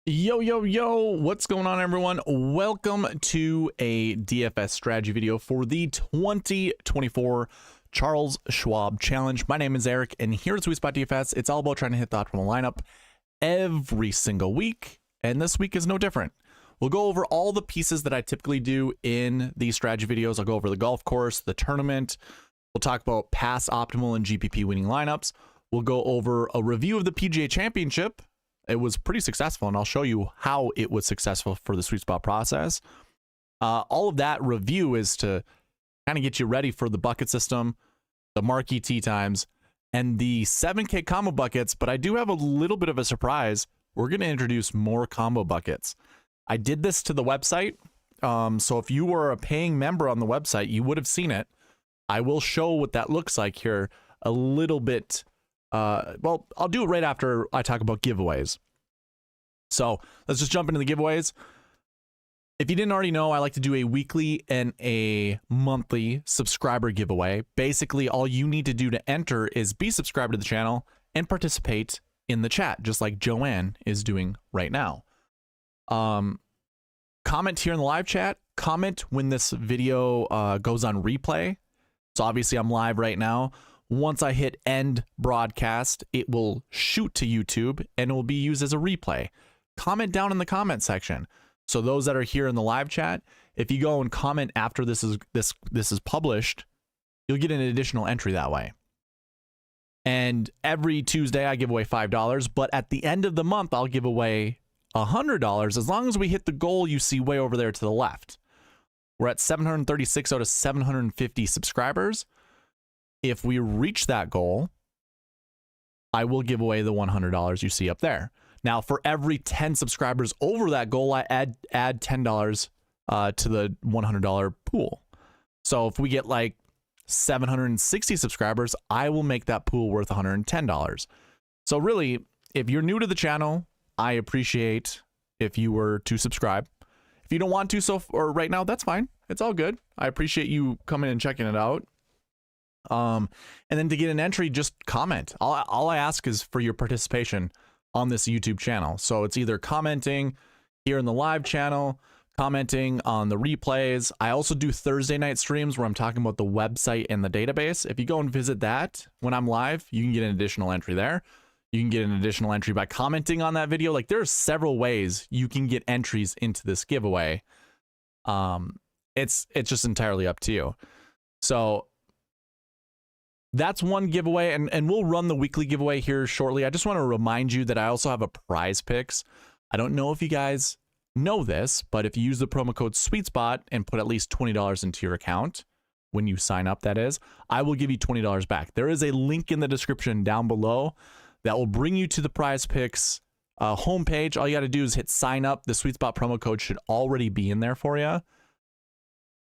Yo, yo, yo, what's going on, everyone? Welcome to a DFS strategy video for the 2024 Charles Schwab Challenge. My name is Eric, and here at SweetSpotDFS, it's all about trying to hit the optimal lineup every single week, and this week is no different. We'll go over all the pieces that I typically do in these strategy videos. I'll go over the golf course, the tournament. We'll talk about pass optimal and GPP winning lineups. We'll go over a review of the PGA Championship. It was pretty successful, and I'll show you how it was successful for the sweet spot process. All of that review is to kind of get you ready for the bucket system, the Marquee Tee Times, and the 7K combo buckets, but I do have a little bit of a surprise. We're going to introduce more combo buckets. I did this to the website, so if you were a paying member on the website, you would have seen it. I will show what that looks like here a little bit. Well, I'll do it right after I talk about giveaways. So let's just jump into the giveaways. If you didn't already know, I like to do a weekly and a monthly subscriber giveaway. Basically, all you need to do to enter is be subscribed to the channel and participate in the chat, just like Joanne is doing right now. Comment here in the live chat. Comment when this video goes on replay. So obviously I'm live right now. Once I hit end broadcast, it will shoot to YouTube and it will be used as a replay. Comment down in the comment section. So those that are here in the live chat, if you go and comment after this is published, you'll get an additional entry that way. And every Tuesday I give away $5, but at the end of the month I'll give away $100 as long as we hit the goal you see way over there to the left. We're at 736 out of 750 subscribers. If we reach that goal, I will give away the $100 you see up there. Now, for every 10 subscribers over that goal, I add $10 to the $100 pool. So if we get like 760 subscribers, I will make that pool worth $110. So really, if you're new to the channel, I appreciate if you were to subscribe. If you don't want to or right now, that's fine. It's all good. I appreciate you coming and checking it out. And then to get an entry, just comment. All I ask is for your participation on this YouTube channel. So it's either commenting here in the live channel, commenting on the replays. I also do Thursday night streams where I'm talking about the website and the database. If you go and visit that when I'm live, you can get an additional entry there. You can get an additional entry by commenting on that video. Like, there's several ways you can get entries into this giveaway. It's just entirely up to you. So that's one giveaway, and we'll run the weekly giveaway here shortly. I just want to remind you that I also have a prize picks. I don't know if you guys know this, but if you use the promo code SweetSpot and put at least $20 into your account when you sign up, that is, I will give you $20 back. There is a link in the description down below that will bring you to the prize picks homepage. All you got to do is hit sign up. The SweetSpot promo code should already be in there for you.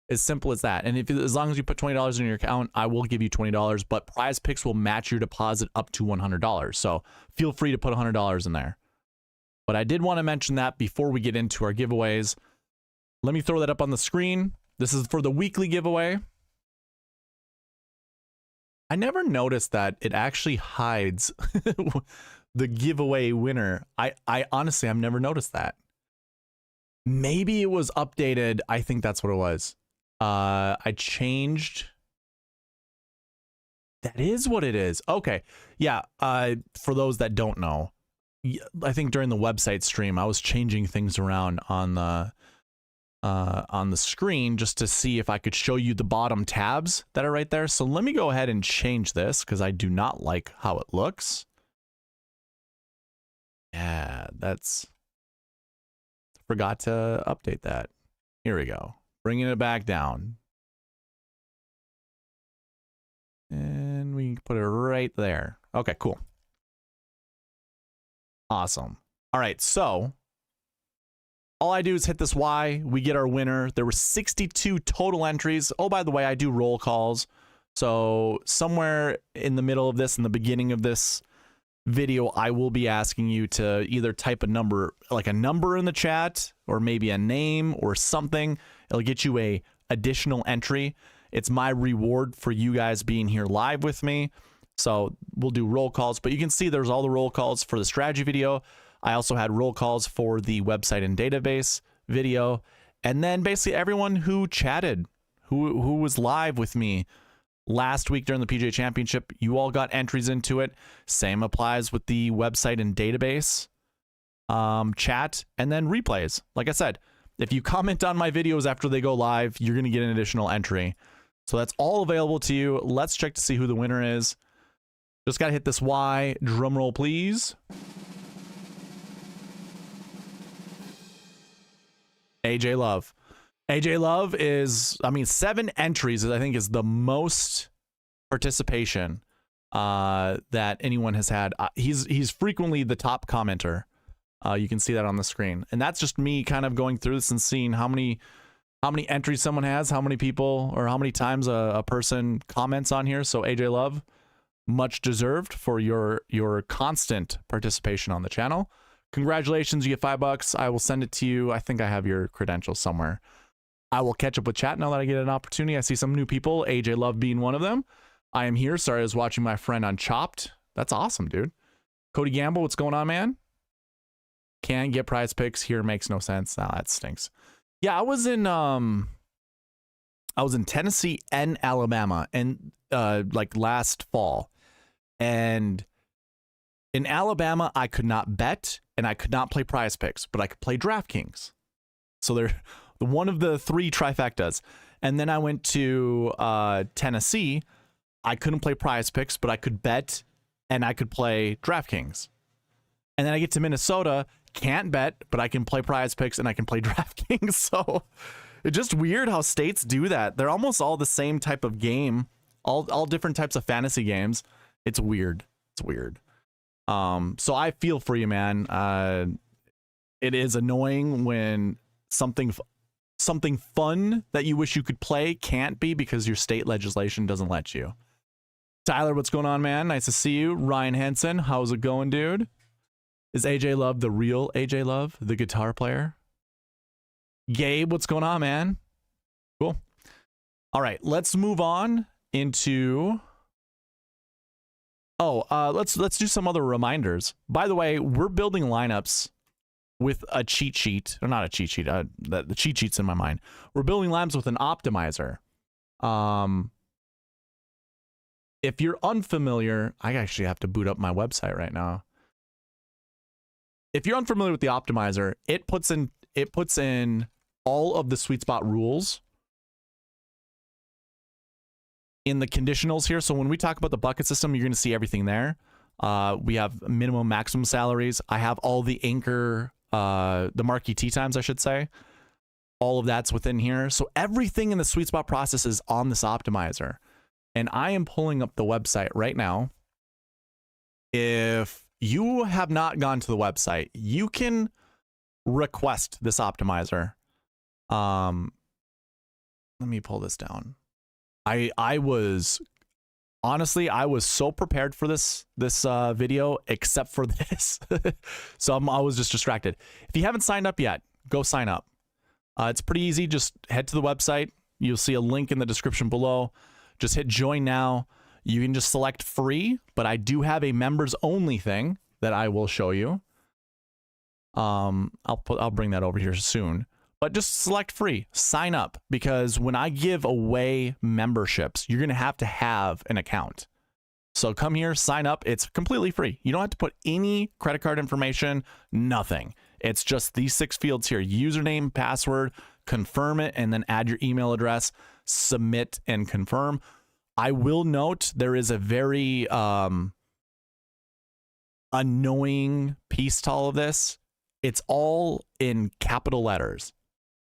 As simple as that. And as long as you put $20 in your account, I will give you $20, but prize picks will match your deposit up to $100. So feel free to put $100 in there. But I did want to mention that before we get into our giveaways. Let me throw that up on the screen. This is for the weekly giveaway. I never noticed that it actually hides the giveaway winner. I honestly, I've never noticed that. Maybe it was updated. I think that's what it was. I changed. That is what it is. Okay. Yeah. For those that don't know, I think during the website stream, I was changing things around on the screen just to see if I could show you the bottom tabs that are right there. So let me go ahead and change this because I do not like how it looks. Yeah, forgot to update that. Here we go. Bringing it back down. And we can put it right there. Okay, cool. Awesome. All right, so all I do is hit this Y. We get our winner. There were 62 total entries. Oh, by the way, I do roll calls. So somewhere in the middle of this, in the beginning of this video, I will be asking you to either type a number, like a number in the chat, or maybe a name or something. It'll get you a additional entry. It's my reward for you guys being here live with me. So we'll do roll calls, but you can see there's all the roll calls for the strategy video. I also had roll calls for the website and database video. And then basically everyone who chatted, who was live with me last week during the PGA Championship, you all got entries into it. Same applies with the website and database, chat, and then replays. Like I said, if you comment on my videos after they go live, you're going to get an additional entry. So that's all available to you. Let's check to see who the winner is. Just got to hit this Y. Drum roll, please. AJ Love. AJ Love is, I mean, 7 entries, I think, is the most participation that anyone has had. He's frequently the top commenter. You can see that on the screen. And that's just me kind of going through this and seeing how many entries someone has, how many people, or how many times a person comments on here. So AJ Love, much deserved for your constant participation on the channel. Congratulations, you get $5. I will send it to you. I think I have your credentials somewhere. I will catch up with chat now that I get an opportunity. I see some new people, AJ Love being one of them. I am here. Sorry, I was watching my friend on Chopped. That's awesome, dude. Cody Gamble, what's going on, man? Can't get prize picks here. Makes no sense. Nah, that stinks. Yeah, I was in Tennessee and Alabama, and like last fall. And in Alabama, I could not bet and I could not play prize picks, but I could play DraftKings. So they're one of the 3 trifectas. And then I went to Tennessee. I couldn't play prize picks, but I could bet and I could play DraftKings. And then I get to Minnesota, can't bet, but I can play prize picks and I can play DraftKings. So it's just weird how states do that. They're almost all the same type of game, all different types of fantasy games. It's weird. It's weird. So I feel for you, man. It is annoying when something fun that you wish you could play can't be because your state legislation doesn't let you. Tyler, what's going on, man? Nice to see you. Ryan Henson, how's it going, dude? Is AJ Love the real AJ Love, the guitar player? Gabe, what's going on, man? Cool. All right, let's move on into... let's do some other reminders. By the way, we're building lineups with a cheat sheet, or not a cheat sheet. The cheat sheet's in my mind. We're building lineups with an optimizer. If you're unfamiliar, I actually have to boot up my website right now. If you're unfamiliar with the optimizer, it puts in all of the SweetSpot rules in the conditionals here. So when we talk about the bucket system, you're going to see everything there. We have minimum, maximum salaries. I have all the anchor, the Marquee Tee Times, I should say. All of that's within here. So everything in the SweetSpot process is on this optimizer. And I am pulling up the website right now. If you have not gone to the website, you can request this optimizer. Let me pull this down. I was honestly, I was so prepared for this video, except for this. So I was just distracted. If you haven't signed up yet, go sign up. It's pretty easy. Just head to the website. You'll see a link in the description below. Just hit join now. You can just select free, but I do have a members only thing that I will show you. I'll bring that over here soon. But just select free, sign up, because when I give away memberships, you're going to have an account. So come here, sign up. It's completely free. You don't have to put any credit card information, nothing. It's just these 6 fields here: username, password, confirm it, and then add your email address, submit, and confirm. I will note there is a very annoying piece to all of this. It's all in capital letters.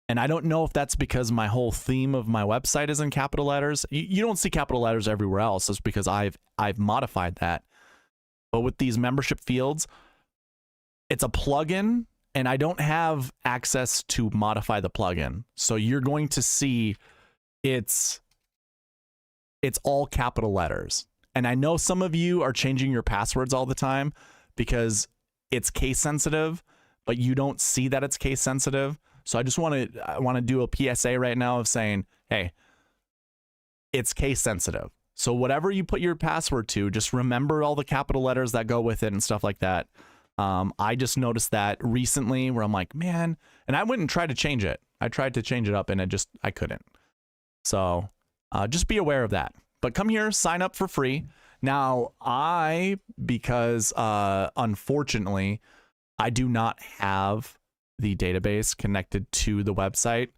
And I don't know if that's because my whole theme of my website is in capital letters. You don't see capital letters everywhere else. It's because I've modified that. But with these membership fields, it's a plugin, and I don't have access to modify the plugin. So you're going to see it's all capital letters. And I know some of you are changing your passwords all the time because it's case sensitive, but you don't see that it's case sensitive. So I want to do a PSA right now of saying, hey, it's case sensitive. So whatever you put your password to, just remember all the capital letters that go with it and stuff like that. I just noticed that recently where I'm like, man, and I went and tried to change it. I tried to change it up and I couldn't. So just be aware of that. But come here, sign up for free. Now, because unfortunately, I do not have the database connected to the website.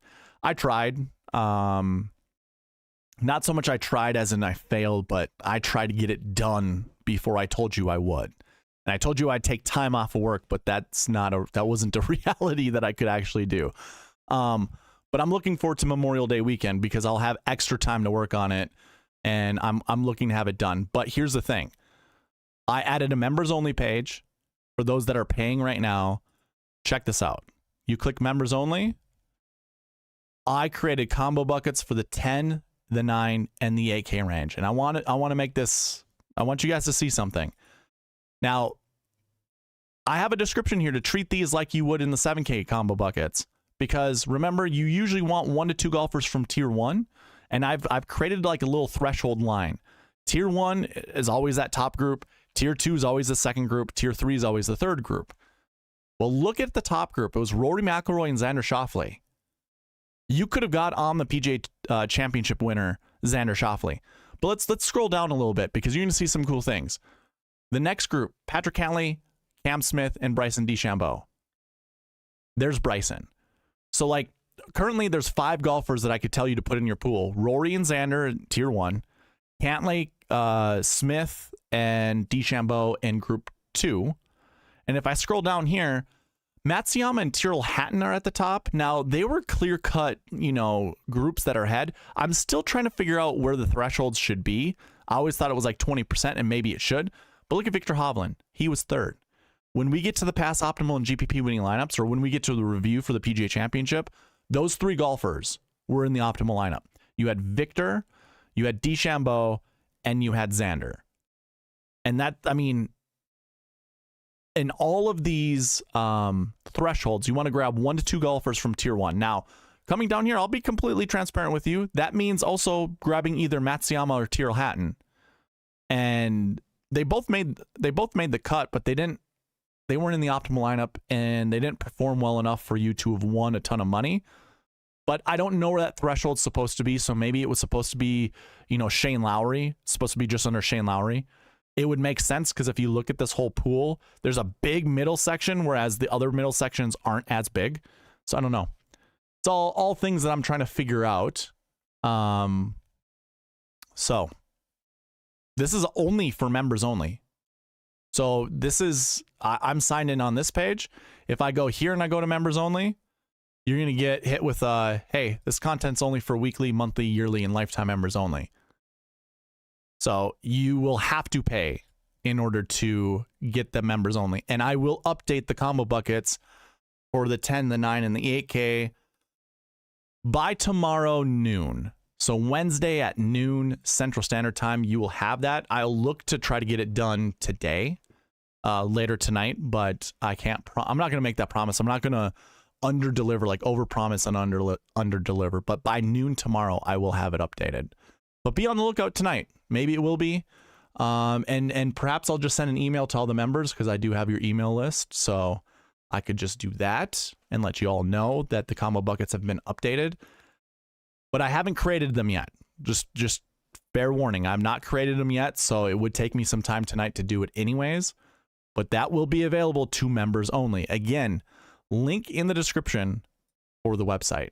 I tried. Not so much I tried as in I failed, but I tried to get it done before I told you I would. And I told you I'd take time off of work, but that wasn't a reality that I could actually do. But I'm looking forward to Memorial Day weekend because I'll have extra time to work on it, and I'm looking to have it done. But here's the thing. I added a members only page for those that are paying right now. Check this out. You click members only. I created combo buckets for the 10, the 9, and the 8K range. And I want to make this, I want you guys to see something. Now, I have a description here to treat these like you would in the 7K combo buckets. Because remember, you usually want 1 to 2 golfers from tier 1. And I've created like a little threshold line. Tier 1 is always that top group. Tier 2 is always the second group. Tier 3 is always the third group. Well, look at the top group. It was Rory McIlroy and Xander Schauffele. You could have got on the PGA Championship winner, Xander Schauffele. But let's scroll down a little bit because you're going to see some cool things. The next group, Patrick Cantlay, Cam Smith, and Bryson DeChambeau. There's Bryson. So, like, currently there's 5 golfers that I could tell you to put in your pool. Rory and Xander in tier 1. Cantlay, Smith, and DeChambeau in group 2. And if I scroll down here, Matsuyama and Tyrrell Hatton are at the top. Now, they were clear-cut, groups that are ahead. I'm still trying to figure out where the thresholds should be. I always thought it was like 20%, and maybe it should. But look at Victor Hovland. He was 3rd. When we get to the Pass Optimal and GPP winning lineups, or when we get to the review for the PGA Championship, those 3 golfers were in the optimal lineup. You had Victor, you had DeChambeau, and you had Xander. And that, I mean, in all of these thresholds, you want to grab 1 to 2 golfers from tier 1. Now, coming down here, I'll be completely transparent with you. That means also grabbing either Matsuyama or Tyrrell Hatton. And they both made the cut, but they weren't in the optimal lineup, and they didn't perform well enough for you to have won a ton of money. But I don't know where that threshold's supposed to be, so maybe it was supposed to be, Shane Lowry. It's supposed to be just under Shane Lowry. It would make sense because if you look at this whole pool, there's a big middle section, whereas the other middle sections aren't as big. So I don't know. It's all things that I'm trying to figure out. So this is only for members only. So this is, I'm signed in on this page. If I go here and I go to members only, you're going to get hit with, hey, this content's only for weekly, monthly, yearly, and lifetime members only. So you will have to pay in order to get the members only. And I will update the combo buckets for the 10, the 9, and the 8K by tomorrow noon. So Wednesday at noon Central Standard Time, you will have that. I'll look to try to get it done today, later tonight, but I can't. I'm not going to make that promise. I'm not going to under-deliver, like over-promise and under-deliver. But by noon tomorrow, I will have it updated. But be on the lookout tonight. Maybe it will be. And perhaps I'll just send an email to all the members because I do have your email list. So I could just do that and let you all know that the combo buckets have been updated. But I haven't created them yet. Just fair warning. I've not created them yet, so it would take me some time tonight to do it anyways. But that will be available to members only. Again, link in the description for the website.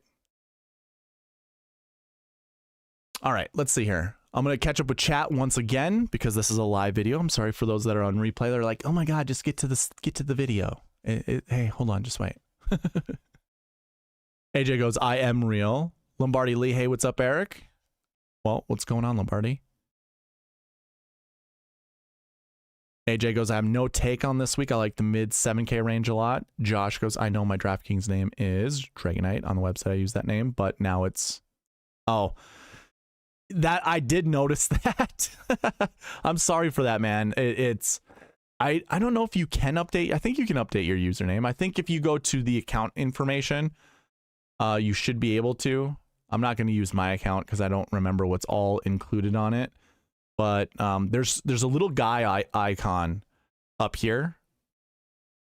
All right, let's see here. I'm going to catch up with chat once again because this is a live video. I'm sorry for those that are on replay. They're like, oh my God, just get to the video. Hey, hold on, just wait. AJ goes, I am real. Lombardi Lee, hey, what's up, Eric? Well, what's going on, Lombardi? AJ goes, I have no take on this week. I like the mid 7K range a lot. Josh goes, I know my DraftKings name is Dragonite. On the website, I use that name, but now it's... Oh, that I did notice that. I'm sorry for that, man. I don't know if you can update. I think you can update your username. I think if you go to the account information, you should be able to. I'm not going to use my account because I don't remember what's all included on it. But there's a little guy icon up here.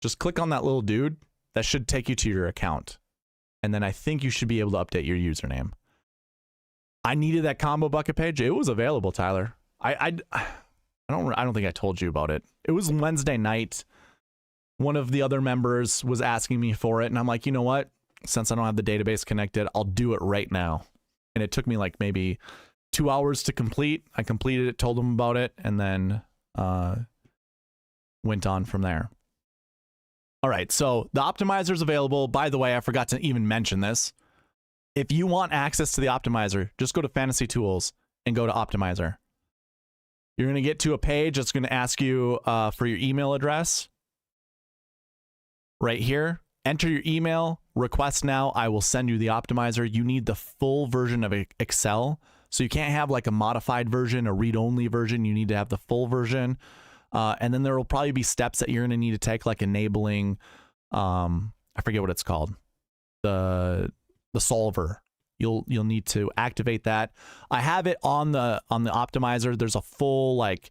just click on that little dude. That should take you to your account. And then I think you should be able to update your username. I needed that combo bucket page. It was available, Tyler. I don't think I told you about it. It was Wednesday night. One of the other members was asking me for it, and I'm like, you know what? Since I don't have the database connected, I'll do it right now. And it took me like maybe 2 hours to complete. I completed it, told them about it, and then went on from there. All right, so the optimizer is available. By the way, I forgot to even mention this. If you want access to the optimizer, just go to Fantasy Tools and go to Optimizer. You're going to get to a page that's going to ask you for your email address. Right here, enter your email, request now. I will send you the optimizer. You need the full version of Excel. So you can't have like a modified version, a read-only version. You need to have the full version. And then there will probably be steps that you're going to need to take, like enabling, I forget what it's called, the solver. You'll need to activate that. I have it on the optimizer. There's a full like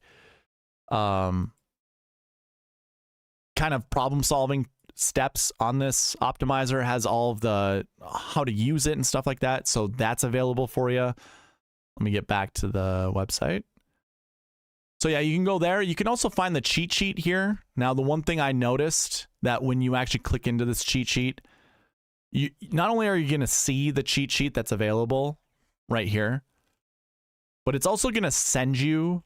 kind of problem solving steps on this optimizer. It has all of the how to use it and stuff like that. So that's available for you. Let me get back to the website. So yeah, you can go there. You can also find the cheat sheet here. Now, the one thing I noticed that when you actually click into this cheat sheet, you not only are you going to see the cheat sheet that's available right here, but it's also going to send you.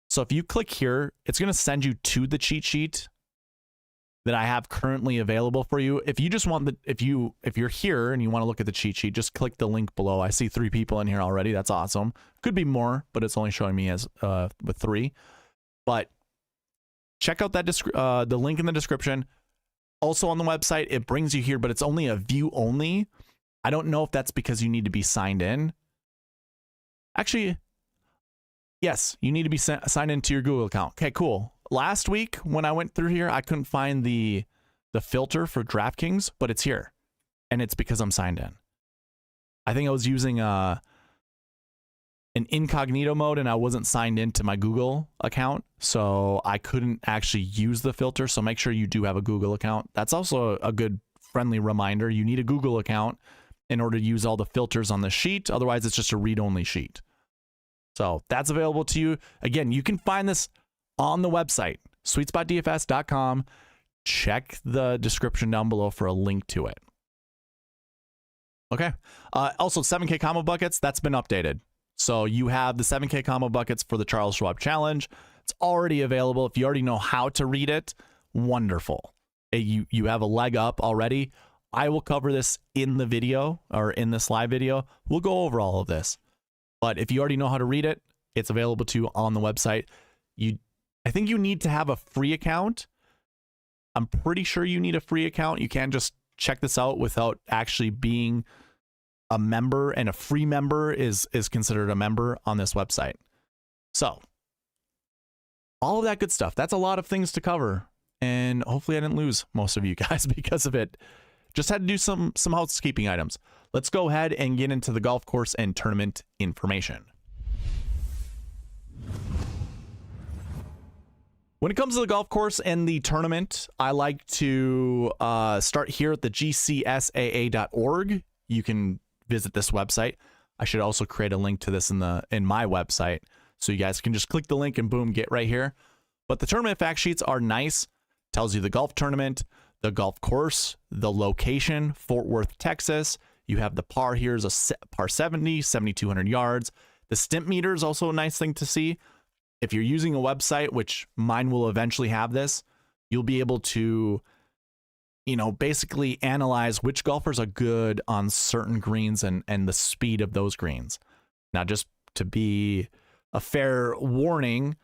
So if you click here, it's going to send you to the cheat sheet that I have currently available for you. If you just want if you're here and you want to look at the cheat sheet, just click the link below. I see 3 people in here already. That's awesome. Could be more, but it's only showing me as with 3. But check out that the link in the description. Also on the website, it brings you here, but it's only a view only. I don't know if that's because you need to be signed in. Actually, yes, you need to be signed into your Google account. Okay, cool. Last week when I went through here, I couldn't find the filter for DraftKings, but it's here, and it's because I'm signed in. I think I was using an incognito mode, and I wasn't signed into my Google account, so I couldn't actually use the filter. So make sure you do have a Google account. That's also a good friendly reminder. You need a Google account in order to use all the filters on the sheet. Otherwise, it's just a read-only sheet. So that's available to you. Again, you can find this on the website, SweetSpotDFS.com. Check the description down below for a link to it. Okay. Also, 7K combo buckets, that's been updated. So you have the 7K combo buckets for the Charles Schwab Challenge. It's already available. If you already know how to read it, wonderful. You have a leg up already. I will cover this in the video, or in this live video. We'll go over all of this. But if you already know how to read it, it's available to you on the website. I think you need to have a free account. I'm pretty sure you need a free account. You can't just check this out without actually being a member, and a free member is considered a member on this website. So all of that good stuff. That's a lot of things to cover, and hopefully I didn't lose most of you guys because of it. Just had to do some housekeeping items. Let's go ahead and get into the golf course and tournament information. When it comes to the golf course and the tournament, I like to start here at the gcsaa.org. You can visit this website. I should also create a link to this in my website, so you guys can just click the link and boom, get right here. But the tournament fact sheets are nice. Tells you the golf tournament, the golf course, the location, Fort Worth, Texas. You have the par here is a par 70, 7,200 yards. The stimp meter is also a nice thing to see. If you're using a website, which mine will eventually have this, you'll be able to, basically analyze which golfers are good on certain greens and the speed of those greens. Now, just to be a fair warning,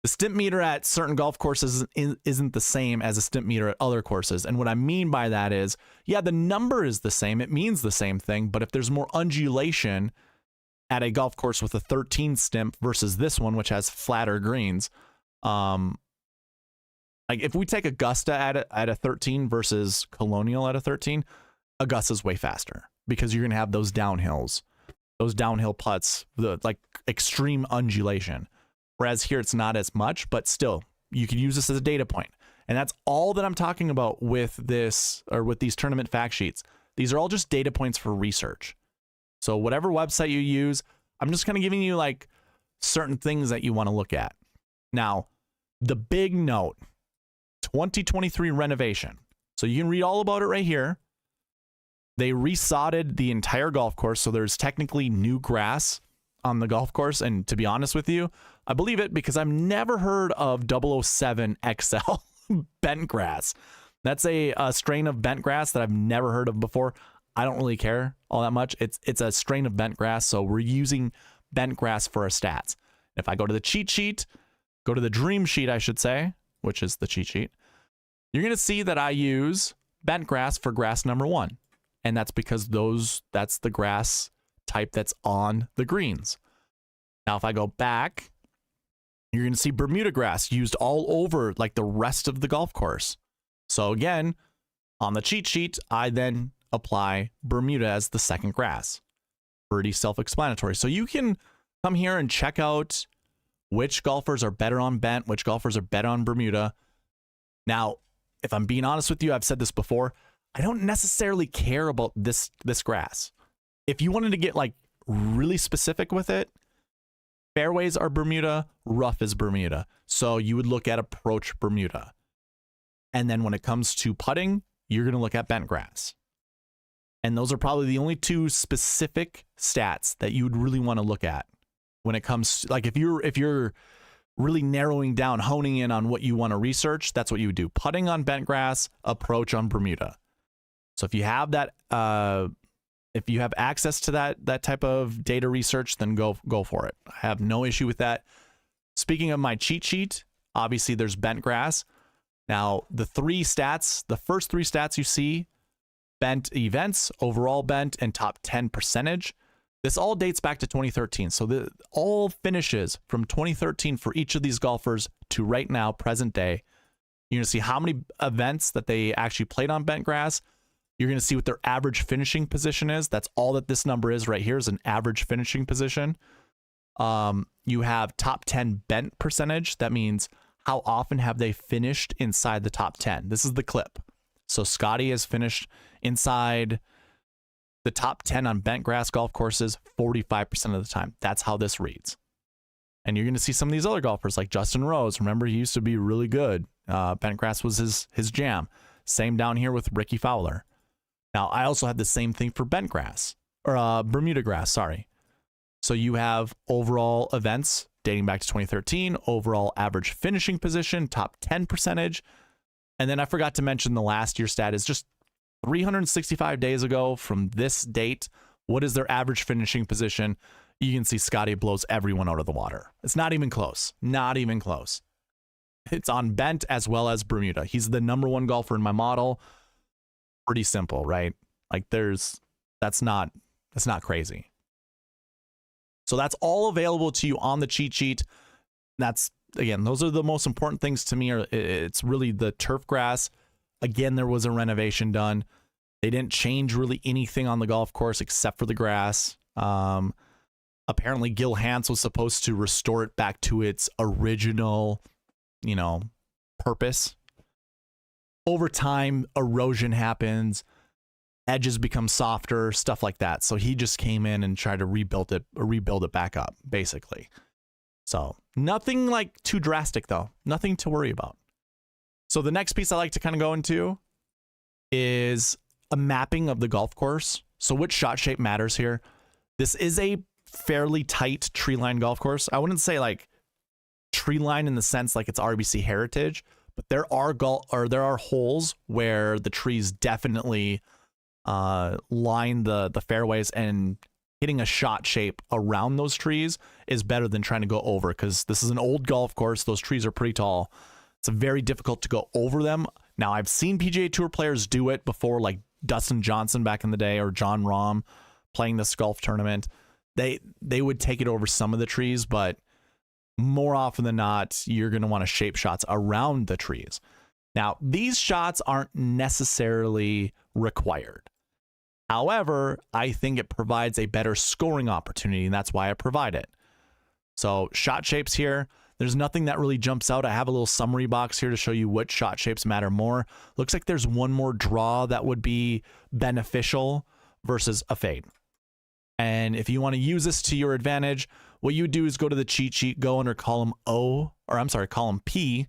the stimp meter at certain golf courses isn't the same as a stimp meter at other courses. And what I mean by that is, yeah, the number is the same. It means the same thing. But if there's more undulation at a golf course with a 13 stimp versus this one, which has flatter greens, like if we take Augusta at a 13 versus Colonial at a 13, Augusta's way faster because you're going to have those downhills, those downhill putts, the like extreme undulation. Whereas here it's not as much, but still you can use this as a data point. And that's all that I'm talking about with this, or with these tournament fact sheets. These are all just data points for research. So whatever website you use, I'm just kind of giving you like certain things that you want to look at. Now, the big note, 2023 renovation. So you can read all about it right here. They resodded the entire golf course, so there's technically new grass on the golf course. And to be honest with you, I believe it because I've never heard of 007 XL bent grass. That's a strain of bent grass that I've never heard of before. I don't really care all that much. It's a strain of bent grass, so we're using bent grass for our stats. If I go to the cheat sheet, go to the dream sheet, I should say, which is the cheat sheet, you're going to see that I use bent grass for grass number 1. And that's because that's the grass type that's on the greens. Now, if I go back, you're going to see Bermuda grass used all over like the rest of the golf course. So again, on the cheat sheet, I then apply Bermuda as the second grass. Pretty self-explanatory. So you can come here and check out which golfers are better on bent, which golfers are better on Bermuda. Now, if I'm being honest with you, I've said this before, I don't necessarily care about this grass. If you wanted to get like really specific with it, fairways are Bermuda, rough is Bermuda. So you would look at approach Bermuda. And then when it comes to putting, you're going to look at bent grass. And those are probably the only two specific stats that you would really want to look at when it comes to, like, if you're really narrowing down, honing in on what you want to research, that's what you would do. Putting on bent grass, approach on Bermuda. So if you have that, if you have access to that type of data research, then go for it. I have no issue with that. Speaking of my cheat sheet, obviously there's bent grass. Now, the first three stats you see, bent events, overall bent, and top 10 percentage. This all dates back to 2013. So all finishes from 2013 for each of these golfers to right now, present day. You're going to see how many events that they actually played on bent grass. You're going to see what their average finishing position is. That's all that this number is right here, is an average finishing position. You have top 10 bent percentage. That means how often have they finished inside the top 10. This is the clip. So Scottie has finished inside the top 10 on bent grass golf courses 45% of the time. That's how this reads. And you're going to see some of these other golfers like Justin Rose. Remember, he used to be really good. Bent grass was his jam. Same down here with Ricky Fowler. Now, I also had the same thing for bent grass, or Bermuda grass, sorry. So you have overall events dating back to 2013, overall average finishing position, top 10 percentage. And then I forgot to mention the last year stat is just 365 days ago from this date. What is their average finishing position? You can see Scottie blows everyone out of the water. It's not even close. Not even close. It's on bent as well as Bermuda. He's the #1 golfer in my model. Pretty simple, right? Like that's not crazy. So that's all available to you on the cheat sheet. That's, again, those are the most important things to me. It's really the turf grass. Again, there was a renovation done. They didn't change really anything on the golf course except for the grass. Apparently Gil Hanse was supposed to restore it back to its original, purpose. Over time, erosion happens, edges become softer, stuff like that. So he just came in and tried to rebuild it back up, basically. So nothing like too drastic though, nothing to worry about. So the next piece I like to kind of go into is a mapping of the golf course. So which shot shape matters here? This is a fairly tight tree line golf course. I wouldn't say like tree line in the sense like it's RBC Heritage, but there are holes where the trees definitely line the fairways, and hitting a shot shape around those trees is better than trying to go over, because this is an old golf course. Those trees are pretty tall. It's very difficult to go over them. Now, I've seen PGA Tour players do it before, like Dustin Johnson back in the day, or John Rahm playing this golf tournament. They would take it over some of the trees, but more often than not, you're going to want to shape shots around the trees. Now, these shots aren't necessarily required. However, I think it provides a better scoring opportunity, and that's why I provide it. So shot shapes here, There's nothing that really jumps out. I have a little summary box here to show you what shot shapes matter more. Looks like there's one more draw that would be beneficial versus a fade. And if you want to use this to your advantage, what you do is go to the cheat sheet, go under column column P,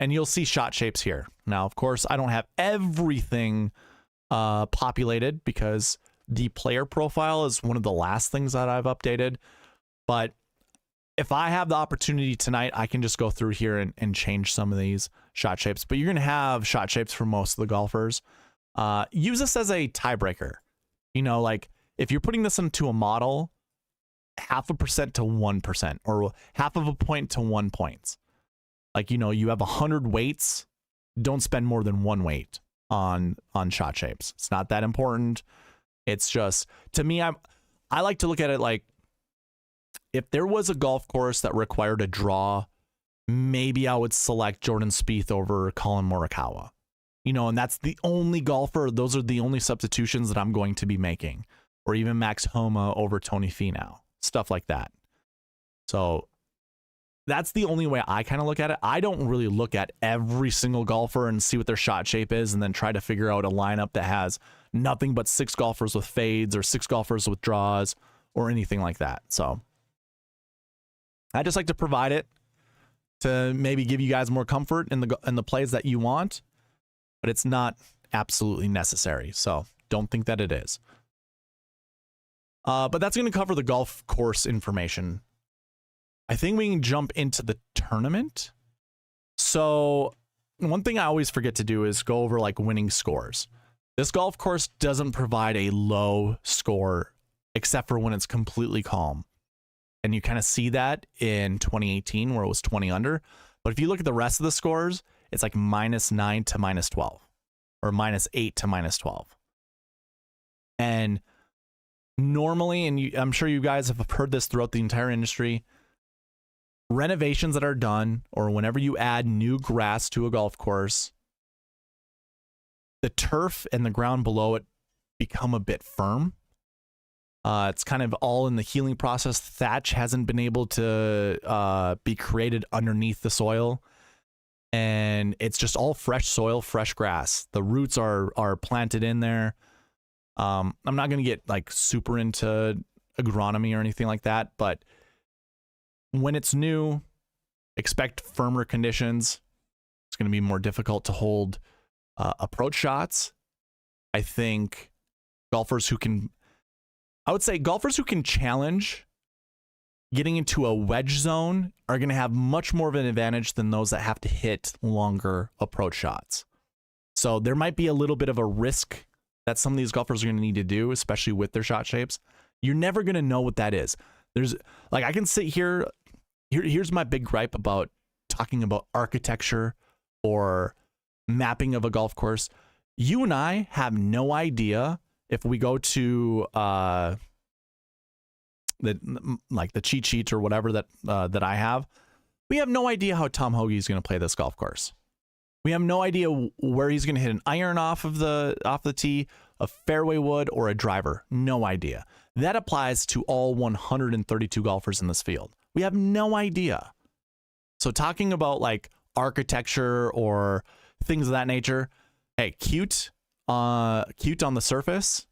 and you'll see shot shapes here. Now, of course, I don't have everything populated because the player profile is one of the last things that I've updated. But if I have the opportunity tonight, I can just go through here and change some of these shot shapes. But you're going to have shot shapes for most of the golfers. Use this as a tiebreaker. You know, like if you're putting this into a model, 0.5% to 1%, or 0.5 point to 1 point. Like, you know, you have 100 weights, don't spend more than 1 weight on shot shapes. It's not that important. It's just, to me, I like to look at it like, if there was a golf course that required a draw, maybe I would select Jordan Spieth over Colin Morikawa. You know, and that's the only golfer, those are the only substitutions that I'm going to be making. Or even Max Homa over Tony Finau. Stuff like that. So that's the only way I kind of look at it. I don't really look at every single golfer and see what their shot shape is and then try to figure out a lineup that has nothing but 6 golfers with fades or 6 golfers with draws or anything like that. So I just like to provide it to maybe give you guys more comfort in the plays that you want, but it's not absolutely necessary. So don't think that it is. But that's going to cover the golf course information. I think we can jump into the tournament. So one thing I always forget to do is go over like winning scores. This golf course doesn't provide a low score except for when it's completely calm. And you kind of see that in 2018 where it was 20 under. But if you look at the rest of the scores, it's like -9 to -12 or -8 to -12. And normally, and I'm sure you guys have heard this throughout the entire industry, renovations that are done or whenever you add new grass to a golf course, the turf and the ground below it become a bit firm. It's kind of all in the healing process. Thatch hasn't been able to be created underneath the soil. And it's just all fresh soil, fresh grass. The roots are planted in there. I'm not going to get like super into agronomy or anything like that, but when it's new, expect firmer conditions. It's going to be more difficult to hold approach shots. I think golfers who can challenge getting into a wedge zone are going to have much more of an advantage than those that have to hit longer approach shots. So there might be a little bit of a risk that some of these golfers are going to need to do, especially with their shot shapes. You're never going to know what that is. There's like, I can sit here. Here's my big gripe about talking about architecture or mapping of a golf course. You and I have no idea if we go to the cheat sheet or whatever that I have. We have no idea how Tom Hoagie is going to play this golf course. We have no idea where he's going to hit an iron off the tee, a fairway wood, or a driver. No idea. That applies to all 132 golfers in this field. We have no idea. So talking about like architecture or things of that nature, hey, cute on the surface,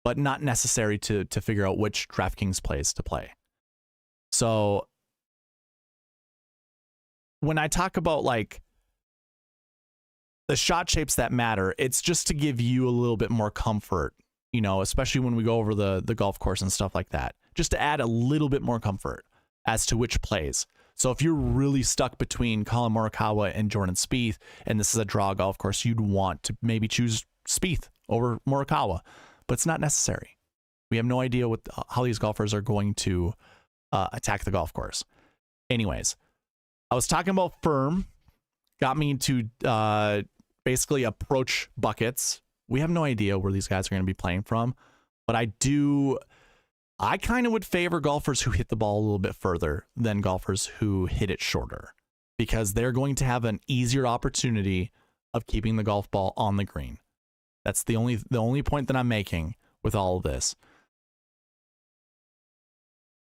but not necessary to figure out which DraftKings plays to play. So when I talk about like the shot shapes that matter, it's just to give you a little bit more comfort, you know, especially when we go over the golf course and stuff like that, just to add a little bit more comfort as to which plays. So if you're really stuck between Colin Morikawa and Jordan Spieth, and this is a draw golf course, you'd want to maybe choose Spieth over Morikawa, but it's not necessary. We have no idea how these golfers are going to attack the golf course. Anyways, I was talking about firm, got me into basically approach buckets. We have no idea where these guys are going to be playing from, but I kind of would favor golfers who hit the ball a little bit further than golfers who hit it shorter, because they're going to have an easier opportunity of keeping the golf ball on the green. That's the only point that I'm making with all of this.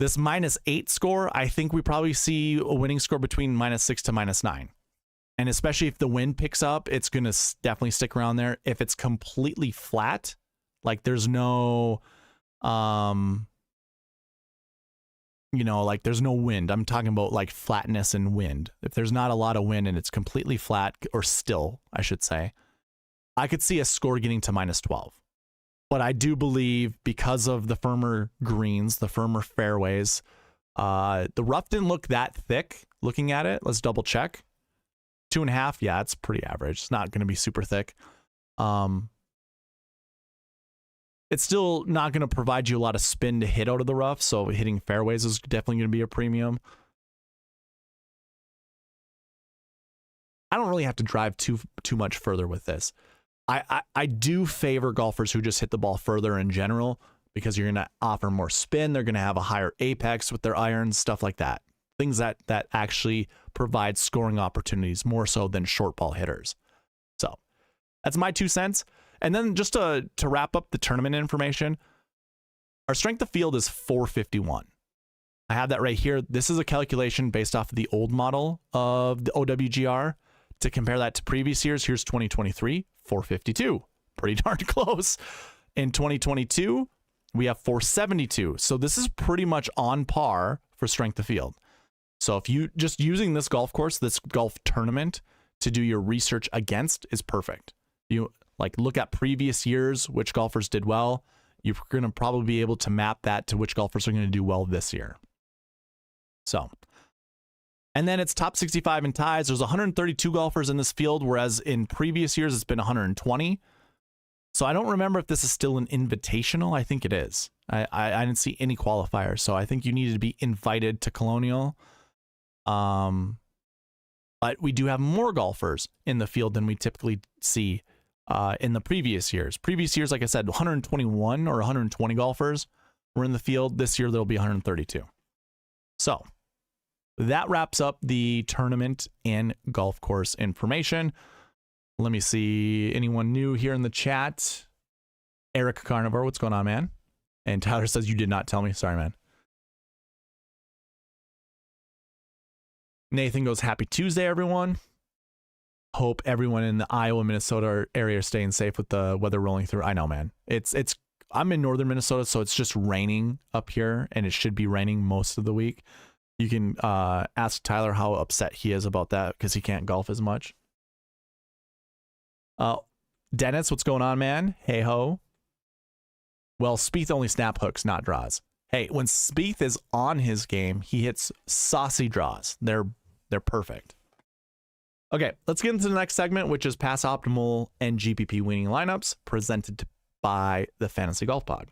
This -8 score, I think we probably see a winning score between -6 to -9. And especially if the wind picks up, it's going to definitely stick around there. If it's completely flat, like there's no, like there's no wind. I'm talking about like flatness and wind. If there's not a lot of wind and it's completely flat or still, I should say, I could see a score getting to -12. But I do believe because of the firmer greens, the firmer fairways, the rough didn't look that thick looking at it. Let's double check. 2.5. Yeah, it's pretty average. It's not going to be super thick. It's still not going to provide you a lot of spin to hit out of the rough. So hitting fairways is definitely going to be a premium. I don't really have to drive too much further with this. I do favor golfers who just hit the ball further in general because you're going to offer more spin. They're going to have a higher apex with their irons, stuff like that. Things that actually provide scoring opportunities more so than short ball hitters. So that's my 2 cents. And then just to wrap up the tournament information, our strength of field is 451. I have that right here. This is a calculation based off of the old model of the OWGR. To compare that to previous years, here's 2023, 452. Pretty darn close. In 2022, we have 472. So this is pretty much on par for strength of field. So if you just using this golf course, this golf tournament to do your research against is perfect. You like look at previous years, which golfers did well. You're going to probably be able to map that to which golfers are going to do well this year. So, and then it's top 65 in ties. There's 132 golfers in this field, whereas in previous years it's been 120. So I don't remember if this is still an invitational. I think it is. I didn't see any qualifiers, so I think you needed to be invited to Colonial. But we do have more golfers in the field than we typically see in the previous years. Previous years, like I said, 121 or 120 golfers were in the field. This year, there'll be 132. So that wraps up the tournament and golf course information. Let me see. Anyone new here in the chat? Eric Carnivore, what's going on, man? And Tyler says, you did not tell me. Sorry, man. Nathan goes, happy Tuesday, everyone. Hope everyone in the Iowa, Minnesota area are staying safe with the weather rolling through. I know, man. I'm in northern Minnesota, so it's just raining up here, and it should be raining most of the week. You can ask Tyler how upset he is about that because he can't golf as much. Dennis, what's going on, man? Hey ho. Well, Spieth only snap hooks, not draws. Hey, when Spieth is on his game, he hits saucy draws. They're perfect. Okay, let's get into the next segment, which is Pass Optimal and GPP winning lineups presented by the Fantasy Golf Pod.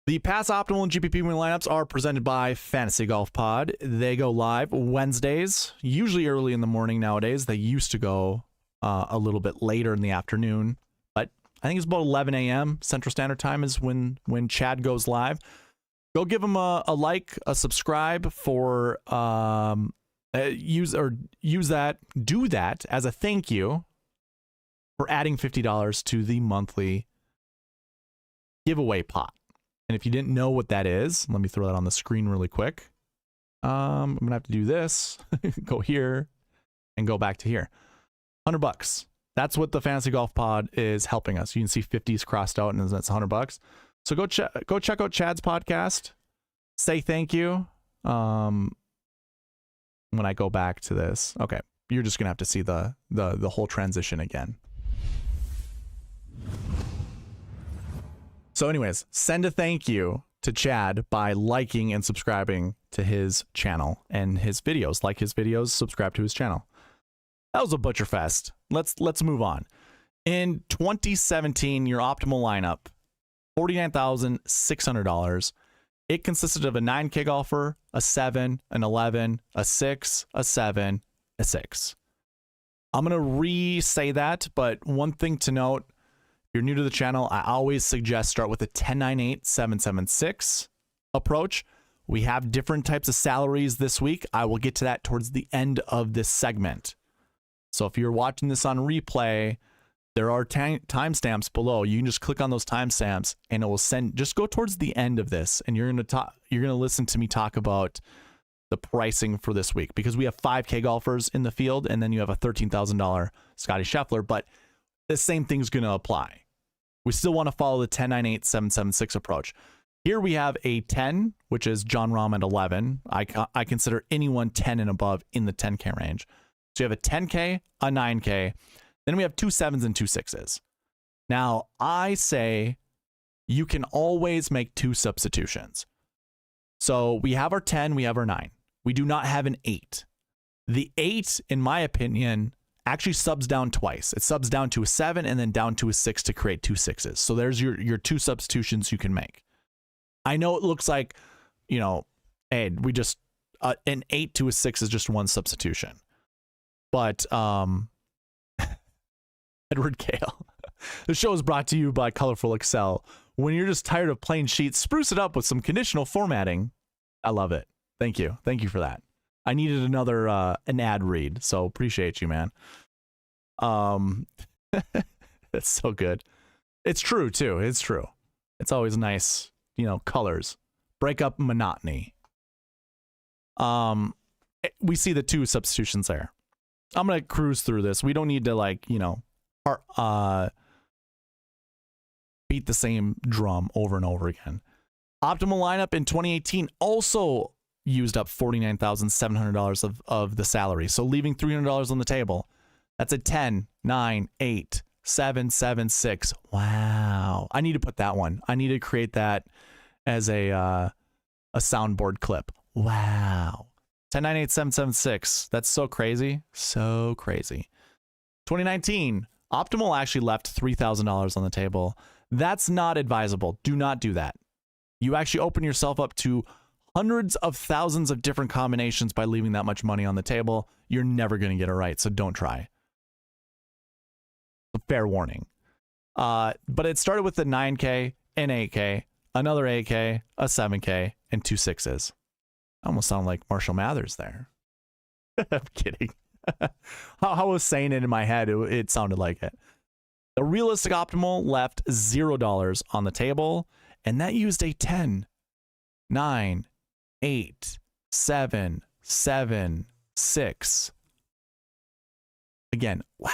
The Pass Optimal and GPP winning lineups are presented by Fantasy Golf Pod. They go live Wednesdays, usually early in the morning nowadays. They used to go a little bit later in the afternoon, but I think it's about 11 a.m. Central Standard Time is when Chad goes live. Go give him a like, a subscribe for do that as a thank you for adding $50 to the monthly giveaway pot. And if you didn't know what that is, let me throw that on the screen really quick. I'm gonna have to do this, go here, and go back to here. $100. That's what the Fantasy Golf Pod is helping us. You can see 50s crossed out, and that's $100. So go check out Chad's podcast. Say thank you. When I go back to this, okay, you're just gonna have to see the whole transition again. So anyways, send a thank you to Chad by liking and subscribing to his channel and his videos. Like his videos, subscribe to his channel. That was a butcher fest. Let's move on. In 2017, your optimal lineup, $49,600. It consisted of a 9K golfer, a 7, an 11, a 6, a 7, a 6. I'm going to re-say that, but one thing to note, if you're new to the channel, I always suggest start with a 10-9-8-7-7-6 approach. We have different types of salaries this week. I will get to that towards the end of this segment. So if you're watching this on replay, There are timestamps below. You can just click on those timestamps and it will send, just go towards the end of this and you're going to listen to me talk about the pricing for this week, because we have 5K golfers in the field and then you have a $13,000 Scottie Scheffler, but the same thing's going to apply. We still want to follow the 10, 9, 8, 7, 7, 6 approach. Here we have a 10, which is John Rahm at 11. I consider anyone 10 and above in the 10K range. So you have a 10K, a 9K, then we have 2 7s and 2 6s. Now, I say you can always make 2 substitutions. So we have our 10, we have our 9. We do not have an 8. The 8, in my opinion, actually subs down twice. It subs down to a 7 and then down to a 6 to create 2 6s. So there's your 2 substitutions you can make. I know it looks like, you know, hey, we just, an 8 to a 6 is just one substitution. But, Edward Kale. The show is brought to you by Colorful Excel. When you're just tired of plain sheets, spruce it up with some conditional formatting. I love it. Thank you. Thank you for that. I needed another an ad read, so appreciate you, man. That's so good. It's true too. It's true. It's always nice, you know, colors. Break up monotony. We see the 2 substitutions there. I'm gonna cruise through this. We don't need to, like, you know, beat the same drum over and over again. Optimal lineup in 2018 also used up $49,700 of the salary. So leaving $300 on the table. That's a 10, 9, 8, 7, 7, 6. Wow. I need to put that one. I need to create that as a soundboard clip. Wow. 10, 9, 8, 7, 7, 6. That's so crazy. So crazy. 2019. Optimal actually left $3,000 on the table. That's not advisable. Do not do that. You actually open yourself up to hundreds of thousands of different combinations by leaving that much money on the table. You're never going to get it right, so don't try. A fair warning. But it started with the 9K, an 8K, another 8K, a 7K, and 2 6s. I almost sound like Marshall Mathers there. I'm kidding. How I was saying it in my head, it sounded like it. The realistic optimal left $0 on the table, and that used a 10, 9, 8, 7, 7, 6. Again, wow.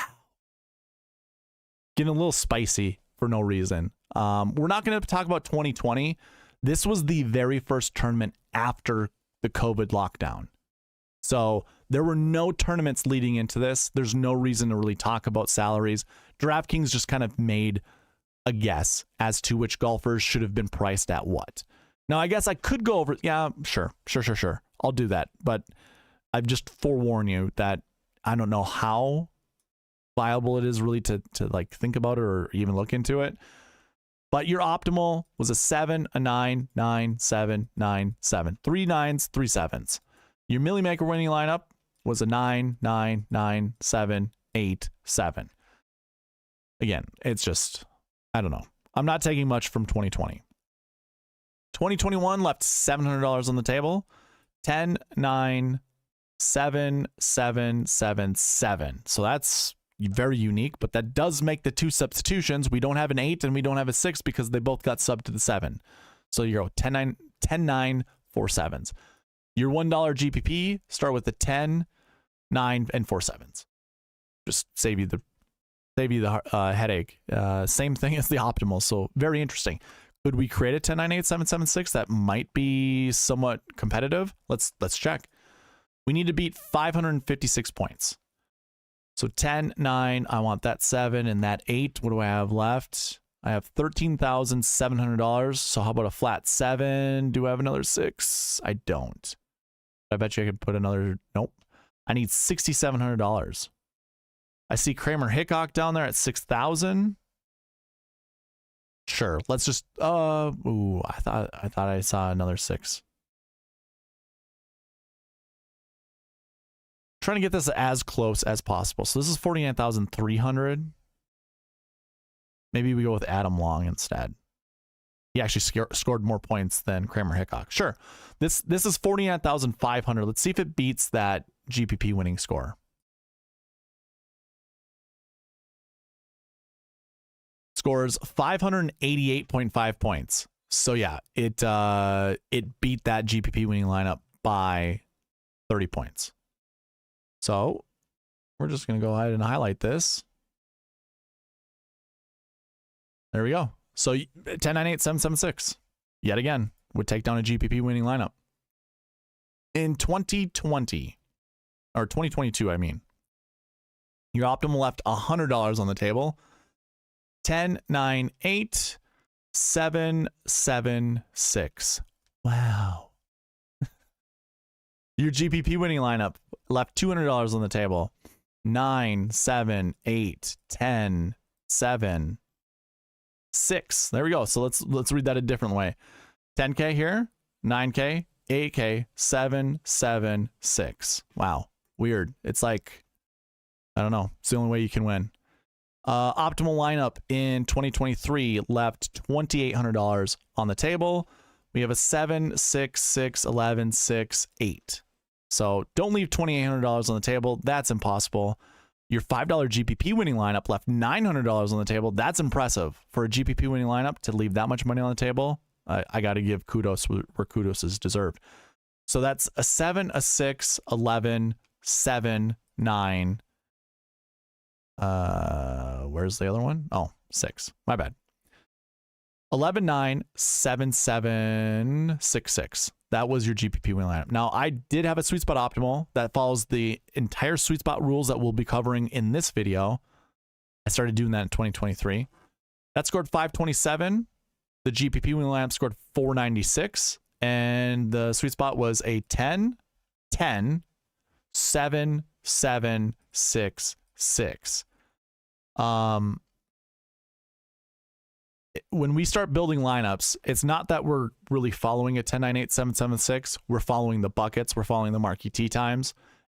Getting a little spicy for no reason. We're not going to talk about 2020. This was the very first tournament after the COVID lockdown. So there were no tournaments leading into this. There's no reason to really talk about salaries. DraftKings just kind of made a guess as to which golfers should have been priced at what. Now, I guess I could go over, yeah, sure. I'll do that. But I've just forewarned you that I don't know how viable it is really to like think about it or even look into it. But your optimal was a 7, a 9, 9, 7, 9, 7. 3 9s, 3 7s. Your Millie Maker winning lineup was a 9, 9, 9, 7, 8, 7. Again, it's just, I don't know. I'm not taking much from 2020. 2021 left $700 on the table. 10, 9, 7, 7, 7, 7. So that's very unique, but that does make the 2 substitutions. We don't have an 8 and we don't have a 6 because they both got subbed to the 7. So you go 10, 9, 10, 9, 4 7s. Your $1 GPP start with the 10, 9, and 4 7s. Just save you the headache. Same thing as the optimal. So very interesting. Could we create a 10, 9, 8, 7, 7, 6 that might be somewhat competitive? Let's check. We need to beat 556 points. So 10, 9, I want that 7 and that 8. What do I have left? I have $13,700. So how about a flat 7? Do I have another 6? I don't. I bet you I could put another, nope. I need $6,700. I see Kramer Hickok down there at 6,000. Sure, let's just ooh, I thought I saw another 6. Trying to get this as close as possible. So this is 49,300. Maybe we go with Adam Long instead. He actually scored more points than Kramer Hickok. Sure. This is 49,500. Let's see if it beats that GPP winning score. scores 588.5 points. So yeah, it beat that GPP winning lineup by 30 points. So we're just going to go ahead and highlight this. There we go. So 10, 9, 8, 7, 7, 6, yet again, would take down a GPP winning lineup. In 2020, or 2022, I mean, your optimal left $100 on the table. 10, 9, 8, 7, 7, 6. Wow. Your GPP winning lineup left $200 on the table. 9, 7, 8, 10, 7, 6. There we go. So let's read that a different way. 10K here, 9K, 8K, 7, 7, 6. Wow. Weird. It's like, I don't know. It's the only way you can win. Optimal lineup in 2023 left $2,800 on the table. We have a 7, 6, 6, 11, 6, 8. So don't leave $2,800 on the table. That's impossible. Your $5 GPP winning lineup left $900 on the table. That's impressive. For a GPP winning lineup to leave that much money on the table, I got to give kudos where kudos is deserved. So that's a 7, a 6, 11, 7, 9. Where's the other one? Oh, 6. My bad. 11, 9, 7, 7, 6, 6. That was your GPP winning lineup. Now, I did have a SweetSpot optimal that follows the entire SweetSpot rules that we'll be covering in this video. I started doing that in 2023. That scored 527. The GPP winning lineup scored 496. And the SweetSpot was a 10, 10, 7, 7, 6, 6. When we start building lineups, it's not that we're really following a 10, 9, 8, 7, 7, 6. We're following the buckets. We're following the Marquee Tee Times.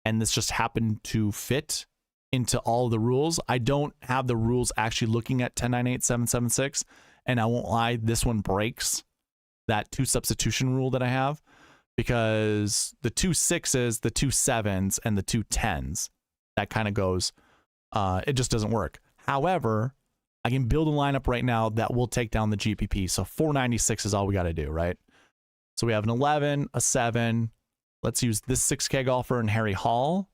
And this just happened to fit into all of the rules. I don't have the rules actually looking at 10, 9, 8, 7, 7, 6. And I won't lie, this one breaks that 2 substitution rule that I have, because the 2 6s, the 2 7s, and the 2 10s, that kind of goes, it just doesn't work. However, I can build a lineup right now that will take down the GPP. So 496 is all we got to do, right? So we have an 11, a 7. Let's use this 6K golfer and Harry Hall.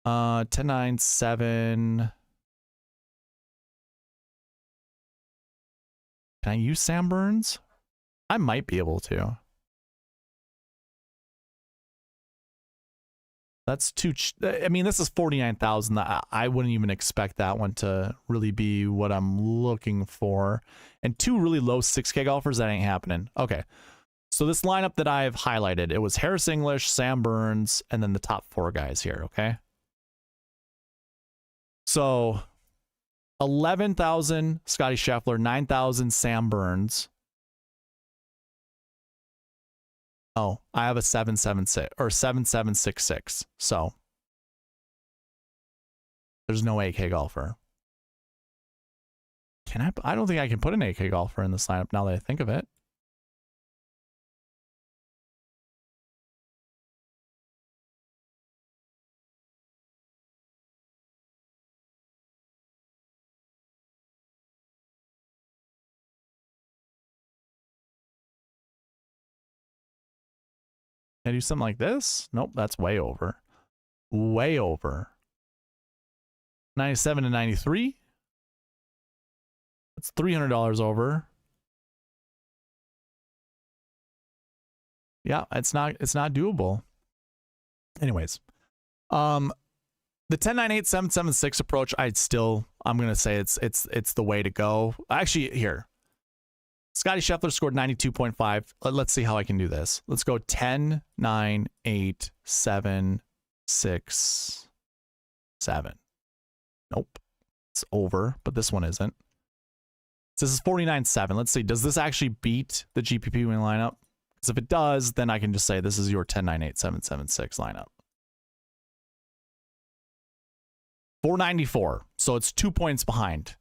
10, 9, 7. Can I use Sam Burns? I might be able to. That's too. I mean, this is 49,000. I wouldn't even expect that one to really be what I'm looking for. And 2 really low 6K golfers, that ain't happening. Okay. So this lineup that I've highlighted, it was Harris English, Sam Burns, and then the top 4 guys here. Okay. So 11,000 Scottie Scheffler, 9,000 Sam Burns. Oh, I have a 776 or 7766. So there's no 8K golfer. Can I? I don't think I can put an 8K golfer in this lineup now that I think of it. Can I do something like this? Nope, that's way over. Way over. 97 to 93. That's $300 over. Yeah, it's not doable. Anyways, the 10, 9, 8, 7, 7, 6 approach, I'm gonna say it's the way to go. Actually, here. Scottie Scheffler scored 92.5. Let's see how I can do this. Let's go 10, 9, 8, 7, 6, 7. Nope. It's over, but this one isn't. So this is 49.7. Let's see. Does this actually beat the GPP winning lineup? Because if it does, then I can just say this is your 10, 9, 8, 7, 7, 6 lineup. 494. So it's 2 points behind,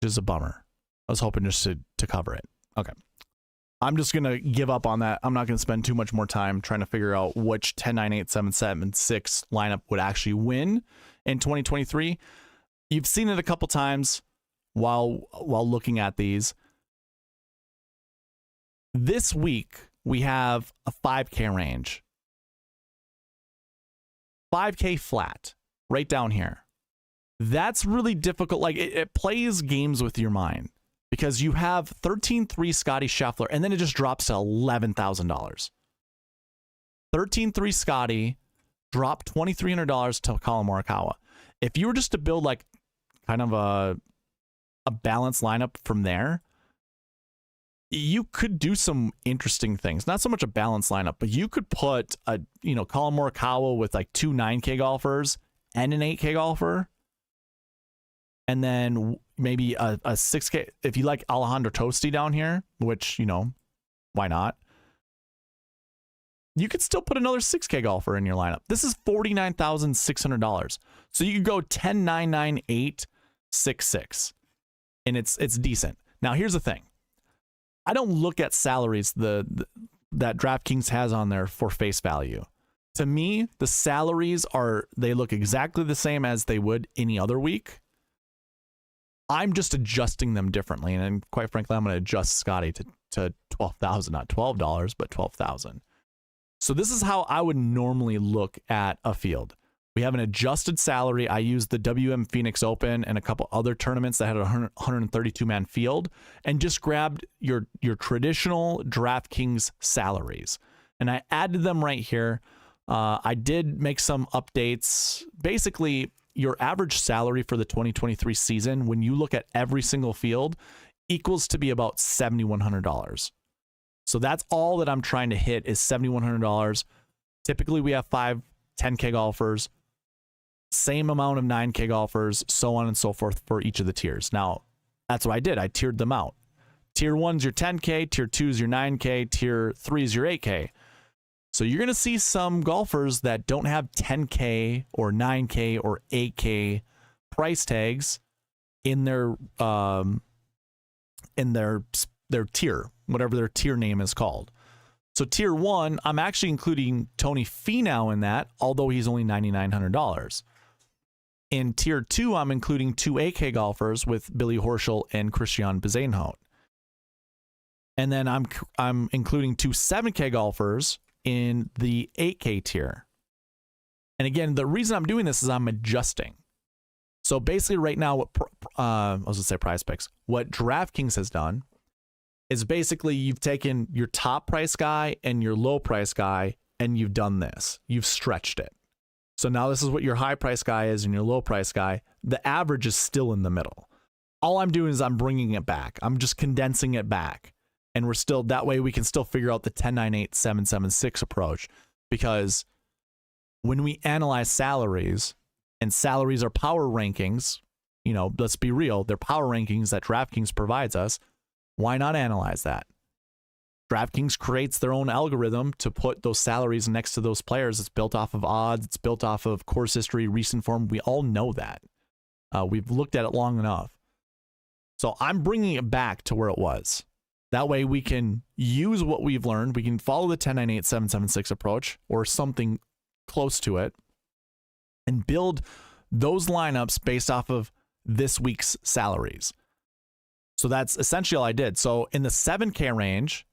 which is a bummer. I was hoping just to cover it. Okay. I'm just going to give up on that. I'm not going to spend too much more time trying to figure out which 10, 9, 8, 7, 7, 6 lineup would actually win in 2023. You've seen it a couple times. while looking at these. This week, we have a 5K range. 5K flat, right down here. That's really difficult. Like, it plays games with your mind because you have 13-3 Scottie Scheffler, and then it just drops to $11,000. 13-3 Scottie, drop $2,300 to Colin Morikawa. If you were just to build like kind of a balanced lineup from there, you could do some interesting things. Not so much a balanced lineup, but you could put a, Colin Morikawa with like 2 9K golfers and an 8K golfer. And then maybe a 6K. If you like Alejandro Tosti down here, which, why not? You could still put another 6K golfer in your lineup. This is $49,600. So you could go 10, 9, 9, 8, 6, 6. And it's decent. Now, here's the thing. I don't look at salaries that DraftKings has on there for face value. To me, the salaries they look exactly the same as they would any other week. I'm just adjusting them differently. And quite frankly, I'm going to adjust Scottie to $12,000, not $12, but $12,000. So this is how I would normally look at a field. We have an adjusted salary. I used the WM Phoenix Open and a couple other tournaments that had a 132-man field and just grabbed your traditional DraftKings salaries. And I added them right here. I did make some updates. Basically, your average salary for the 2023 season, when you look at every single field, equals to be about $7,100. So that's all that I'm trying to hit is $7,100. Typically, we have 5 10K golfers, same amount of 9K golfers, so on and so forth for each of the tiers. Now, that's what I did. I tiered them out. Tier 1's your 10K, Tier 2's your 9K, Tier 3's your 8K. So you're going to see some golfers that don't have 10K or 9K or 8K price tags in their tier, whatever their tier name is called. So Tier 1, I'm actually including Tony Finau in that, although he's only $9,900. In Tier 2, I'm including 2 8K golfers with Billy Horschel and Christian Bezuidenhout. And then I'm including 2 7K golfers in the 8K tier. And again, the reason I'm doing this is I'm adjusting. So basically right now, what Prize Picks, what DraftKings has done is basically you've taken your top price guy and your low price guy and you've done this. You've stretched it. So now this is what your high price guy is and your low price guy. The average is still in the middle. All I'm doing is I'm bringing it back. I'm just condensing it back. And we're still, that way we can still figure out the 10, 9, 8, 7, 7, 6 approach. Because when we analyze salaries, and salaries are power rankings, let's be real, they're power rankings that DraftKings provides us. Why not analyze that? DraftKings creates their own algorithm to put those salaries next to those players. It's built off of odds. It's built off of course history, recent form. We all know that. We've looked at it long enough. So I'm bringing it back to where it was. That way we can use what we've learned. We can follow the 10, 9, 8, 7, 7, 6 approach or something close to it and build those lineups based off of this week's salaries. So that's essentially all I did. So in the 7K range,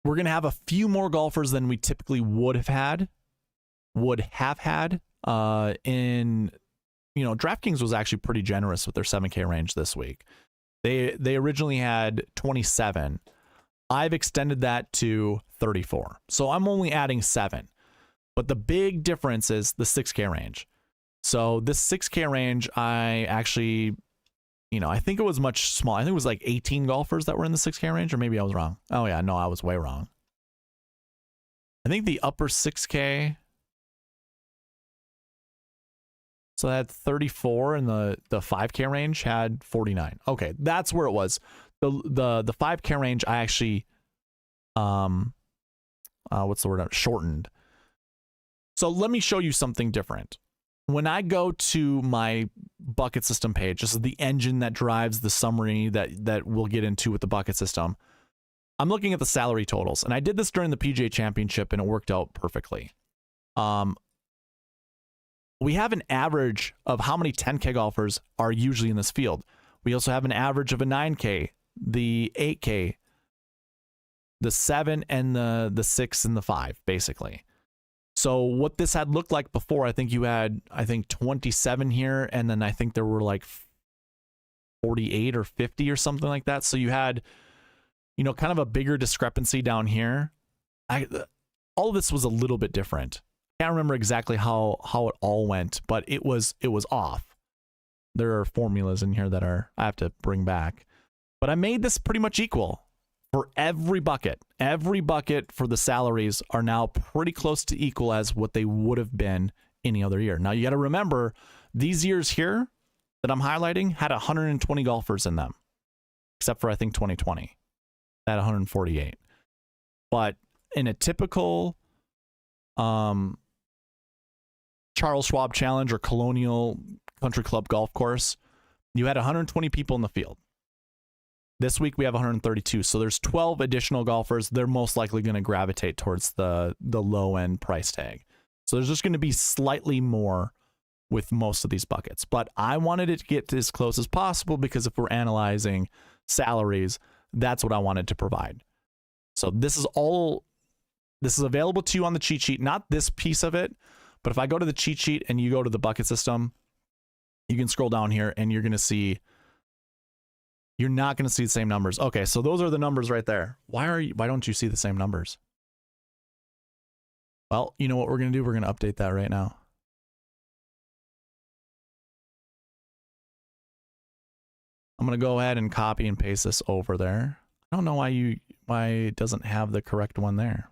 we're going to have a few more golfers than we typically would have had. DraftKings was actually pretty generous with their 7K range this week. They originally had 27. I've extended that to 34. So I'm only adding 7. But the big difference is the 6K range. So this 6K range, I actually, I think it was much smaller. I think it was like 18 golfers that were in the 6K range, or maybe I was wrong. Oh yeah, no, I was way wrong. I think the upper 6K, so that had 34, and the 5K range had 49. Okay, that's where it was. The 5K range, I actually, shortened. So let me show you something different. When I go to my bucket system page, this is the engine that drives the summary that we'll get into with the bucket system. I'm looking at the salary totals, and I did this during the PGA Championship, and it worked out perfectly. We have an average of how many 10K golfers are usually in this field. We also have an average of a 9K, the 8K, the 7, and the 6 and the 5, basically. So what this had looked like before, I think you had, 27 here, and then I think there were like 48 or 50 or something like that. So you had, kind of a bigger discrepancy down here. All of this was a little bit different. Can't remember exactly how it all went, but it was off. There are formulas in here that I have to bring back. But I made this pretty much equal for every bucket. Every bucket for the salaries are now pretty close to equal as what they would have been any other year. Now you got to remember, these years here that I'm highlighting had 120 golfers in them, except for I think 2020 at 148. But in a typical Charles Schwab Challenge or Colonial Country Club golf course, you had 120 people in the field. This week we have 132, so there's 12 additional golfers. They're most likely going to gravitate towards the low end price tag. So there's just going to be slightly more with most of these buckets. But I wanted it to get as close as possible because if we're analyzing salaries, that's what I wanted to provide. So this is available to you on the cheat sheet, not this piece of it, but if I go to the cheat sheet and you go to the bucket system, you can scroll down here and you're not going to see the same numbers. Okay, so those are the numbers right there. Why don't you see the same numbers? Well, you know what we're going to do? We're going to update that right now. I'm going to go ahead and copy and paste this over there. I don't know why it doesn't have the correct one there.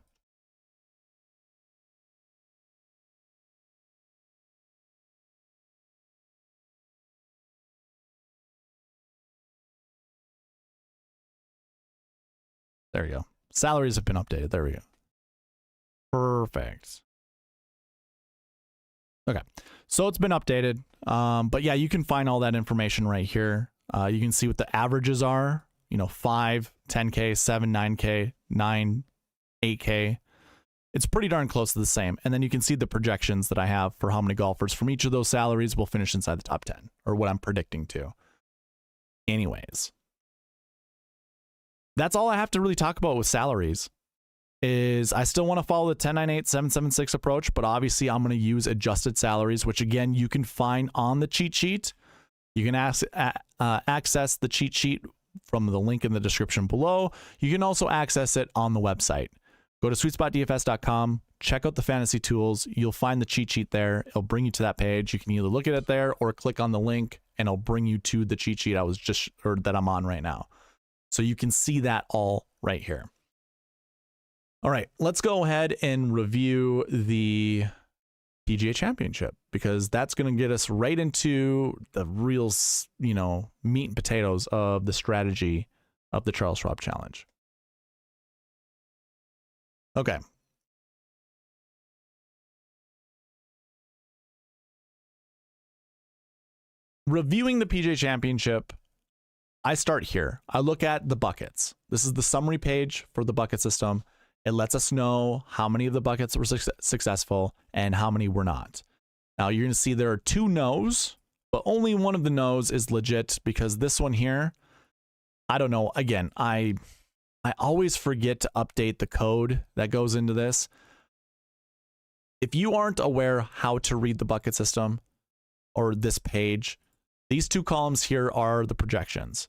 There we go. Salaries have been updated. There we go. Perfect. Okay. So it's been updated. But yeah, you can find all that information right here. You can see what the averages are. 5, 10K, 7, 9K, 9, 8K. It's pretty darn close to the same. And then you can see the projections that I have for how many golfers from each of those salaries will finish inside the top 10, or what I'm predicting to. Anyways. That's all I have to really talk about with salaries. Is I still want to follow the 1098 776 approach, but obviously I'm going to use adjusted salaries, which again you can find on the cheat sheet. You can access the cheat sheet from the link in the description below. You can also access it on the website. Go to SweetSpotDFS.com, check out the fantasy tools. You'll find the cheat sheet there. It'll bring you to that page. You can either look at it there or click on the link, and it'll bring you to the cheat sheet that I'm on right now. So you can see that all right here. All right, let's go ahead and review the PGA Championship, because that's going to get us right into the real, meat and potatoes of the strategy of the Charles Schwab Challenge. Okay. Reviewing the PGA Championship, I start here. I look at the buckets. This is the summary page for the bucket system. It lets us know how many of the buckets were successful and how many were not. Now you're going to see there are 2 no's, but only one of the no's is legit, because this one here, I don't know. Again, I always forget to update the code that goes into this. If you aren't aware how to read the bucket system or this page, these 2 columns here are the projections.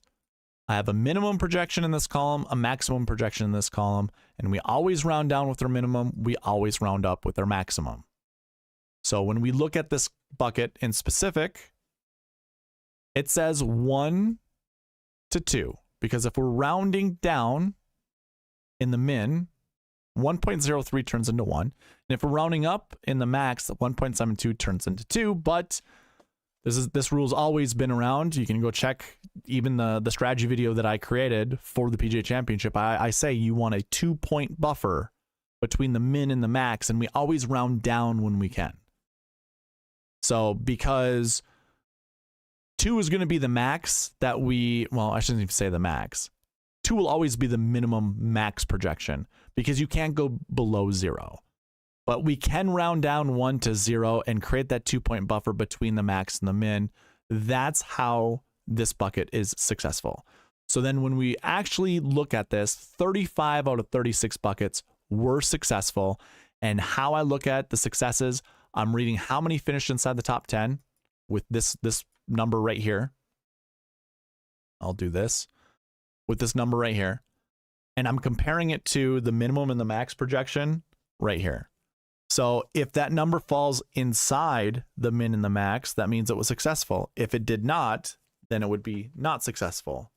I have a minimum projection in this column, a maximum projection in this column, and we always round down with our minimum. We always round up with our maximum. So when we look at this bucket in specific, it says 1 to 2, because if we're rounding down in the min, 1.03 turns into 1. And if we're rounding up in the max, 1.72 turns into 2, but this rule's always been around. You can go check even the strategy video that I created for the PGA Championship. I say you want a 2-point buffer between the min and the max, and we always round down when we can. So because 2 is going to be the max that I shouldn't even say the max. 2 will always be the minimum max projection, because you can't go below 0. But we can round down 1 to 0 and create that 2-point buffer between the max and the min. That's how this bucket is successful. So then when we actually look at this, 35 out of 36 buckets were successful. And how I look at the successes, I'm reading how many finished inside the top 10 with this number right here. I'll do this with this number right here. And I'm comparing it to the minimum and the max projection right here. So if that number falls inside the min and the max, that means it was successful. If it did not, then it would be not successful.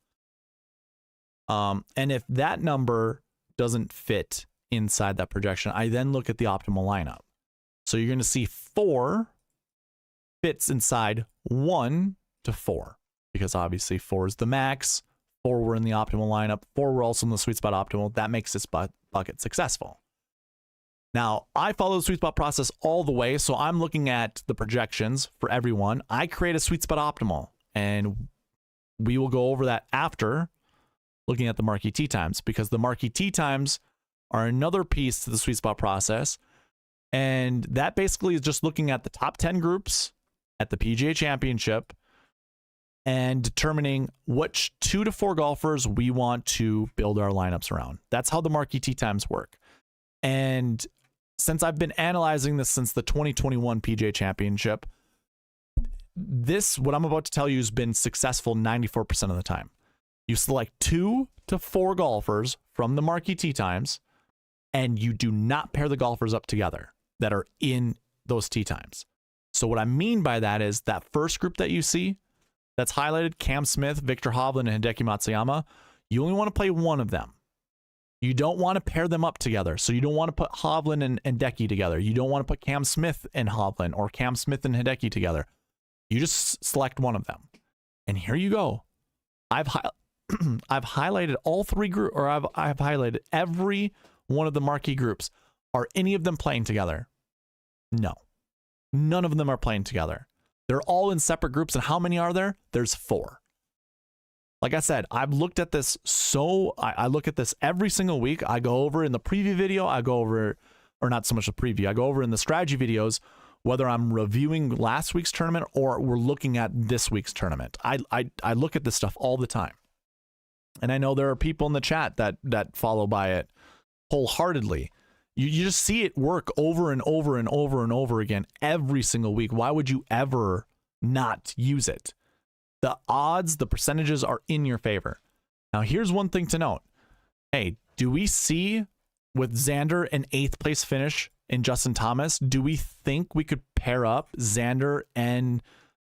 And if that number doesn't fit inside that projection, I then look at the optimal lineup. So you're going to see 4 fits inside 1 to 4, because obviously 4 is the max, 4 were in the optimal lineup, 4 were also in the sweet spot optimal. That makes this bucket successful. Now, I follow the sweet spot process all the way, so I'm looking at the projections for everyone. I create a sweet spot optimal, and we will go over that after looking at the Marquee Tee Times, because the Marquee Tee Times are another piece to the sweet spot process, and that basically is just looking at the top 10 groups at the PGA Championship and determining which 2 to 4 golfers we want to build our lineups around. That's how the Marquee Tee Times work. And since I've been analyzing this since the 2021 PGA Championship, what I'm about to tell you has been successful 94% of the time. You select 2 to 4 golfers from the Marquee Tee Times, and you do not pair the golfers up together that are in those tee times. So what I mean by that is that first group that you see that's highlighted, Cam Smith, Viktor Hovland, and Hideki Matsuyama, you only want to play one of them. You don't want to pair them up together. So you don't want to put Hovland and Hideki together. You don't want to put Cam Smith and Hovland or Cam Smith and Hideki together. You just select one of them. And here you go. I've highlighted all 3 groups, or I've highlighted every one of the marquee groups. Are any of them playing together? No. None of them are playing together. They're all in separate groups. And how many are there? There's 4. Like I said, I've looked at this I look at this every single week. I go over in the preview video, or not so much the preview, I go over in the strategy videos, whether I'm reviewing last week's tournament or we're looking at this week's tournament. I look at this stuff all the time. And I know there are people in the chat that follow by it wholeheartedly. You just see it work over and over and over and over again every single week. Why would you ever not use it? The odds, the percentages are in your favor. Now, here's one thing to note. Hey, do we see with Xander an 8th place finish in Justin Thomas, do we think we could pair up Xander and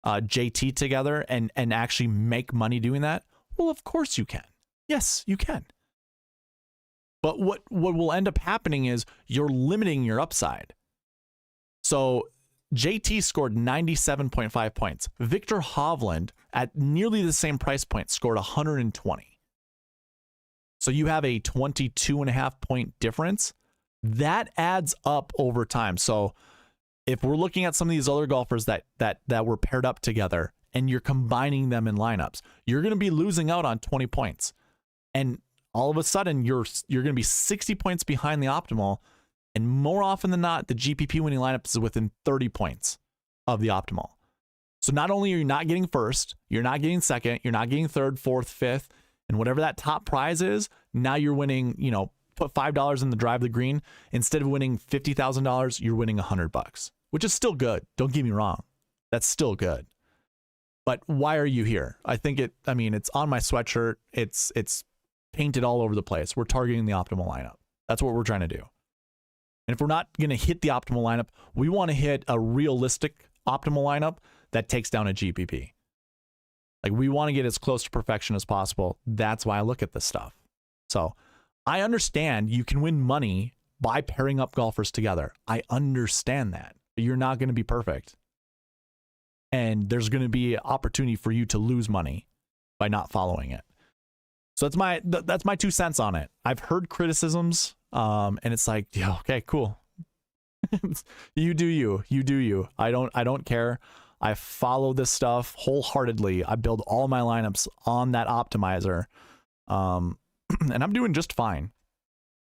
JT together and actually make money doing that? Well, of course you can. Yes, you can. But what will end up happening is you're limiting your upside. So JT scored 97.5 points. Viktor Hovland, at nearly the same price point, scored 120. So you have a 22.5 point difference. That adds up over time. So if we're looking at some of these other golfers that were paired up together and you're combining them in lineups, you're going to be losing out on 20 points. And all of a sudden, you're going to be 60 points behind the optimal. And more often than not, the GPP winning lineup is within 30 points of the optimal. So not only are you not getting first, you're not getting second, you're not getting third, fourth, fifth, and whatever that top prize is, now you're winning, put $5 in the drive the green. Instead of winning $50,000, you're winning $100, which is still good. Don't get me wrong. That's still good. But why are you here? It's on my sweatshirt. It's painted all over the place. We're targeting the optimal lineup. That's what we're trying to do. And if we're not going to hit the optimal lineup, we want to hit a realistic optimal lineup that takes down a GPP. Like, we want to get as close to perfection as possible. That's why I look at this stuff. So I understand you can win money by pairing up golfers together. I understand that. But you're not going to be perfect. And there's going to be an opportunity for you to lose money by not following it. So that's my 2 cents on it. I've heard criticisms, and it's like, yeah, okay, cool. You do you. I don't care. I follow this stuff wholeheartedly. I build all my lineups on that optimizer, and I'm doing just fine.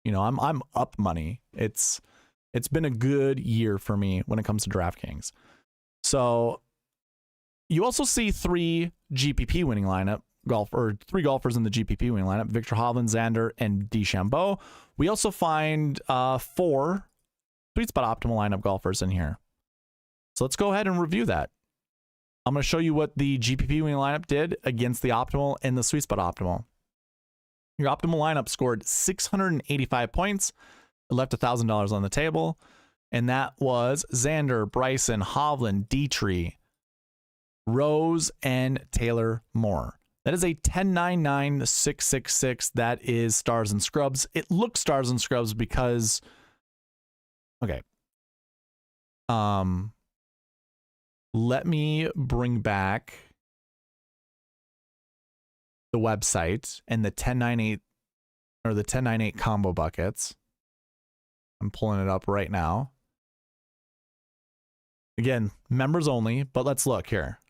I'm up money. It's been a good year for me when it comes to DraftKings. So You also see 3 GPP winning lineup or 3 golfers in the GPP winning lineup: Viktor Hovland, Xander, and DeChambeau. We also find 4 SweetSpot optimal lineup golfers in here. So let's go ahead and review that. I'm going to show you what the GPP winning lineup did against the optimal and the SweetSpot optimal. Your optimal lineup scored 685 points. It left $1,000 on the table. And that was Xander, Bryson, Hovland, Detry, Rose, and Taylor Moore. That is a 10.99.666. That is stars and scrubs. It looks stars and scrubs because, okay. Let me bring back the website and the 10.98 or the 10.98 combo buckets. I'm pulling it up right now. Again, members only, but let's look here.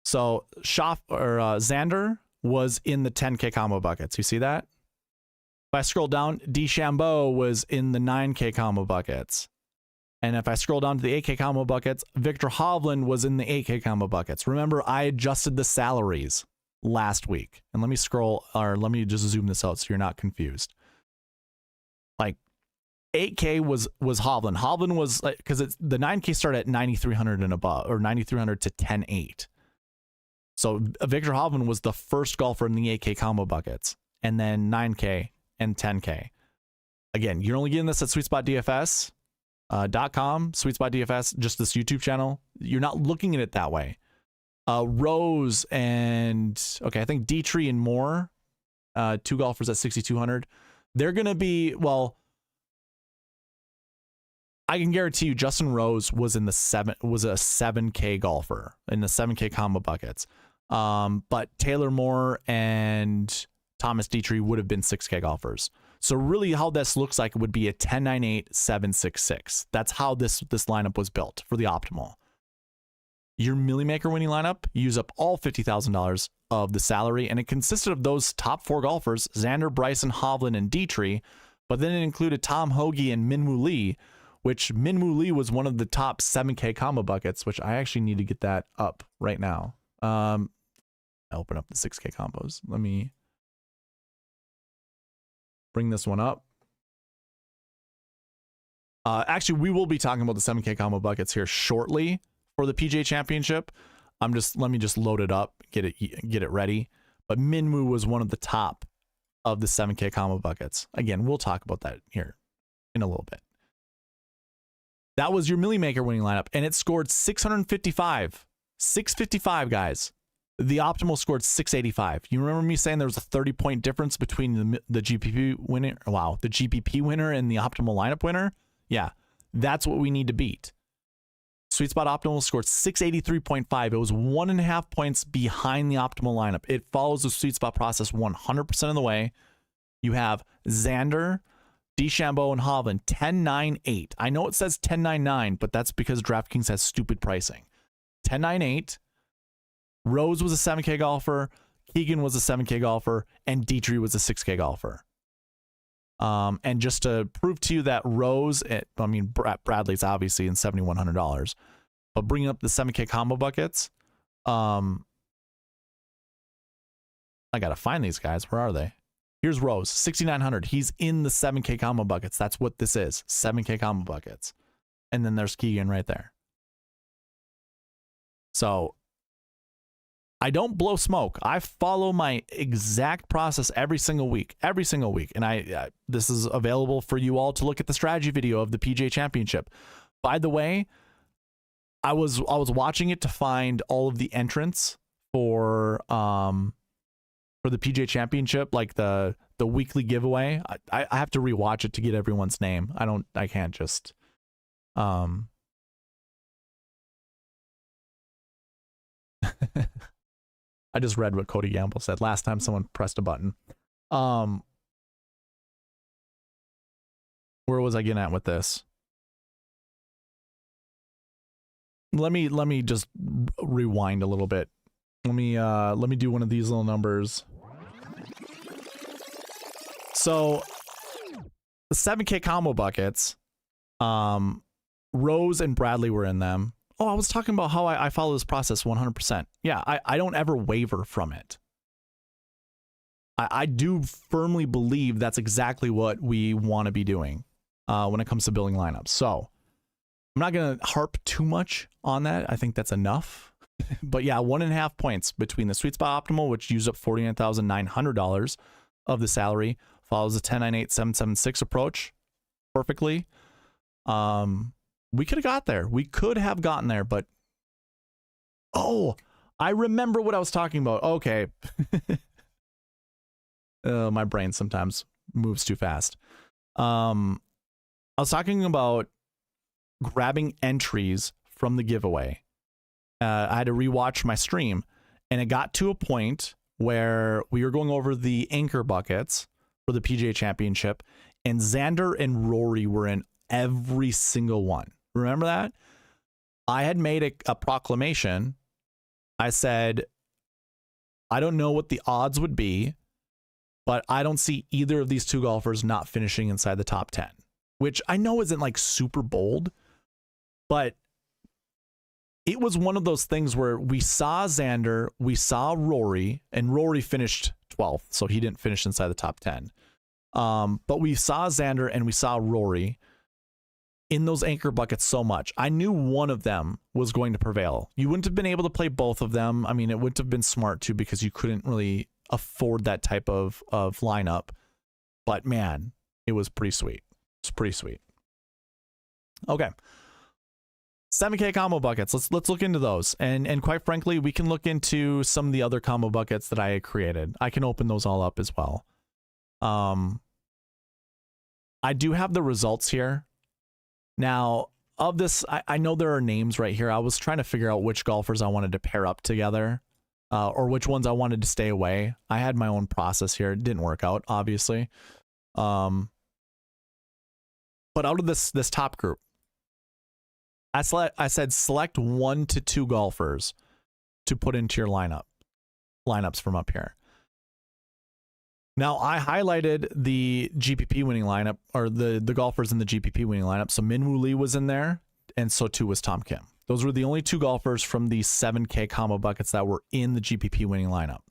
So Xander was in the 10K combo buckets. You see that? If I scroll down, DeChambeau was in the 9K combo buckets. And if I scroll down to the 8K combo buckets, Viktor Hovland was in the 8K combo buckets. Remember, I adjusted the salaries last week. And let me scroll, or let me just zoom this out so you're not confused. Like 8K was Hovland. Hovland was like, because it's the 9K started at 9,300 and above, or 9,300 to 10.8. So Viktor Hovland was the first golfer in the 8K combo buckets, and then 9K and 10K. Again, you're only getting this at SweetSpotDFS. .com, SweetSpotDFS, just this YouTube channel. You're not looking at it that way. Rose and, okay, I think Detry and Moore, 2 golfers at 6,200. They're going to be, well, I can guarantee you Justin Rose was in the was a 7K golfer in the 7K combo buckets. But Taylor Moore and Thomas Detry would have been 6K golfers. So really how this looks like it would be a 10.98.766. That's how this lineup was built for the optimal. Your Millie Maker winning lineup, use up all $50,000 of the salary, and it consisted of those top 4 golfers, Xander, Bryson, Hovland, and Detry, but then it included Tom Hoge and Minwoo Lee, which Minwoo Lee was one of the top 7K combo buckets, which I actually need to get that up right now. I'll open up the 6K combos. Let me bring this one up. Actually, we will be talking about the 7K combo buckets here shortly for the PGA Championship. Let me just load it up, get it ready. But Minwoo was one of the top of the 7K combo buckets. Again, we'll talk about that here in a little bit. That was your Millie Maker winning lineup, and it scored 655. 655, guys. The optimal scored 685. You remember me saying there was a 30-point difference between the GPP winner? Wow, the GPP winner and the optimal lineup winner? Yeah, that's what we need to beat. SweetSpot optimal scored 683.5. It was 1.5 points behind the optimal lineup. It follows the SweetSpot process 100% of the way. You have Xander, DeChambeau, and Hovland 10.98. I know it says 10.99, but that's because DraftKings has stupid pricing. 10.98. Rose was a 7K golfer, Keegan was a 7K golfer, and Detry was a 6K golfer. And just to prove to you that Rose, Bradley's obviously in $7,100, but bringing up the 7K combo buckets, I gotta find these guys. Where are they? Here's Rose, 6,900. He's in the 7K combo buckets. That's what this is, 7K combo buckets. And then there's Keegan right there. So I don't blow smoke. I follow my exact process every single week, and this is available for you all to look at the strategy video of the PGA Championship. By the way, I was watching it to find all of the entrants for the PGA Championship, like the weekly giveaway. I have to rewatch it to get everyone's name. I can't just I just read what Cody Gamble said last time someone pressed a button. Where was I getting at with this? Let me just rewind a little bit. Let me do one of these little numbers. So the 7K combo buckets, Rose and Bradley were in them. I was talking about how I follow this process 100%. Yeah, I don't ever waver from it. I do firmly believe that's exactly what we want to be doing when it comes to building lineups. So I'm not going to harp too much on that. I think that's enough. But yeah, 1.5 points between the SweetSpot Optimal, which used up $49,900 of the salary, follows the 10-9-8-7-7-6 approach perfectly. We could have got there. We could have gotten there, but I remember what I was talking about. Okay. My brain sometimes moves too fast. I was talking about grabbing entries from the giveaway. I had to rewatch my stream, and it got to a point where we were going over the anchor buckets for the PGA Championship, and Xander and Rory were in every single one. Remember that? I had made a proclamation. I said, I don't know what the odds would be, but I don't see either of these two golfers not finishing inside the top 10, which I know isn't like super bold, but it was one of those things where we saw Xander, we saw Rory, and Rory finished 12th, so he didn't finish inside the top 10. But we saw Xander and we saw Rory in those anchor buckets so much. I knew one of them was going to prevail. You wouldn't have been able to play both of them. I mean, it wouldn't have been smart to, because you couldn't really afford that type of lineup. But man, it was pretty sweet. It's pretty sweet. Okay. 7K combo buckets. Let's look into those. And quite frankly, we can look into some of the other combo buckets that I created. I can open those all up as well. I do have the results here. Now, of this, I know there are names right here. I was trying to figure out which golfers I wanted to pair up together, or which ones I wanted to stay away. I had my own process here. It didn't work out, obviously. But out of this top group, I said select 1 to 2 golfers to put into your lineups from up here. Now, I highlighted the GPP winning lineup, or the golfers in the GPP winning lineup. So Min-Woo Lee was in there, and so too was Tom Kim. Those were the only 2 golfers from the 7K combo buckets that were in the GPP winning lineup.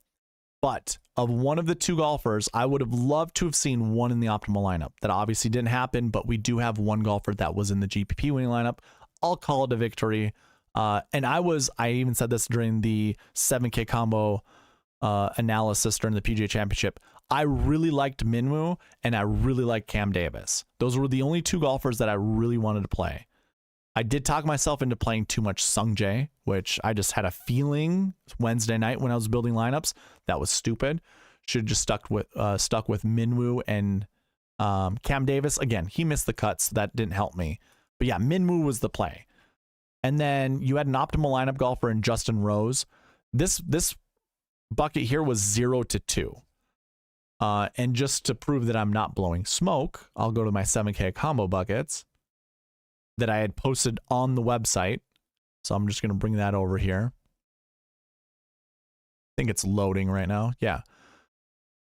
But of one of the 2 golfers, I would have loved to have seen one in the optimal lineup. That obviously didn't happen, but we do have one golfer that was in the GPP winning lineup. I'll call it a victory. And I even said this during the 7K combo analysis during the PGA Championship. I really liked Min-Woo and I really liked Cam Davis. Those were the only 2 golfers that I really wanted to play. I did talk myself into playing too much Sung Jae, which I just had a feeling Wednesday night when I was building lineups that was stupid. Should have just stuck with Min-Woo and Cam Davis. Again, he missed the cut, so that didn't help me. But yeah, Min-Woo was the play. And then you had an optimal lineup golfer in Justin Rose. This bucket here was 0 to 2. And just to prove that I'm not blowing smoke, I'll go to my 7K combo buckets that I had posted on the website. So I'm just going to bring that over here. I think it's loading right now. Yeah.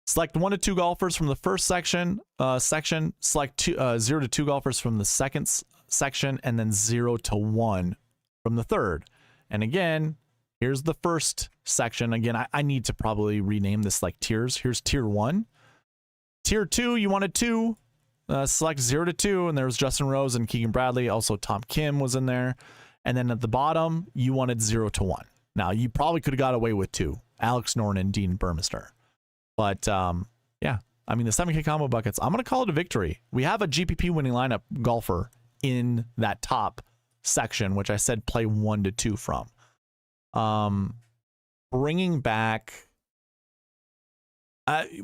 Select 1 to 2 golfers from the first section. Select 0 to 2 golfers from the second section, and then 0 to 1 from the third. And again, here's the first section. Again, I need to probably rename this like tiers. Here's tier 1. Tier 2, you wanted 2. Select 0 to 2, and there was Justin Rose and Keegan Bradley. Also, Tom Kim was in there. And then at the bottom, you wanted 0 to 1. Now, you probably could have got away with 2. Alex Noren and Dean Burmester. But, yeah. I mean, the 7K combo buckets, I'm going to call it a victory. We have a GPP winning lineup golfer in that top section, which I said play 1 to 2 from. Bringing back,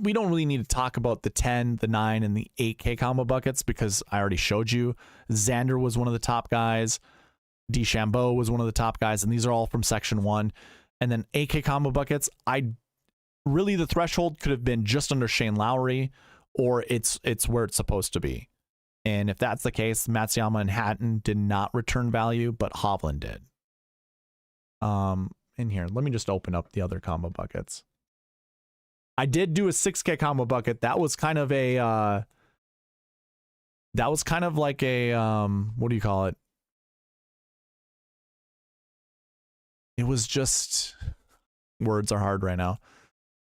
we don't really need to talk about the 10, the 9, and the 8K combo buckets because I already showed you. Xander was one of the top guys. DeChambeau was one of the top guys, and these are all from section 1. And then 8K combo buckets, really the threshold could have been just under Shane Lowry, or it's where it's supposed to be. And if that's the case, Matsuyama and Hatton did not return value, but Hovland did. In here, let me just open up the other combo buckets. I did do a 6K combo bucket. That was kind of a like a what do you call it? it was just, words are hard right now.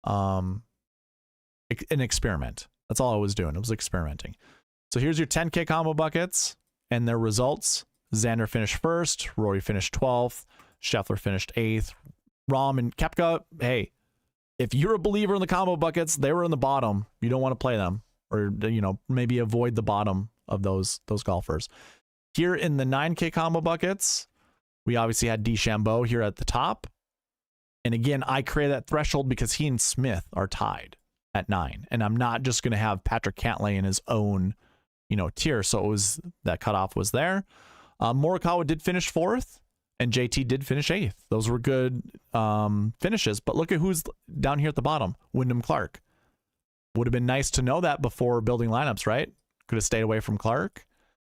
An experiment. That's all I was doing. It was experimenting. So here's your 10K combo buckets and their results. Xander finished first. Rory finished 12th. Scheffler finished 8th. Rahm and Koepka, hey, if you're a believer in the combo buckets, they were in the bottom. You don't want to play them, or, you know, maybe avoid the bottom of those golfers. Here in the 9K combo buckets, we obviously had DeChambeau here at the top. And again, I created that threshold because he and Smith are tied at 9. And I'm not just going to have Patrick Cantlay in his own, you know, tier. So it was, that cutoff was there. Morikawa did finish 4th. And JT did finish 8th. Those were good finishes. But look at who's down here at the bottom. Wyndham Clark. Would have been nice to know that before building lineups, right? Could have stayed away from Clark.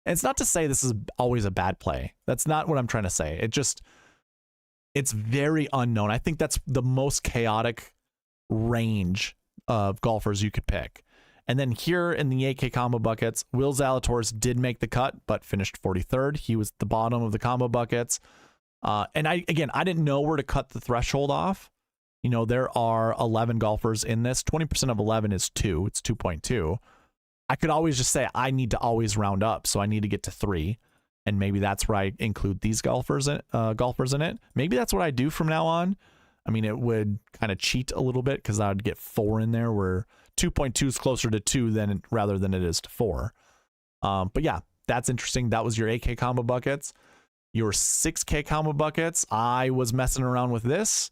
And it's not to say this is always a bad play. That's not what I'm trying to say. It's very unknown. I think that's the most chaotic range of golfers you could pick. And then here in the 8K combo buckets, Will Zalatoris did make the cut, but finished 43rd. He was at the bottom of the combo buckets. And I didn't know where to cut the threshold off. You know, there are 11 golfers in this. 20% of 11 is 2. It's 2.2. I could always just say I need to always round up, so I need to get to 3. And maybe that's where I include these golfers in it. Maybe that's what I do from now on. I mean, it would kind of cheat a little bit because I would get 4 in there, where 2.2 is closer to 2 rather than it is to 4. But yeah, that's interesting. That was your 8K combo buckets. Your 6K combo buckets, I was messing around with this,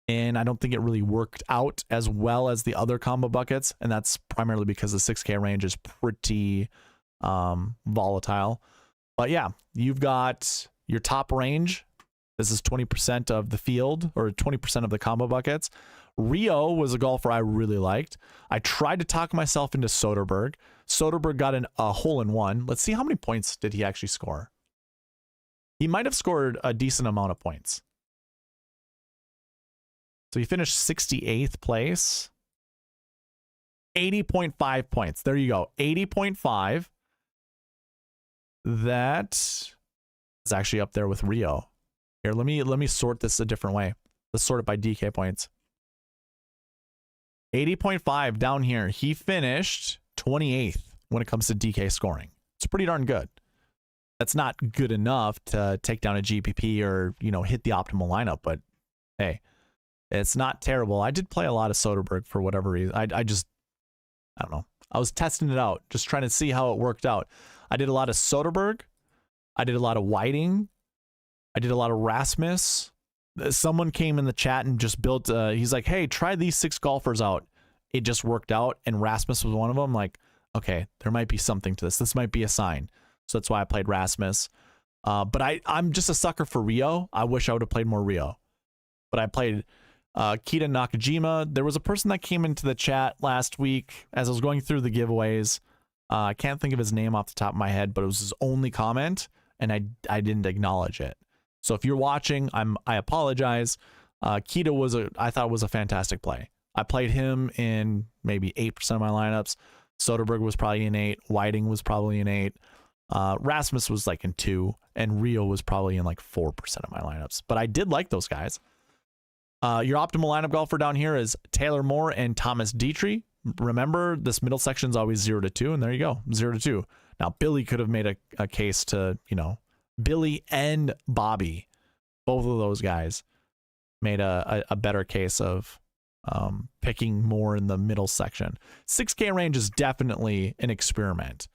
and I don't think it really worked out as well as the other combo buckets, and that's primarily because the 6K range is pretty volatile. But yeah, you've got your top range. This is 20% of the field, or 20% of the combo buckets. Rio was a golfer I really liked. I tried to talk myself into Soderberg. Soderberg got a hole-in-one. Let's see how many points did he actually score. He might have scored a decent amount of points. So he finished 68th place. 80.5 points. There you go. 80.5. That is actually up there with Rio. Here, let me sort this a different way. Let's sort it by DK points. 80.5 down here. He finished 28th when it comes to DK scoring. It's pretty darn good. That's not good enough to take down a GPP or, you know, hit the optimal lineup, but hey, it's not terrible. I did play a lot of Soderberg for whatever reason. I don't know. I was testing it out, just trying to see how it worked out. I did a lot of Soderberg. I did a lot of Whiting. I did a lot of Rasmus. Someone came in the chat and just built, he's like, hey, try these 6 golfers out. It just worked out, and Rasmus was one of them. Like, okay, there might be something to this. This might be a sign. So that's why I played Rasmus. But I'm just a sucker for Rio. I wish I would have played more Rio. But I played Kita Nakajima. There was a person that came into the chat last week as I was going through the giveaways. I can't think of his name off the top of my head, but it was his only comment, and I didn't acknowledge it. So if you're watching, I apologize. Kita I thought was a fantastic play. I played him in maybe 8% of my lineups. Soderberg was probably in 8. Whiting was probably in 8. Rasmus was like in 2, and Rio was probably in like 4% of my lineups. But I did like those guys. Your optimal lineup golfer down here is Taylor Moore and Thomas Detry. Remember, this middle section is always 0 to 2, and there you go, 0 to 2. Now, Billy could have made a case to, you know, Billy and Bobby, both of those guys made a better case of picking more in the middle section. 6K range is definitely an experiment.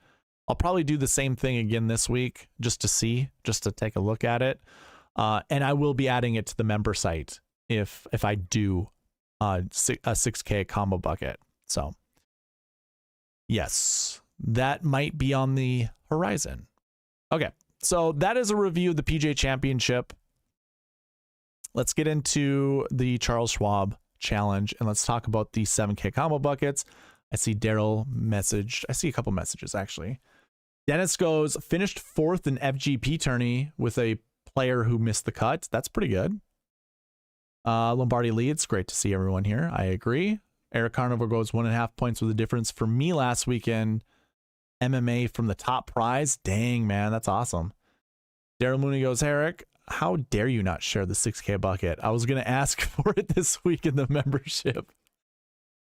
I'll probably do the same thing again this week just to take a look at it. And I will be adding it to the member site if I do a 6K combo bucket. So yes, that might be on the horizon. Okay, so that is a review of the PGA Championship. Let's get into the Charles Schwab Challenge, and let's talk about the 7K combo buckets. I see Darrel messaged. I see a couple messages, actually. Dennis goes, finished 4th in FGP tourney with a player who missed the cut. That's pretty good. Lombardi leads. Great to see everyone here. I agree. Eric Carnivore goes 1.5 points with a difference for me last weekend. MMA from the top prize. Dang, man, that's awesome. Daryl Mooney goes, Eric, how dare you not share the 6K bucket? I was gonna ask for it this week in the membership.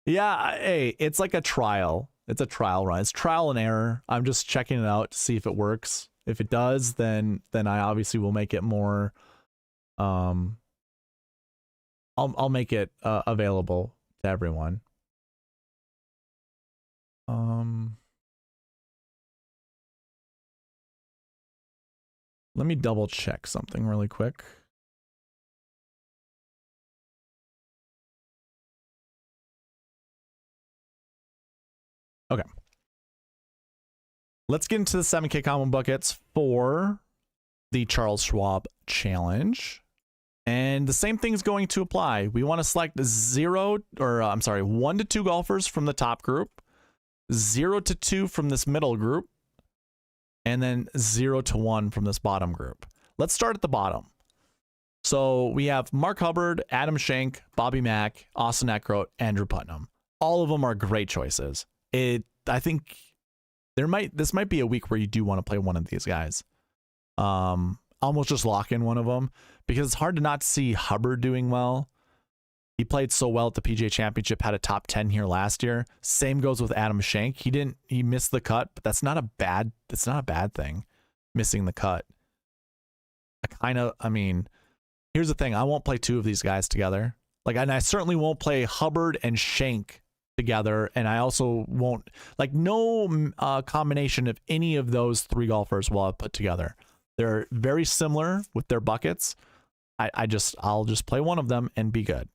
Yeah, hey, it's like a trial. It's a trial run. It's trial and error. I'm just checking it out to see if it works. If it does, then I obviously will make it more. I'll make it available to everyone. Let me double check something really quick. Okay. Let's get into the 7K combo buckets for the Charles Schwab challenge. And the same thing is going to apply. We want to select 1 to 2 golfers from the top group, 0 to 2 from this middle group, and then 0 to 1 from this bottom group. Let's start at the bottom. So we have Mark Hubbard, Adam Schenk, Bobby Mack, Austin Eckroat, Andrew Putnam. All of them are great choices. I think this might be a week where you do want to play one of these guys. Almost just lock in one of them because it's hard to not see Hubbard doing well. He played so well at the PGA Championship, had a top 10 here last year. Same goes with Adam Schenk. He missed the cut, but that's not a bad thing, missing the cut. Here's the thing. I won't play 2 of these guys together. And I certainly won't play Hubbard and Schenk together. And I also won't, no combination of any of those 3 golfers will I put together. They're very similar with their buckets. I'll just play one of them and be good.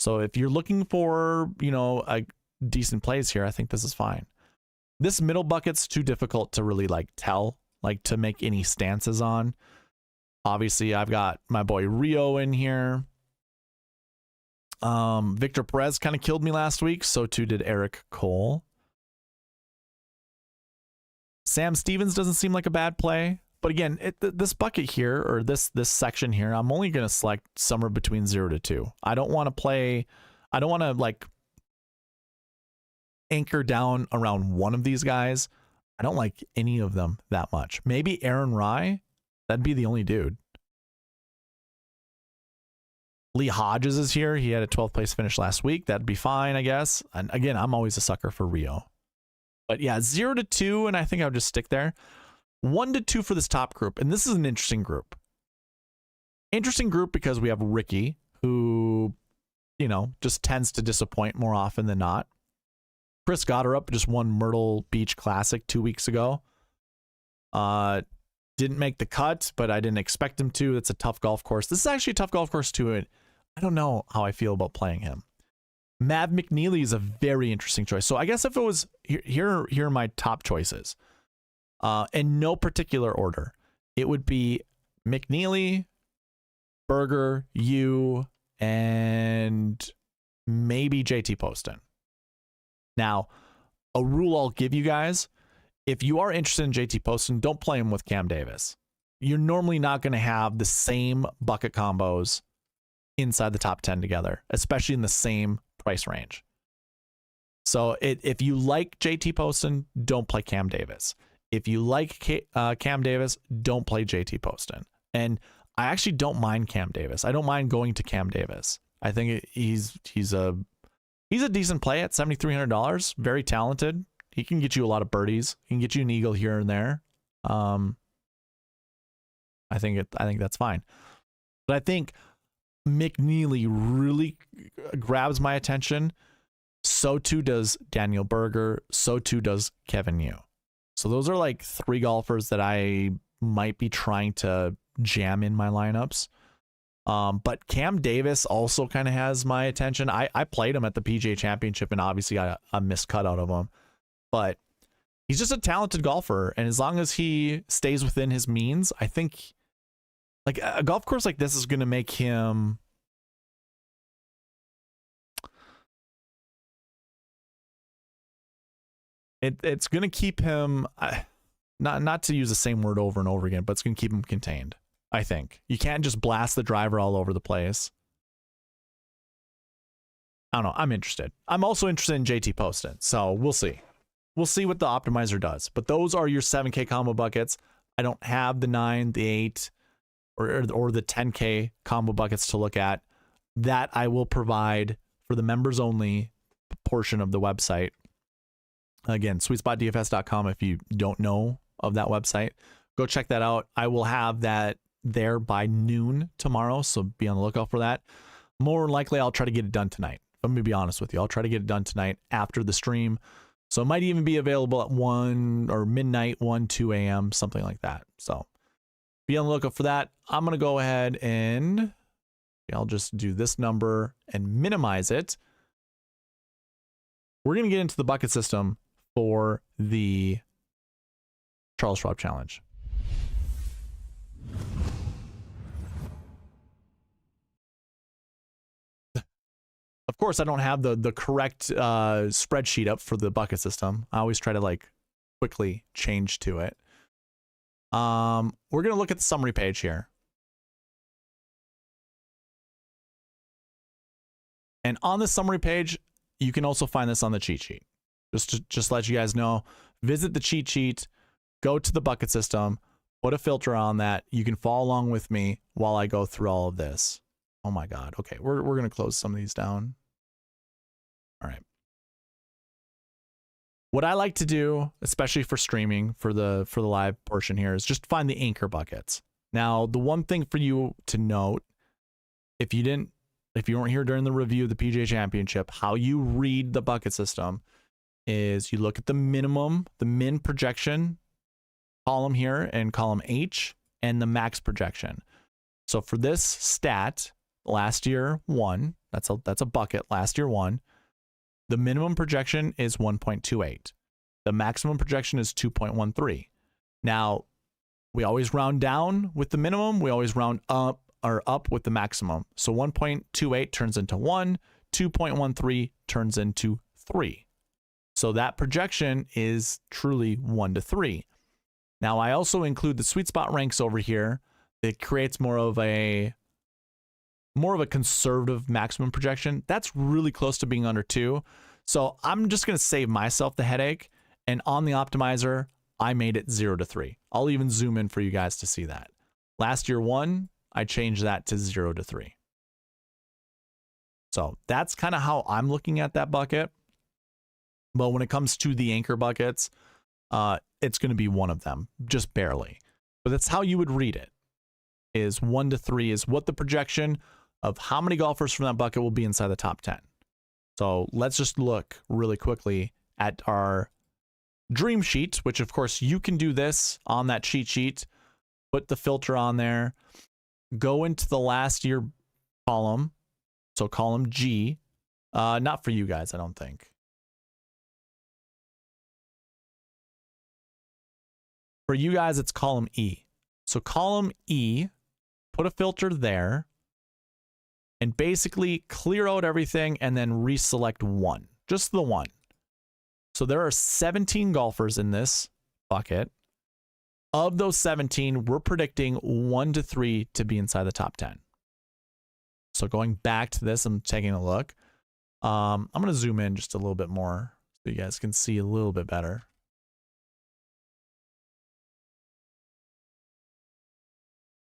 So if you're looking for, a decent plays here, I think this is fine. This middle bucket's too difficult to really tell, to make any stances on. Obviously, I've got my boy Rio in here. Victor Perez kind of killed me last week, so too did Eric Cole. Sam Stevens doesn't seem like a bad play. But again, this bucket here, or this section here, I'm only going to select somewhere between 0 to 2. I don't want to anchor down around one of these guys. I don't like any of them that much. Maybe Aaron Rye, that'd be the only dude. Lee Hodges is here. He had a 12th place finish last week. That'd be fine, I guess. And again, I'm always a sucker for Rio. But yeah, 0 to 2, and I think I'll just stick there. 1 to 2 for this top group, and this is an interesting group. Interesting group because we have Ricky, who, just tends to disappoint more often than not. Chris Gotterup just won Myrtle Beach Classic 2 weeks ago. Didn't make the cut, but I didn't expect him to. It's a tough golf course. This is actually a tough golf course too. I don't know how I feel about playing him. Mav McNeely is a very interesting choice. So I guess if it was here are my top choices. In no particular order, it would be McNeely, Berger, you, and maybe JT Poston. Now, a rule I'll give you guys, if you are interested in JT Poston, don't play him with Cam Davis. You're normally not going to have the same bucket combos inside the top 10 together, especially in the same price range. So if you like JT Poston, don't play Cam Davis. If you like Cam Davis, don't play JT Poston. And I actually don't mind Cam Davis. I don't mind going to Cam Davis. I think he's a decent play at $7,300. Very talented. He can get you a lot of birdies. He can get you an eagle here and there. I think that's fine. But I think McNeely really grabs my attention. So too does Daniel Berger. So too does Kevin Yu. So those are 3 golfers that I might be trying to jam in my lineups. But Cam Davis also kind of has my attention. I played him at the PGA Championship and obviously got a missed cut out of him. But he's just a talented golfer. And as long as he stays within his means, I think a golf course like this is going to make him... It's going to keep him, not to use the same word over and over again, but it's going to keep him contained, I think. You can't just blast the driver all over the place. I don't know. I'm interested. I'm also interested in JT Poston, so we'll see. We'll see what the optimizer does. But those are your 7K combo buckets. I don't have the 9, the 8, or the 10K combo buckets to look at, that I will provide for the members only portion of the website. Again, SweetSpotDFS.com. If you don't know of that website, go check that out. I will have that there by noon tomorrow, so be on the lookout for that. More likely, I'll try to get it done tonight. I'm going to be honest with you. I'll try to get it done tonight after the stream. So it might even be available at 1 or midnight, 1, 2 a.m., something like that. So be on the lookout for that. I'm going to go ahead and I'll just do this number and minimize it. We're going to get into the bucket system for the Charles Schwab Challenge. Of course, I don't have the correct spreadsheet up for the bucket system. I always try to like quickly change to it. We're going to look at the summary page here. And on the summary page, you can also find this on the cheat sheet. Just let you guys know, visit the cheat sheet, go to the bucket system, put a filter on that. You can follow along with me while I go through all of this. Oh my God. Okay, we're going to close some of these down. All right. What I like to do, especially for streaming, for the live portion here, is just find the anchor buckets. Now, the one thing for you to note, if you weren't here during the review of the PGA Championship, how you read the bucket system is you look at the minimum, the min projection column here and column H, and the max projection. So for this stat, last year won, that's a bucket, last year won. The minimum projection is 1.28. The maximum projection is 2.13. Now, we always round down with the minimum, we always round up with the maximum. So 1.28 turns into 1, 2.13 turns into 3. So that projection is truly 1 to 3. Now, I also include the sweet spot ranks over here. It creates more of a conservative maximum projection. That's really close to being under 2. So I'm just going to save myself the headache. And on the optimizer, I made it 0 to 3. I'll even zoom in for you guys to see that. Last year 1, I changed that to 0 to 3. So that's kind of how I'm looking at that bucket. But when it comes to the anchor buckets, it's going to be one of them, just barely. But that's how you would read it, is 1 to 3 is what the projection of how many golfers from that bucket will be inside the top 10. So let's just look really quickly at our dream sheet, which of course you can do this on that cheat sheet, put the filter on there, go into the last year column. So column G, not for you guys, I don't think. For you guys, it's column E. So column E, put a filter there, and basically clear out everything and then reselect 1, just the 1. So there are 17 golfers in this bucket. Of those 17, we're predicting 1 to 3 to be inside the top 10. So going back to this, I'm taking a look. I'm going to zoom in just a little bit more so you guys can see a little bit better.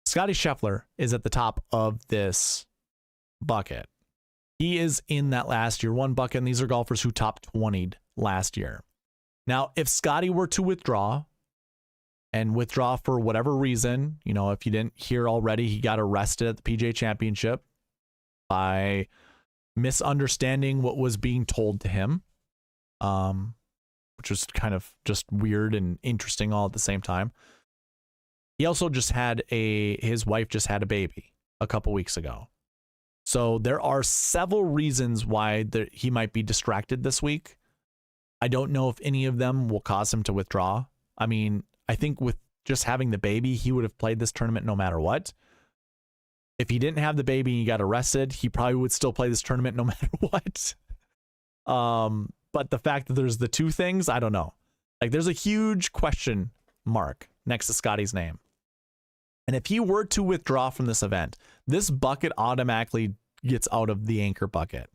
Scottie Scheffler is at the top of this bucket. He is in that last year 1 bucket, and these are golfers who top 20'd last year. Now, if Scottie were to withdraw for whatever reason, you know, if you didn't hear already, he got arrested at the PGA Championship by misunderstanding what was being told to him, which was kind of just weird and interesting all at the same time. He also just had his wife just had a baby a couple weeks ago. So there are several reasons why he might be distracted this week. I don't know if any of them will cause him to withdraw. I mean, I think with just having the baby, he would have played this tournament no matter what. If he didn't have the baby and he got arrested, he probably would still play this tournament no matter what. But the fact that there's the 2 things, I don't know. Like, there's a huge question mark next to Scottie's name. And if he were to withdraw from this event, this bucket automatically gets out of the anchor bucket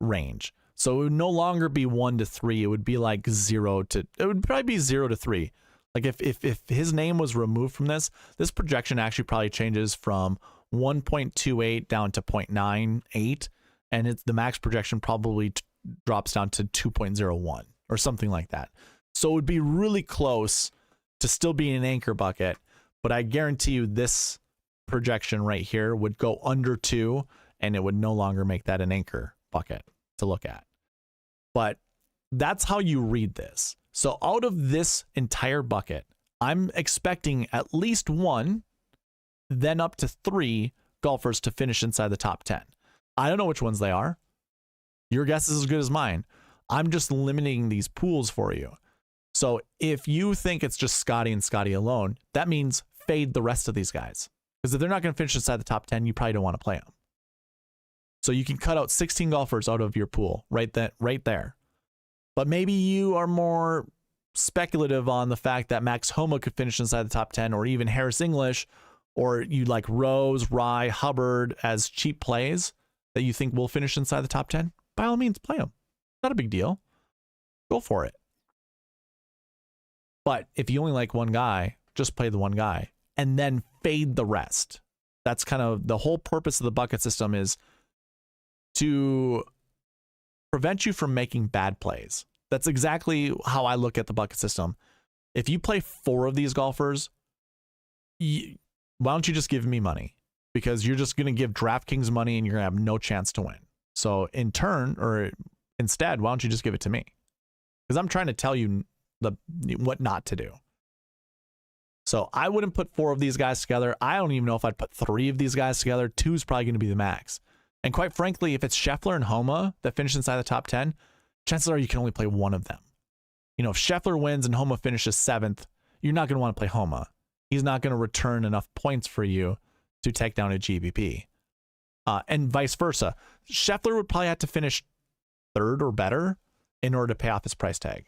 range. So it would no longer be 1 to 3. It would be like 0 to, it would probably be 0 to 3. Like if his name was removed from this projection actually probably changes from 1.28 down to 0.98, and the max projection probably drops down to 2.01 or something like that. So it would be really close to still being an anchor bucket, but I guarantee you this projection right here would go under 2, and it would no longer make that an anchor bucket to look at. But that's how you read this. So out of this entire bucket, I'm expecting at least 1, then up to 3 golfers to finish inside the top 10. I don't know which ones they are. Your guess is as good as mine. I'm just limiting these pools for you. So if you think it's just Scottie and Scottie alone, that means fade the rest of these guys. Because if they're not going to finish inside the top 10, you probably don't want to play them. So you can cut out 16 golfers out of your pool right there. But maybe you are more speculative on the fact that Max Homa could finish inside the top 10, or even Harris English, or you like Rose, Rye, Hubbard as cheap plays that you think will finish inside the top 10. By all means, play them. Not a big deal. Go for it. But if you only like one guy, just play the one guy and then fade the rest. That's kind of the whole purpose of the bucket system, is to prevent you from making bad plays. That's exactly how I look at the bucket system. If you play 4 of these golfers, why don't you just give me money? Because you're just going to give DraftKings money and you're going to have no chance to win. So instead, why don't you just give it to me? Because I'm trying to tell you what not to do. So I wouldn't put 4 of these guys together. I don't even know if I'd put 3 of these guys together. 2 is probably going to be the max. And quite frankly, if it's Scheffler and Homa that finish inside the top 10, chances are you can only play one of them. You know, if Scheffler wins and Homa finishes 7th, you're not going to want to play Homa. He's not going to return enough points for you to take down a GBP. And vice versa. Scheffler would probably have to finish 3rd or better in order to pay off his price tag.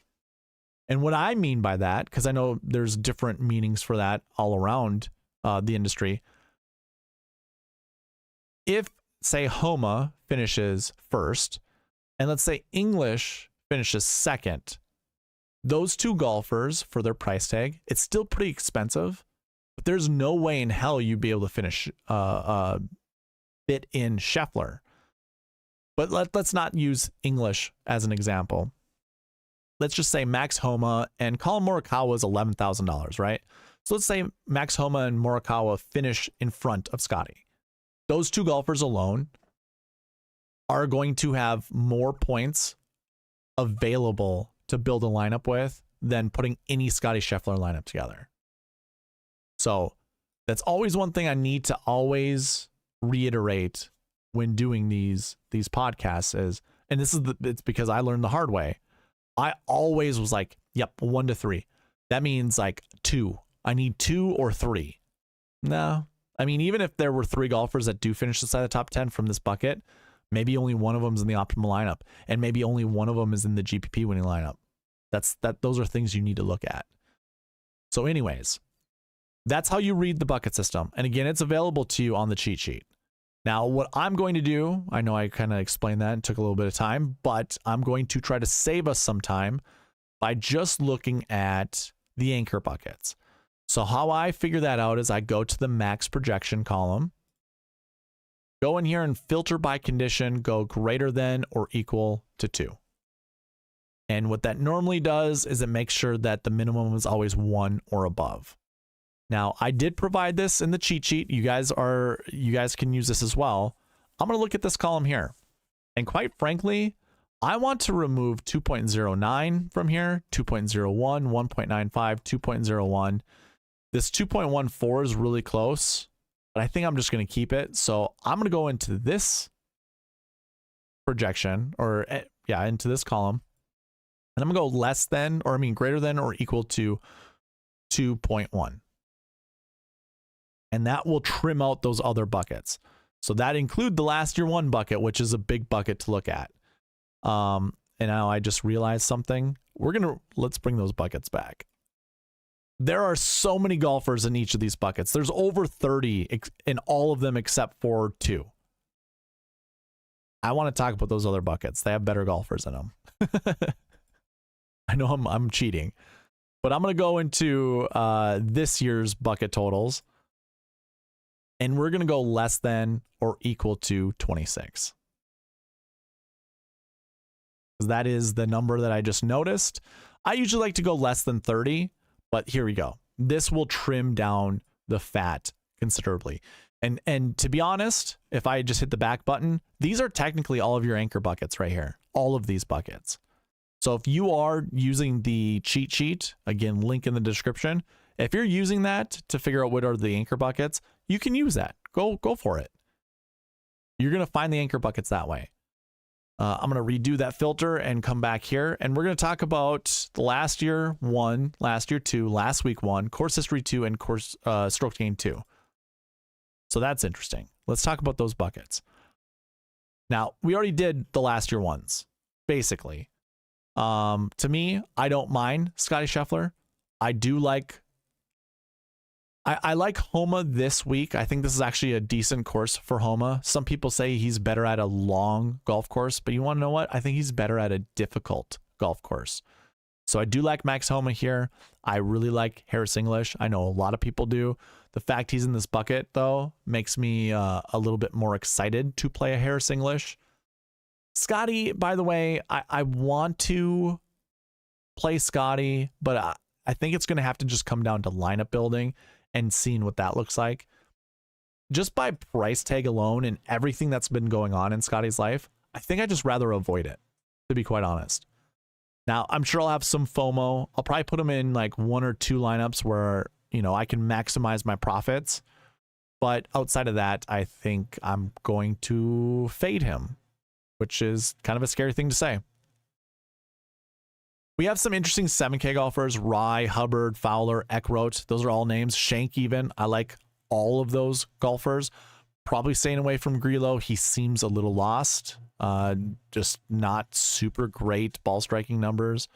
And what I mean by that, because I know there's different meanings for that all around the industry. If, say, Homa finishes 1st, and let's say English finishes 2nd, those 2 golfers for their price tag, it's still pretty expensive, but there's no way in hell you'd be able to finish bit in Scheffler. But let's not use English as an example. Let's just say Max Homa and Colin Morikawa is $11,000, right? So let's say Max Homa and Morikawa finish in front of Scottie. Those 2 golfers alone are going to have more points available to build a lineup with than putting any Scottie Scheffler lineup together. So that's always one thing I need to always reiterate when doing these podcasts is, and it's because I learned the hard way. I always was like, yep, 1 to 3. That means like 2. I need 2 or 3. No. I mean, even if there were 3 golfers that do finish inside the top 10 from this bucket, maybe only one of them is in the optimal lineup, and maybe only one of them is in the GPP winning lineup. Those are things you need to look at. So anyways, that's how you read the bucket system. And again, it's available to you on the cheat sheet. Now, what I'm going to do, I know I kind of explained that and took a little bit of time, but I'm going to try to save us some time by just looking at the anchor buckets. So how I figure that out is I go to the max projection column, go in here and filter by condition, go greater than or equal to 2. And what that normally does is it makes sure that the minimum is always 1 or above. Now, I did provide this in the cheat sheet. You guys can use this as well. I'm going to look at this column here. And quite frankly, I want to remove 2.09 from here, 2.01, 1.95, 2.01. This 2.14 is really close, but I think I'm just going to keep it. So I'm going to go into this projection, or into this column, and I'm going to go greater than or equal to 2.1. And that will trim out those other buckets. So that include the last year 1 bucket, which is a big bucket to look at. And now I just realized something. Let's bring those buckets back. There are so many golfers in each of these buckets. There's over 30 in all of them except for 2. I want to talk about those other buckets. They have better golfers in them. I know I'm cheating. But I'm going to go into this year's bucket totals. And we're going to go less than or equal to 26. Because that is the number that I just noticed. I usually like to go less than 30, but here we go. This will trim down the fat considerably. And to be honest, if I just hit the back button, these are technically all of your anchor buckets right here. All of these buckets. So if you are using the cheat sheet, again, link in the description. If you're using that to figure out what are the anchor buckets, you can use that. Go for it. You're going to find the anchor buckets that way. I'm going to redo that filter and come back here. And we're going to talk about the last year 1, last year 2, last week 1, course history 2, and course stroke gain 2. So that's interesting. Let's talk about those buckets. Now, we already did the last year ones, basically. To me, I don't mind Scottie Scheffler. I do like... I like Homa this week. I think this is actually a decent course for Homa. Some people say he's better at a long golf course, but you want to know what? I think he's better at a difficult golf course. So I do like Max Homa here. I really like Harris English. I know a lot of people do. The fact he's in this bucket, though, makes me a little bit more excited to play a Harris English. Scottie, by the way, I want to play Scottie, but I think it's going to have to just come down to lineup building and seeing what that looks like. Just by price tag alone and everything that's been going on in Scottie's life, I think I'd just rather avoid it, to be quite honest. Now, I'm sure I'll have some FOMO. I'll probably put him in like 1 or 2 lineups where, you know, I can maximize my profits. But outside of that, I think I'm going to fade him, which is kind of a scary thing to say. We have some interesting 7K golfers: Rye, Hubbard, Fowler, Eckroat. Those are all names. Shank even. I like all of those golfers. Probably staying away from Grillo. He seems a little lost. Just not super great ball striking numbers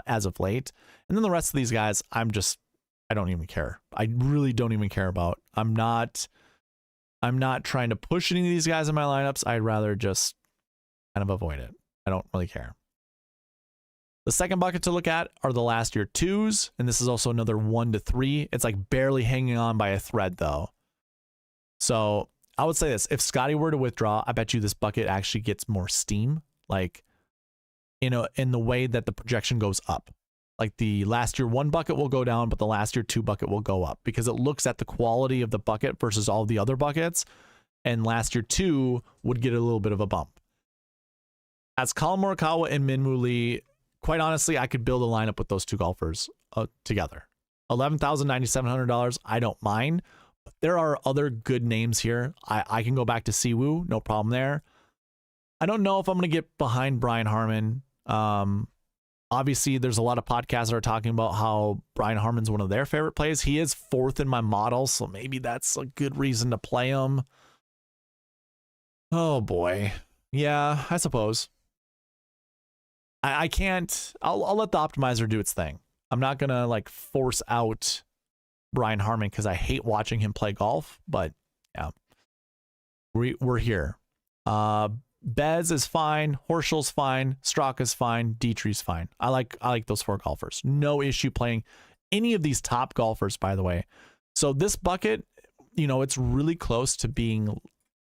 as of late. And then the rest of these guys, I don't even care. I really don't even care about. I'm not trying to push any of these guys in my lineups. I'd rather just kind of avoid it. I don't really care. The second bucket to look at are the last year 2s, and this is also another 1 to 3. It's like barely hanging on by a thread, though. So I would say this: if Scottie were to withdraw, I bet you this bucket actually gets more steam, like in the way that the projection goes up. Like the last year 1 bucket will go down, but the last year 2 bucket will go up because it looks at the quality of the bucket versus all the other buckets, and last year 2 would get a little bit of a bump. As Collin Morikawa and Minwoo Lee, quite honestly, I could build a lineup with those 2 golfers together. $11,000, $9,700, I don't mind. But there are other good names here. I can go back to Siwoo, no problem there. I don't know if I'm going to get behind Brian Harman. Obviously, there's a lot of podcasts that are talking about how Brian Harman's one of their favorite plays. He is 4th in my model, so maybe that's a good reason to play him. Oh, boy. Yeah, I suppose. I can't. I'll let the optimizer do its thing. I'm not going to like force out Brian Harman because I hate watching him play golf, but yeah, we're here. Bez is fine. Horschel's fine. Straka's fine. Detry's fine. I like those 4 golfers. No issue playing any of these top golfers, by the way. So this bucket, you know, it's really close to being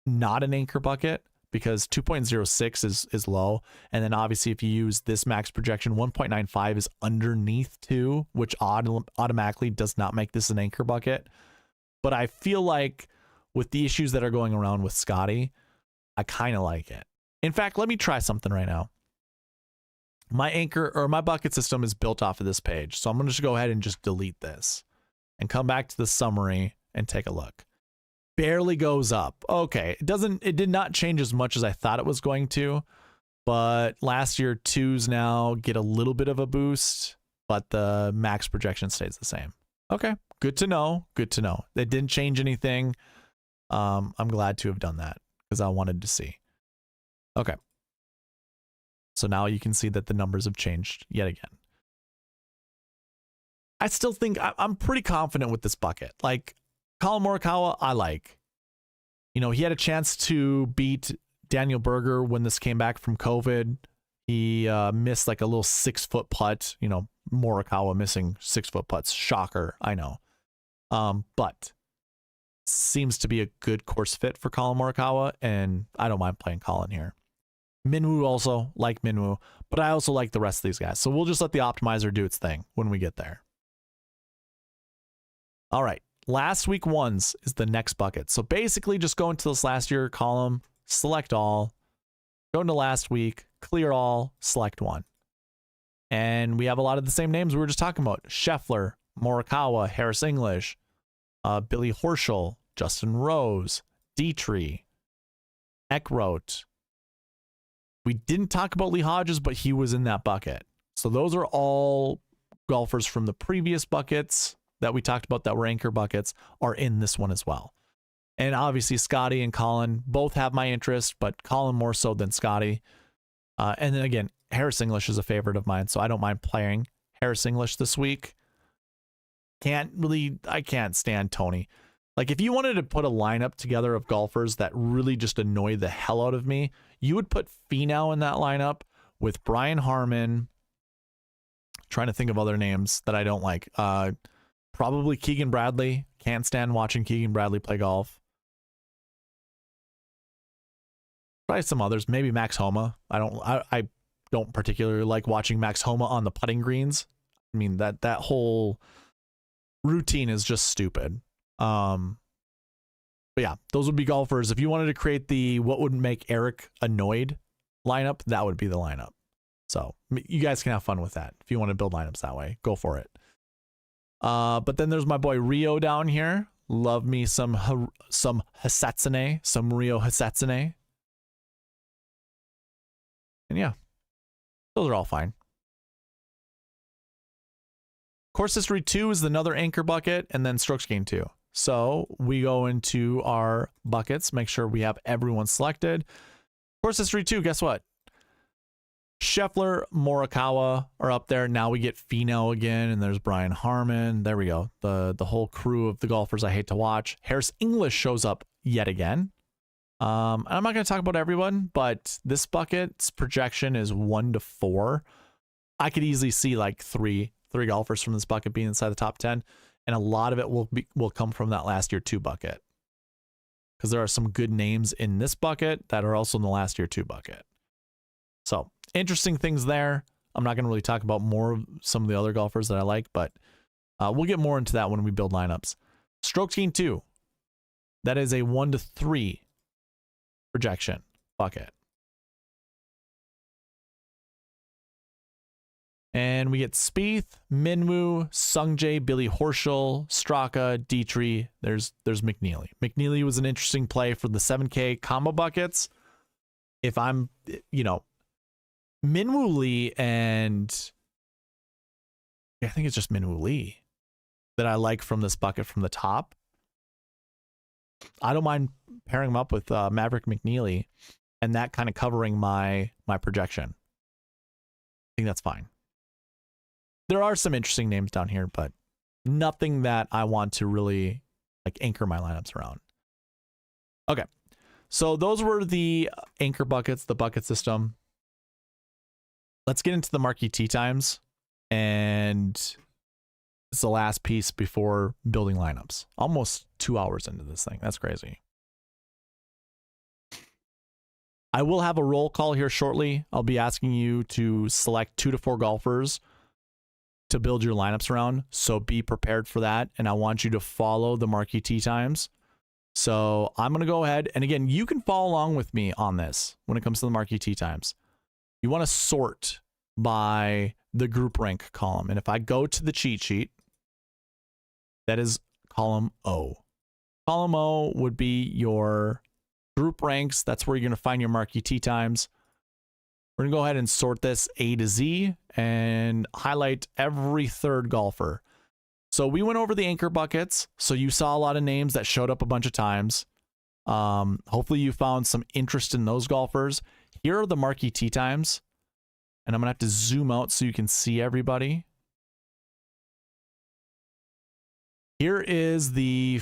not an anchor bucket, because 2.06 is low. And then obviously if you use this max projection, 1.95 is underneath 2, which automatically does not make this an anchor bucket. But I feel like with the issues that are going around with Scottie, I kind of like it. In fact, let me try something right now. My anchor or my bucket system is built off of this page. So I'm going to just go ahead and just delete this and come back to the summary and take a look. Barely goes up. Okay, it did not change as much as I thought it was going to, but last year 2s now get a little bit of a boost, but the max projection stays the same. Okay, good to know. Good to know. They didn't change anything. I'm glad to have done that because I wanted to see. Okay. So now you can see that the numbers have changed yet again. I still think I'm pretty confident with this bucket. Like, Collin Morikawa, I like. You know, he had a chance to beat Daniel Berger when this came back from COVID. He missed like a little 6-foot putt. You know, Morikawa missing 6-foot putts. Shocker, I know. But seems to be a good course fit for Collin Morikawa, and I don't mind playing Collin here. Minwoo also, like Minwoo, but I also like the rest of these guys. So we'll just let the optimizer do its thing when we get there. All right, last week ones is the next bucket. So basically just go into this last year column, select all, go into last week, clear all, select one. And we have a lot of the same names we were just talking about. Scheffler, Morikawa, Harris English, Billy Horschel, Justin Rose, Detry, Eckroat. We didn't talk about Lee Hodges, but he was in that bucket. So those are all golfers from the previous buckets that we talked about that were anchor buckets are in this one as well. And obviously Scottie and Collin both have my interest, but Collin more so than Scottie. And then again, Harris English is a favorite of mine, so I don't mind playing Harris English this week. I can't stand Tony. Like, if you wanted to put a lineup together of golfers that really just annoy the hell out of me, you would put Finau in that lineup with Brian Harman. Trying to think of other names that I don't like. Probably Keegan Bradley. Can't stand watching Keegan Bradley play golf. Probably some others. Maybe Max Homa. I don't particularly like watching Max Homa on the putting greens. I mean, that whole routine is just stupid. But yeah, those would be golfers. If you wanted to create the what would make Eric annoyed lineup, that would be the lineup. So you guys can have fun with that. If you want to build lineups that way, go for it. But then there's my boy Rio down here. Love me some Hisatsune, some Rio Hisatsune. And yeah, those are all fine. Course History 2 is another anchor bucket, and then Strokes Gained 2. So we go into our buckets, make sure we have everyone selected. Course History 2, guess what? Scheffler, Morikawa are up there. Now we get Finau again, and there's Brian Harman. There we go. The whole crew of the golfers I hate to watch. Harris English shows up yet again. I'm not going to talk about everyone, but this bucket's projection is 1 to 4. I could easily see like three golfers from this bucket being inside the top 10, and a lot of it will come from that last year 2 bucket, because there are some good names in this bucket that are also in the last year 2 bucket. So interesting things there. I'm not going to really talk about more of some of the other golfers that I like, but we'll get more into that when we build lineups. Strokes Gained 2, that is a 1 to 3 projection bucket. And we get Spieth, Minwoo, Sungjae, Billy Horschel, Straka, Detry. There's McNeely. McNeely was an interesting play for the 7K combo buckets. If I'm, Minwoo Lee and I think it's just Minwoo Lee that I like from this bucket from the top. I don't mind pairing him up with Maverick McNeely and that kind of covering my projection. I think that's fine. There are some interesting names down here, but nothing that I want to really like anchor my lineups around. Okay, so those were the anchor buckets, the bucket system. Let's get into the Marquee Tee Times, and it's the last piece before building lineups. Almost 2 hours into this thing. That's crazy. I will have a roll call here shortly. I'll be asking you to select 2 to 4 golfers to build your lineups around, so be prepared for that, and I want you to follow the Marquee Tee Times. So I'm going to go ahead, and again, you can follow along with me on this when it comes to the Marquee Tee Times. You want to sort by the group rank column, and if I go to the cheat sheet, that is column O. Column O would be your group ranks. That's where you're going to find your Marquee Tee Times. We're going to go ahead and sort this A to Z and highlight every third golfer. So we went over the anchor buckets. So you saw a lot of names that showed up a bunch of times. Hopefully you found some interest in those golfers. Here are the Marquee Tee Times. And I'm going to have to zoom out so you can see everybody. Here is the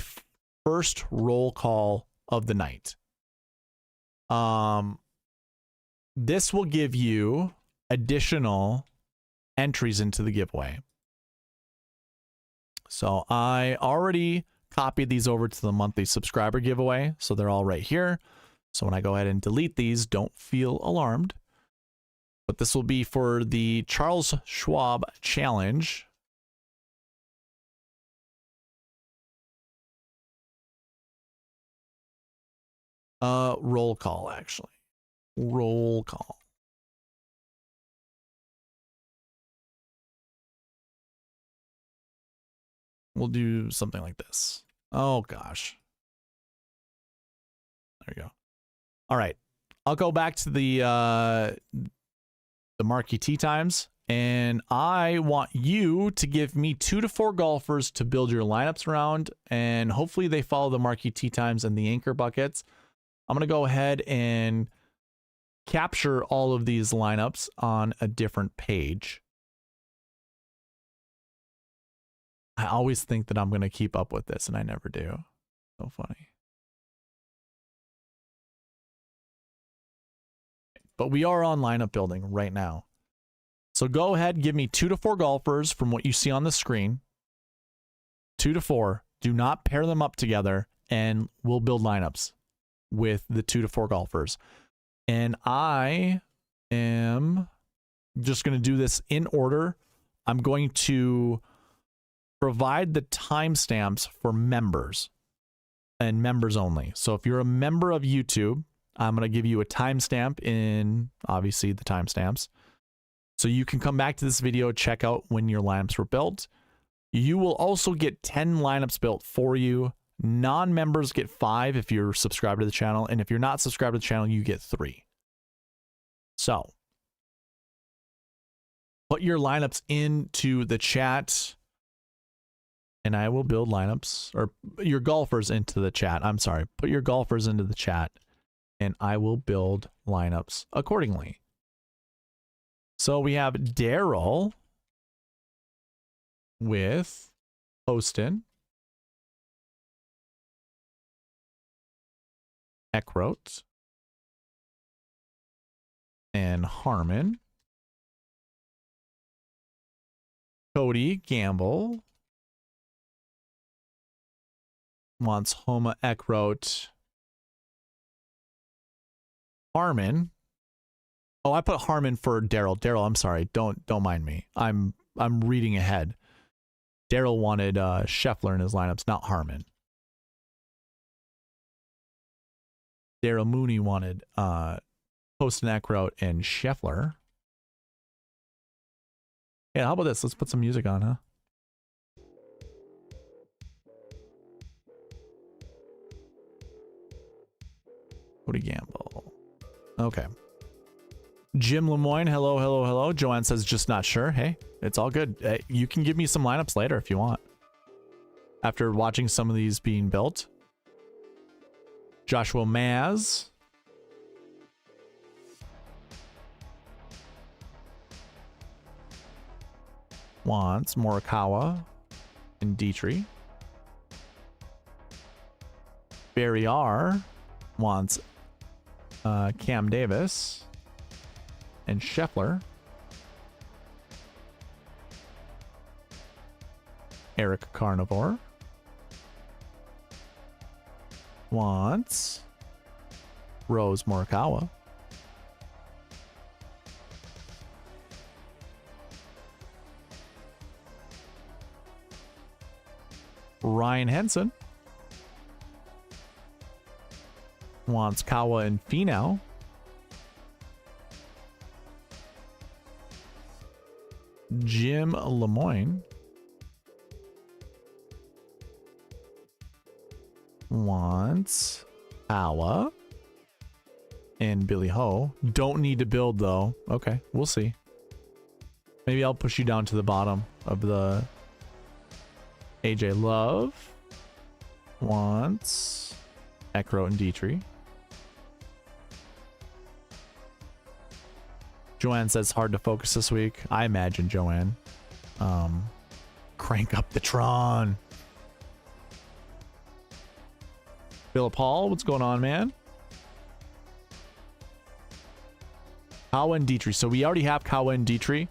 first roll call of the night. This will give you additional entries into the giveaway. So I already copied these over to the monthly subscriber giveaway, so they're all right here. So when I go ahead and delete these, don't feel alarmed. But this will be for the Charles Schwab challenge. Roll call, actually. Roll call. We'll do something like this. Oh, gosh. There you go. All right. I'll go back to the Marquee Tee Times, and I want you to give me 2 to 4 golfers to build your lineups around, and hopefully they follow the Marquee Tee Times and the anchor buckets. I'm going to go ahead and capture all of these lineups on a different page. I always think that I'm going to keep up with this, and I never do. So funny. But we are on lineup building right now. So go ahead, give me 2 to 4 golfers from what you see on the screen. 2 to 4. Do not pair them up together, and we'll build lineups with the 2 to 4 golfers. And I am just going to do this in order. I'm going to provide the timestamps for members and members only. So if you're a member of YouTube, I'm going to give you a timestamp in, obviously, the timestamps. So you can come back to this video, check out when your lineups were built. You will also get 10 lineups built for you. Non-members get 5 if you're subscribed to the channel. And if you're not subscribed to the channel, you get 3. So put your lineups into the chat, and I will build lineups, or your golfers into the chat. I'm sorry. Put your golfers into the chat, and I will build lineups accordingly. So we have Darrel with Poston, Eckroat, and Harman. Cody Gamble wants Homa, Eckroat, Harman. Oh, I put Harman for Darrel. Darrel, I'm sorry. Don't mind me. I'm reading ahead. Darrel wanted Scheffler in his lineups, not Harman. Darrel Mooney wanted Poston, Eckroat, and Scheffler. Yeah, how about this? Let's put some music on, huh? Cody Gamble. Okay. Ghim Lemoyne, hello, hello, hello. Joanne says, just not sure. Hey, it's all good. You can give me some lineups later if you want. After watching some of these being built. Joshua Maz. Wants Morikawa and Detry. Barry R wants Cam Davis and Scheffler. EricCarnivore wants Rose Morikawa. Ryan Henson wants Kawa and Finau. Ghim Lemoyne wants Kawa and Billy Ho. Don't need to build though. Okay, we'll see. Maybe I'll push you down to the bottom of the AJ Love wants Eckroat and Detry. Joanne says hard to focus this week. I imagine, Joanne. Crank up the Tron. Philip Hall, what's going on, man? Kawa and Detry. So we already have Kawa and Detry.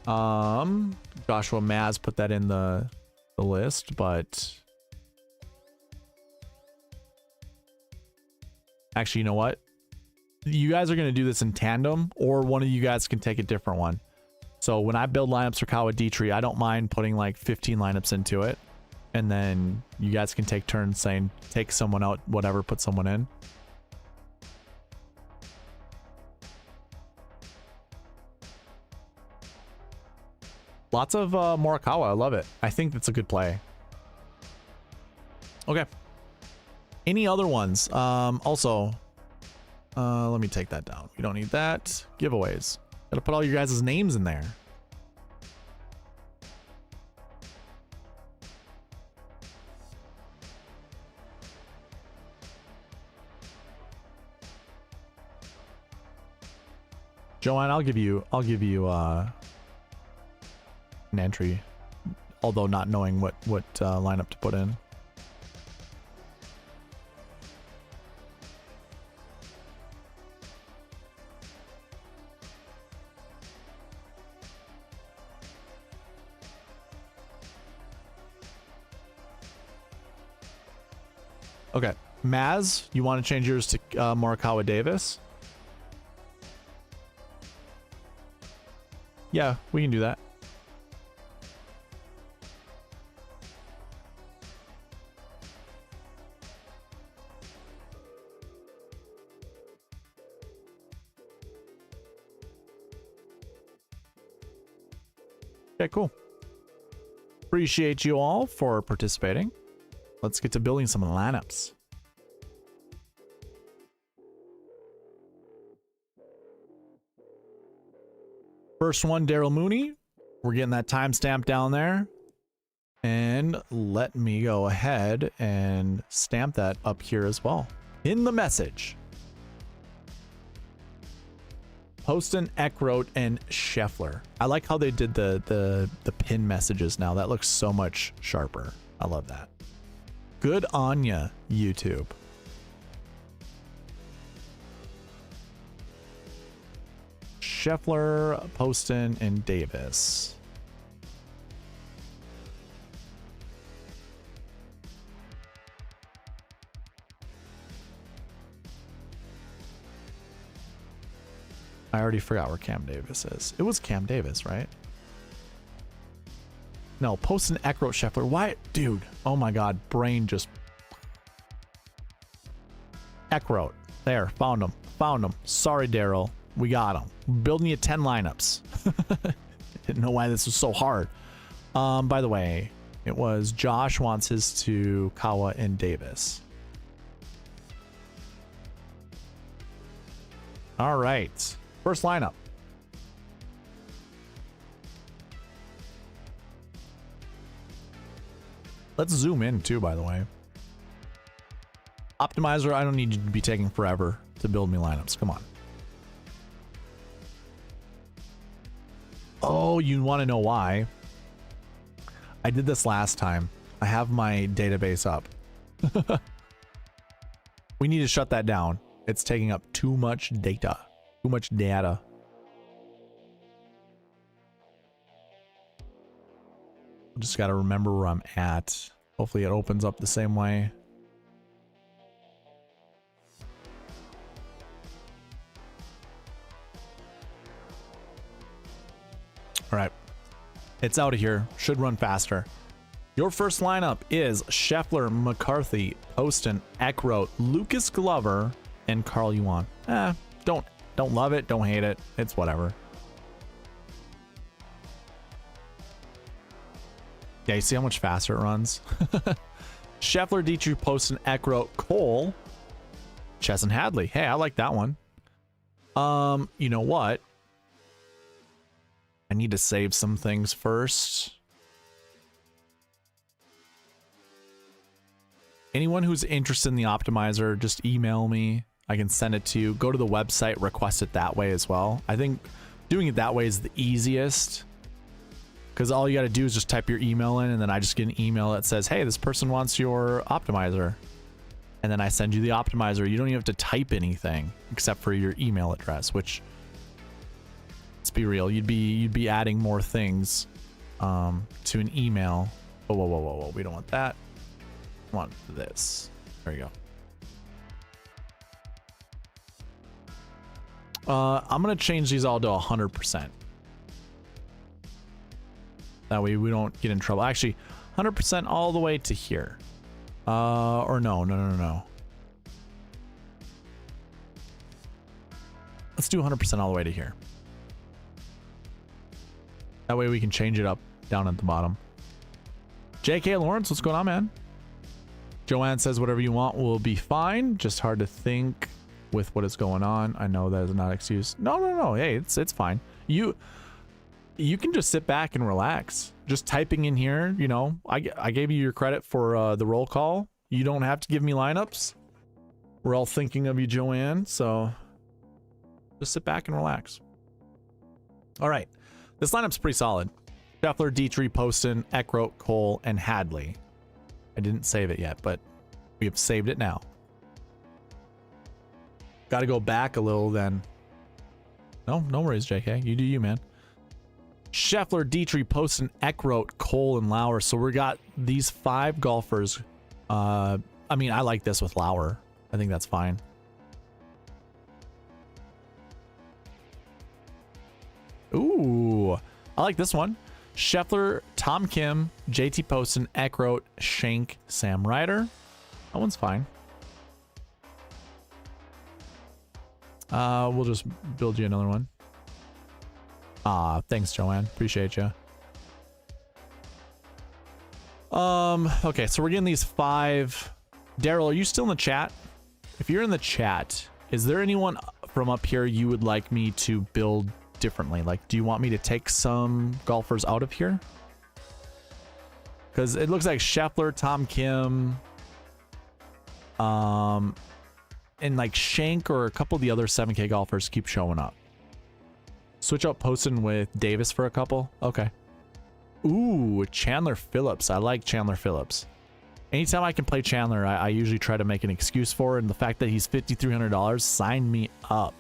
Joshua Maz put that in the list, but actually, you know what? You guys are going to do this in tandem, or one of you guys can take a different one. So when I build lineups for Kawa Detry, I don't mind putting like 15 lineups into it. And then you guys can take turns saying, take someone out, whatever, put someone in. Lots of Morikawa. I love it. I think that's a good play. Okay. Any other ones? Also, let me take that down. We don't need that. Giveaways. Gotta put all your guys' names in there. Joanne, I'll give you an entry, although not knowing what lineup to put in. Okay, Maz, you want to change yours to Morikawa Davis? Yeah, we can do that. Okay, cool. Appreciate you all for participating. Let's get to building some lineups. First one, Darrel Mooney. We're getting that timestamp down there. And let me go ahead and stamp that up here as well. In the message. Poston, Eckroat, and Scheffler. I like how they did the pin messages now. That looks so much sharper. I love that. Good on ya, YouTube. Scheffler, Poston, and Davis. I already forgot where Cam Davis is. It was Cam Davis, right? No, Poston, Eckroat, Scheffler. Why? Dude, oh my god, brain just... Eckroat. There, found him. Found him. Sorry, Darrel. We got him. Building you 10 lineups. Didn't know why this was so hard. By the way, it was Josh wants his to Kawa and Davis. All right. First lineup. Let's zoom in too, by the way. Optimizer, I don't need you to be taking forever to build me lineups. Come on. Oh, you want to know why? I did this last time. I have my database up. We need to shut that down. It's taking up too much data. Too much data. Just got to remember where I'm at. Hopefully it opens up the same way. All right. It's out of here. Should run faster. Your first lineup is Scheffler, McCarthy, Poston, Eckroat, Lucas Glover, and Carl Yuan. Don't love it. Don't hate it. It's whatever. Yeah, you see how much faster it runs? Scheffler, Detry, Poston, Eckroat, Cole, Chesson Hadley. Hey, I like that one. You know what? I need to save some things first. Anyone who's interested in the optimizer, just email me. I can send it to you. Go to the website, request it that way as well. I think doing it that way is the easiest, because all you got to do is just type your email in, and then I just get an email that says, hey, this person wants your optimizer. And then I send you the optimizer. You don't even have to type anything except for your email address, which Let's be real. You'd be adding more things to an email. Whoa, whoa, whoa, whoa, whoa. We don't want that. We want this. There you go. I'm gonna change these all to 100%. That way we don't get in trouble. Actually, 100% all the way to here. Or no. Let's do 100% all the way to here. That way we can change it up down at the bottom. JK Lawrence, what's going on, man? Joanne says whatever you want will be fine. Just hard to think with what is going on. I know that is not an excuse. No. Hey, it's fine. You can just sit back and relax. Just typing in here, you know, I gave you your credit for the roll call. You don't have to give me lineups. We're all thinking of you, Joanne. So just sit back and relax. All right. This lineup's pretty solid. Scheffler, Detry, Poston, Eckroat, Cole, and Hadley. I didn't save it yet, but we have saved it now. Got to go back a little then. No worries, JK. You do you, man. Scheffler, Detry, Poston, Eckroat, Cole, and Lauer. So we got these 5 golfers. I mean, I like this with Lauer. I think that's fine. Ooh, I like this one. Scheffler, Tom Kim, JT Poston, Eckroat, Shank, Sam Ryder. That one's fine. We'll just build you another one. Thanks, Joanne. Appreciate you. Okay, so we're getting these 5. Darrel, are you still in the chat? If you're in the chat, is there anyone from up here you would like me to build differently? Like, do you want me to take some golfers out of here? Because it looks like Scheffler, Tom Kim, and like Shank or a couple of the other 7K golfers keep showing up. Switch out Poston with Davis for a couple. Okay. Ooh, Chandler Phillips. I like Chandler Phillips. Anytime I can play Chandler, I usually try to make an excuse for it. And the fact that he's $5,300, sign me up.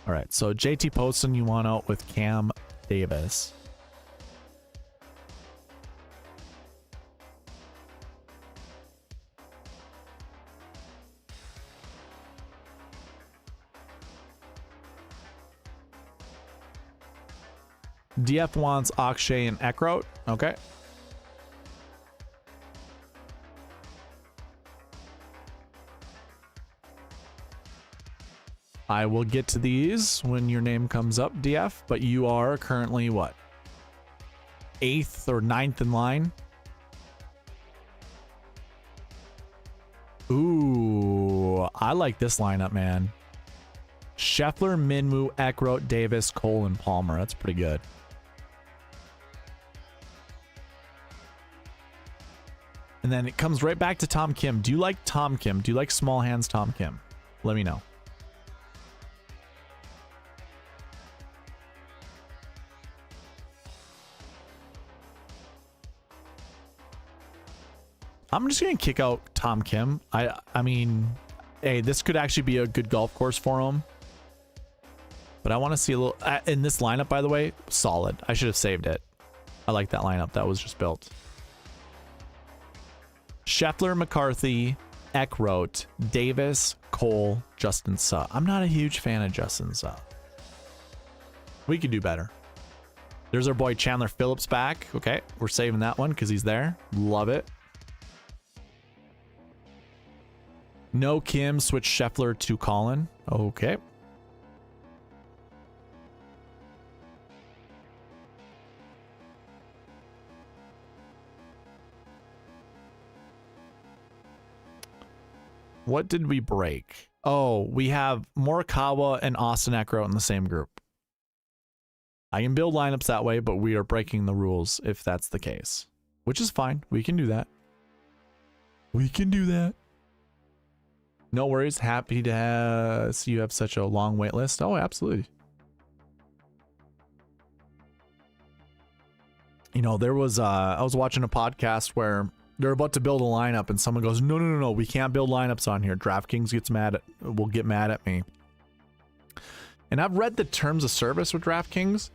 All right, so JT Poston you want out with Cam Davis. DF wants Akshay and Eckroat. Okay. I will get to these when your name comes up, DF, but you are currently what? 8th or 9th in line? Ooh, I like this lineup, man. Scheffler, Minwoo, Eckroat, Davis, Cole, and Palmer. That's pretty good. And then it comes right back to Tom Kim. Do you like Tom Kim? Do you like small hands Tom Kim? Let me know. I'm just going to kick out Tom Kim. I mean, hey, this could actually be a good golf course for him. But I want to see a little... in this lineup, by the way, solid. I should have saved it. I like that lineup that was just built. Scheffler, McCarthy, Eckroat, Davis, Cole, Justin Suh. I'm not a huge fan of Justin Suh. We could do better. There's our boy Chandler Phillips back. Okay, we're saving that one because he's there. Love it. No Kim, switch Scheffler to Colin. Okay. What did we break? Oh, we have Morikawa and Austin Eckroat in the same group. I can build lineups that way, but we are breaking the rules if that's the case. Which is fine. We can do that. We can do that. No worries. Happy to see you have such a long wait list. Oh, absolutely. You know, there was I was watching a podcast where they're about to build a lineup and someone goes, no, we can't build lineups on here. DraftKings will get mad at me. And I've read the terms of service with DraftKings.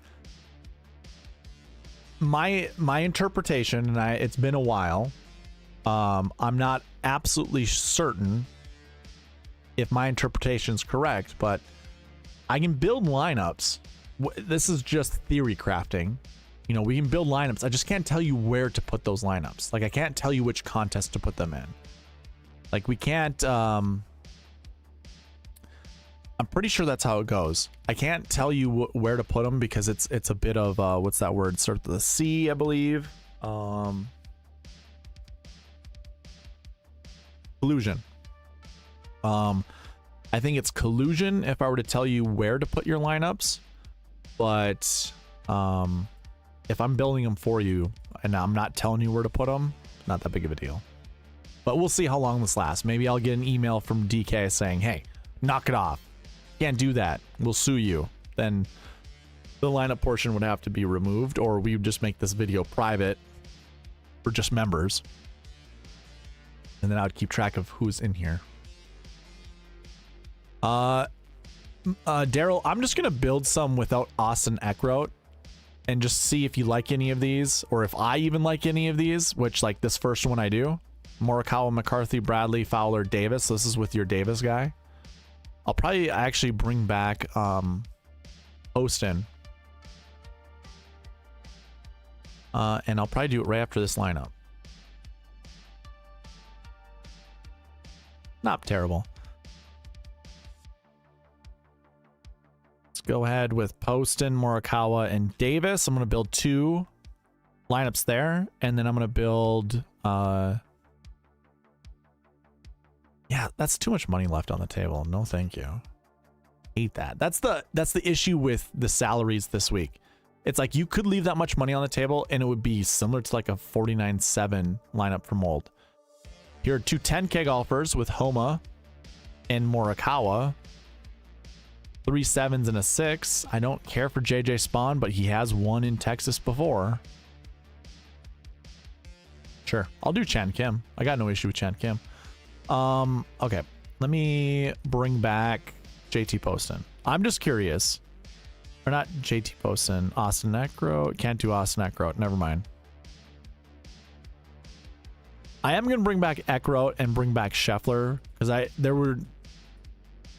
My interpretation, and it's been a while, I'm not absolutely certain if my interpretation is correct, but I can build lineups. This is just theory crafting. You know, we can build lineups. I just can't tell you where to put those lineups. Like, I can't tell you which contest to put them in. Like, we can't, I'm pretty sure that's how it goes. I can't tell you where to put them because it's a bit of, what's that word? Start with the C, I believe. Collusion. I think it's collusion if I were to tell you where to put your lineups. But, if I'm building them for you and I'm not telling you where to put them, not that big of a deal. But we'll see how long this lasts. Maybe I'll get an email from DK saying, hey, knock it off. Can't do that. We'll sue you. Then the lineup portion would have to be removed, or we would just make this video private for just members. And then I would keep track of who's in here. Darrel, I'm just going to build some without Austin Eckroat. And just see if you like any of these, or if I even like any of these, which, like, this first one I do. Morikawa, McCarthy, Bradley, Fowler, Davis. This is with your Davis guy. I'll probably actually bring back Poston. And I'll probably do it right after this lineup. Not terrible. Go ahead with Poston, Morikawa, and Davis. I'm going to build 2 lineups there, and then I'm going to build yeah, that's too much money left on the table. No thank you. Hate that. That's the issue with the salaries this week. It's like you could leave that much money on the table and it would be similar to like a 49-7 lineup for Mold. Here are 2 10K golfers with Homa and Morikawa. 3 7s and a 6. I don't care for JJ Spawn, but he has won in Texas before. Sure, I'll do Chan Kim. I got no issue with Chan Kim. Okay, let me bring back JT Poston. I'm just curious. Or not JT Poston, Austin Eckroat. Can't do Austin Eckroat. Never mind. I am gonna bring back Eckroat and bring back Scheffler because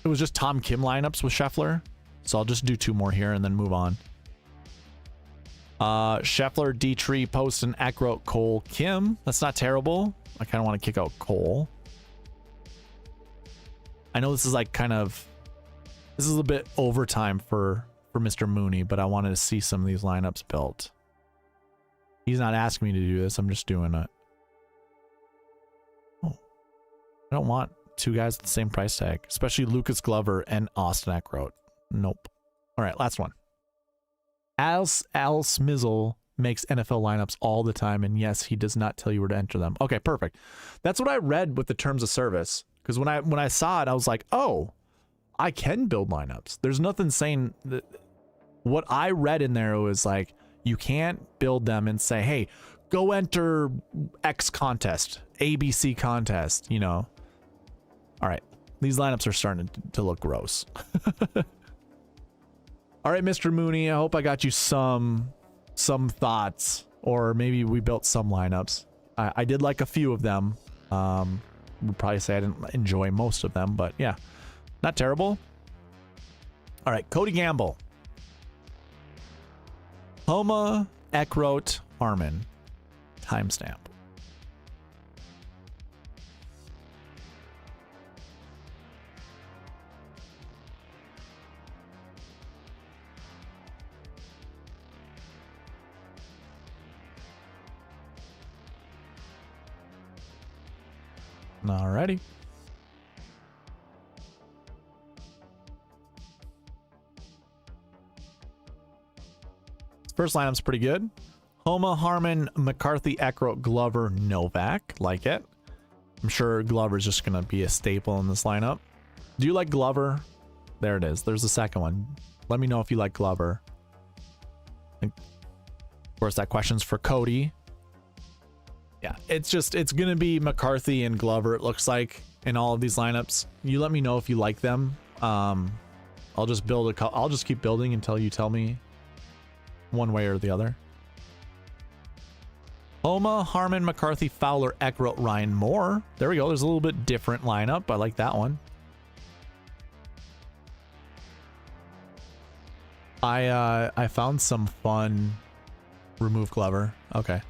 it was just Tom Kim lineups with Scheffler. So I'll just do 2 more here and then move on. Scheffler, Detry, Poston, Eckroat, Cole, Kim. That's not terrible. I kind of want to kick out Cole. I know this is like this is a bit overtime for Mr. Mooney, but I wanted to see some of these lineups built. He's not asking me to do this. I'm just doing it. Oh, I don't want 2 guys at the same price tag, especially Lucas Glover and Austin Eckroat. Nope. All right, last one. Al Smizzle makes NFL lineups all the time, and yes, he does not tell you where to enter them. Okay, perfect. That's what I read with the terms of service, because when I saw it, I was like, oh, I can build lineups. There's nothing saying that. What I read in there was like, you can't build them and say, hey, go enter X contest, ABC contest, you know. All right, these lineups are starting to look gross. All right, Mr. Mooney, I hope I got you some thoughts, or maybe we built some lineups. I did like a few of them. Would probably say I didn't enjoy most of them, but yeah, not terrible. All right, Cody Gamble. Homa, Eckroat, Harman. Timestamp. Alrighty. First lineup's pretty good. Homa, Harman, McCarthy, Eckroat, Glover, Novak. Like it. I'm sure Glover's just going to be a staple in this lineup. Do you like Glover? There it is. There's the second one. Let me know if you like Glover. Of course, that question's for Cody. Yeah, it's going to be McCarthy and Glover, it looks like, in all of these lineups. You let me know if you like them. I'll just I'll just keep building until you tell me one way or the other. Homa, Harman, McCarthy, Fowler, Eckroat, Ryan, Moore. There we go. There's a little bit different lineup. I like that one. I found some fun. Remove Glover. Okay.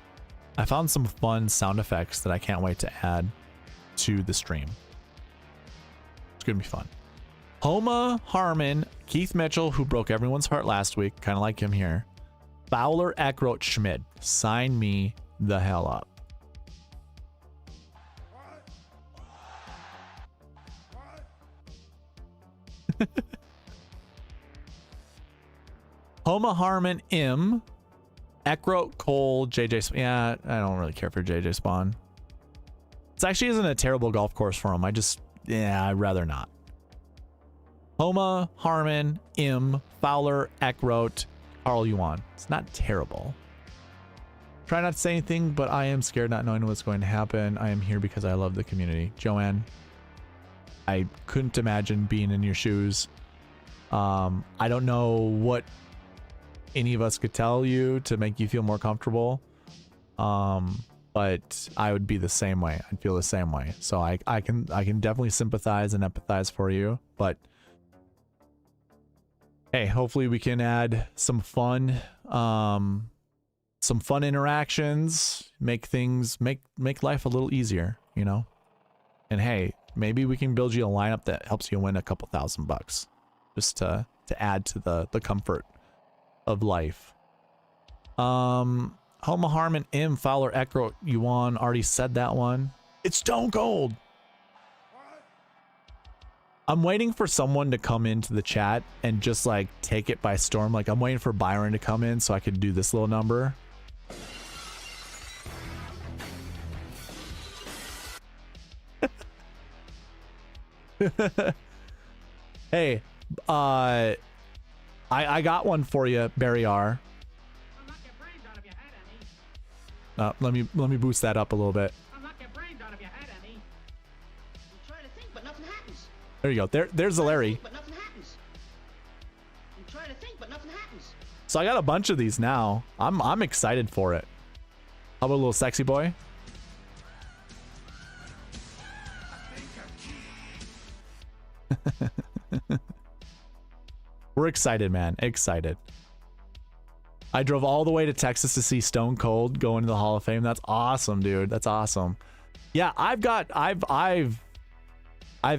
I found some fun sound effects that I can't wait to add to the stream. It's gonna be fun. Homa, Harman, Keith Mitchell, who broke everyone's heart last week, kind of like him here. Fowler, Eckroat, Schmid. Sign me the hell up. Homa, Harman, Im, Eckroat, Cole, JJ. Yeah, I don't really care for JJ Spawn. This actually isn't a terrible golf course for him. I'd rather not. Homa, Harman, Im, Fowler, Eckroat, Carl Yuan. It's not terrible. Try not to say anything, but I am scared not knowing what's going to happen. I am here because I love the community. Joanne, I couldn't imagine being in your shoes. I don't know what any of us could tell you to make you feel more comfortable. But I would be the same way. I'd feel the same way. So I can definitely sympathize and empathize for you, but hey, hopefully we can add some fun interactions, make life a little easier, you know? And hey, maybe we can build you a lineup that helps you win a couple $1,000 just to add to the comfort of life. Homa, Harman, Im, Fowler, Eckroat, Yuan, already said that one. It's Stone Cold. I'm waiting for someone to come into the chat and just like take it by storm. Like I'm waiting for Byron to come in so I could do this little number. Hey, I got one for you, Barry R. Let me boost that up a little bit. There you go. There's the Larry. So I got a bunch of these now. I'm excited for it. How about a little sexy boy? We're excited, man. Excited. I drove all the way to Texas to see Stone Cold go into the Hall of Fame. That's awesome, dude. That's awesome. Yeah, I've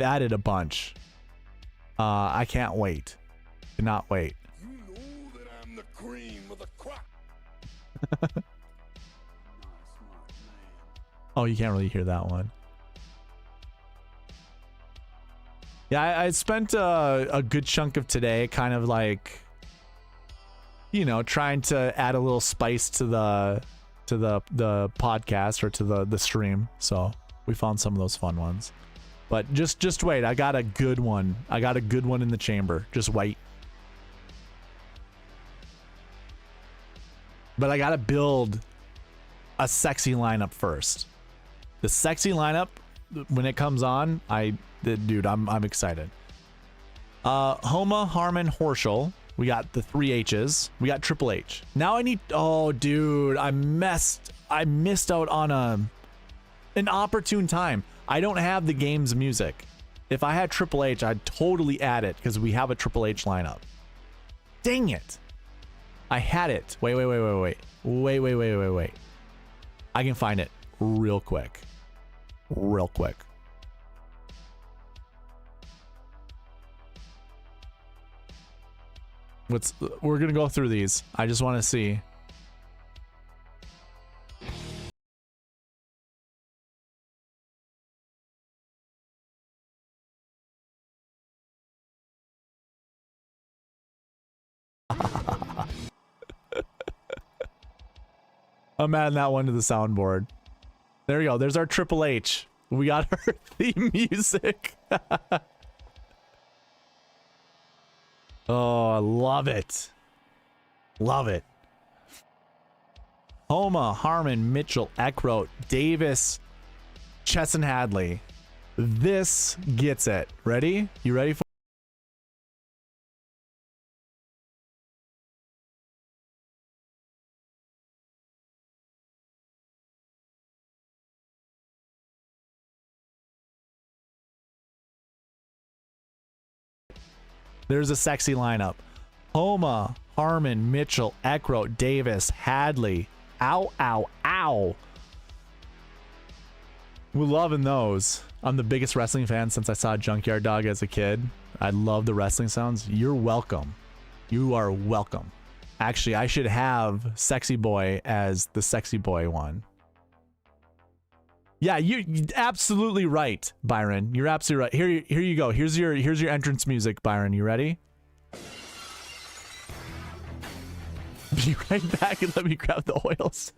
added a bunch. I can't wait. Cannot wait. You know that I'm the cream of the crop. Oh, you can't really hear that one. Yeah, I spent a good chunk of today kind of like, you know, trying to add a little spice to the podcast or to the stream. So we found some of those fun ones. But just wait, I got a good one. I got a good one in the chamber. Just wait. But I gotta build a sexy lineup first. The sexy lineup, when it comes on, dude, I'm excited. Homa, Harman, Horschel. We got the 3 H's. We got Triple H. Now I need, oh dude, I missed out on an opportune time. I don't have the game's music. If I had Triple H, I'd totally add it because we have a Triple H lineup. Dang it. I had it. Wait. I can find it real quick. We're gonna go through these. I just want to see. I'm adding that one to the soundboard. There we go. There's our Triple H. We got our theme music. Oh, I love it. Love it. Homa, Harman, Mitchell, Eckroat, Davis, Chesson Hadley. This gets it. Ready? You ready for There's a sexy lineup. Homa, Harman, Mitchell, Eckroat, Davis, Hadley. Ow, ow, ow. We're loving those. I'm the biggest wrestling fan since I saw Junkyard Dog as a kid. I love the wrestling sounds. You're welcome. You are welcome. Actually, I should have Sexy Boy as the Sexy Boy one. Yeah, you're absolutely right, Byron. You're absolutely right. Here you go. Here's your entrance music, Byron. You ready? Be right back and let me grab the oils.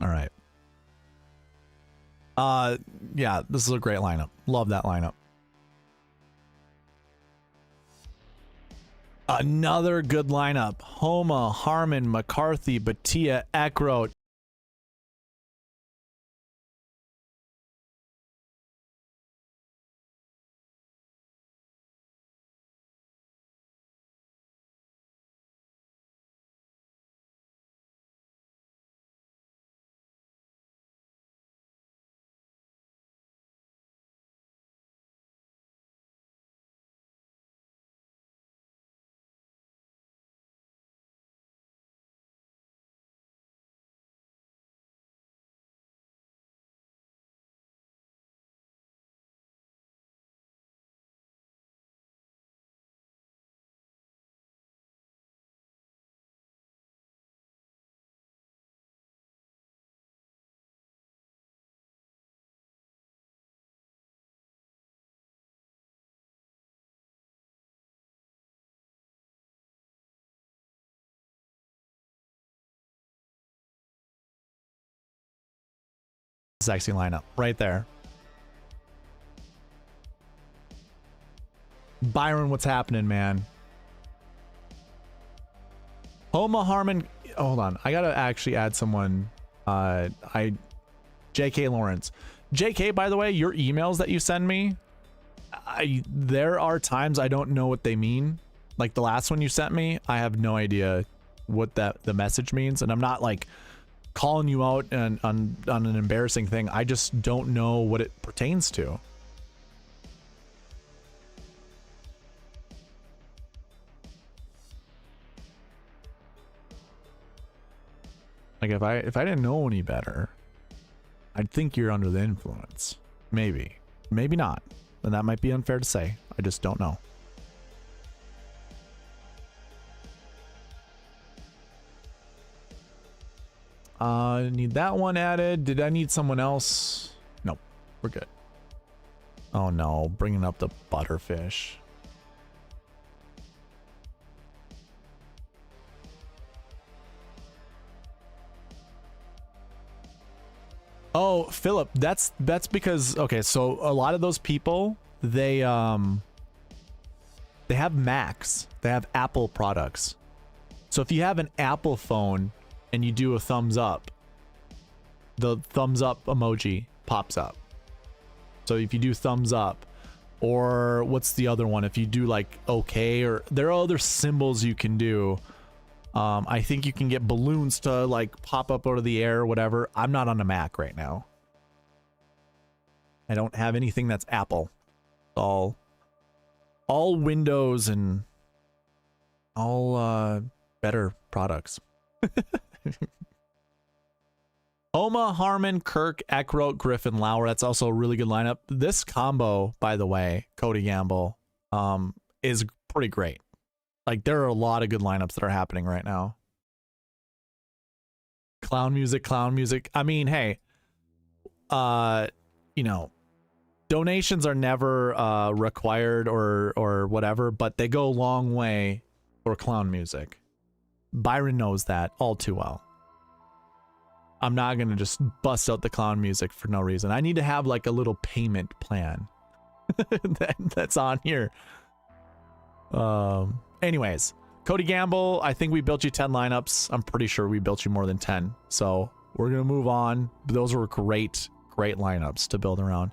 All right. Yeah, this is a great lineup. Love that lineup. Another good lineup. Homa, Harman, McCarthy, Bhatia, Eckroat. Sexy lineup right there. Byron, what's happening, man? Homa, Harman. Hold on, I gotta actually add someone. JK Lawrence. JK, by the way, your emails that you send me, there are times I don't know what they mean. Like the last one you sent me, I have no idea what the message means, and I'm not like calling you out on an embarrassing thing. I just don't know what it pertains to. Like if I didn't know any better, I'd think you're under the influence. Maybe. Maybe not. And that might be unfair to say. I just don't know. Need that one added. Did I need someone else? Nope. We're good. Oh no, bringing up the butterfish. Oh, Philip, that's because, okay, so a lot of those people, they have Macs. They have Apple products. So if you have an Apple phone and you do a thumbs up, the thumbs up emoji pops up. So if you do thumbs up, or what's the other one? If you do like okay, or there are other symbols you can do. I think you can get balloons to like pop up out of the air or whatever. I'm not on a Mac right now. I don't have anything that's Apple. All Windows and all better products. Homa, Harman, Kirk, Eckroat, Griffin, Lauer. That's also a really good lineup. This combo, by the way, Cody Gamble, is pretty great. Like, there are a lot of good lineups that are happening right now. Clown music, clown music. I mean, hey, you know, donations are never required or whatever, but they go a long way for clown music. Byron knows that all too well. I'm not going to just bust out the clown music for no reason. I need to have like a little payment plan that's on here. Anyways, Cody Gamble, I think we built you 10 lineups. I'm pretty sure we built you more than 10. So we're going to move on. Those were great lineups to build around.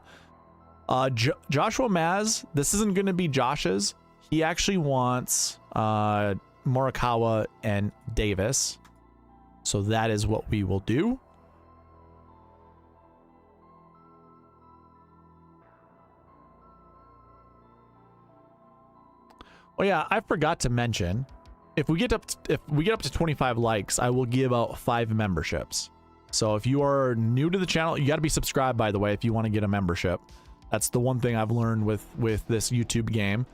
Joshua Maz, this isn't going to be Josh's. He actually wants Morikawa and Davis. So that is what we will do. Oh yeah, I forgot to mention, if we get up to 25 likes, I will give out 5 memberships. So if you are new to the channel, you got to be subscribed, by the way, if you want to get a membership. That's the one thing I've learned with this YouTube game,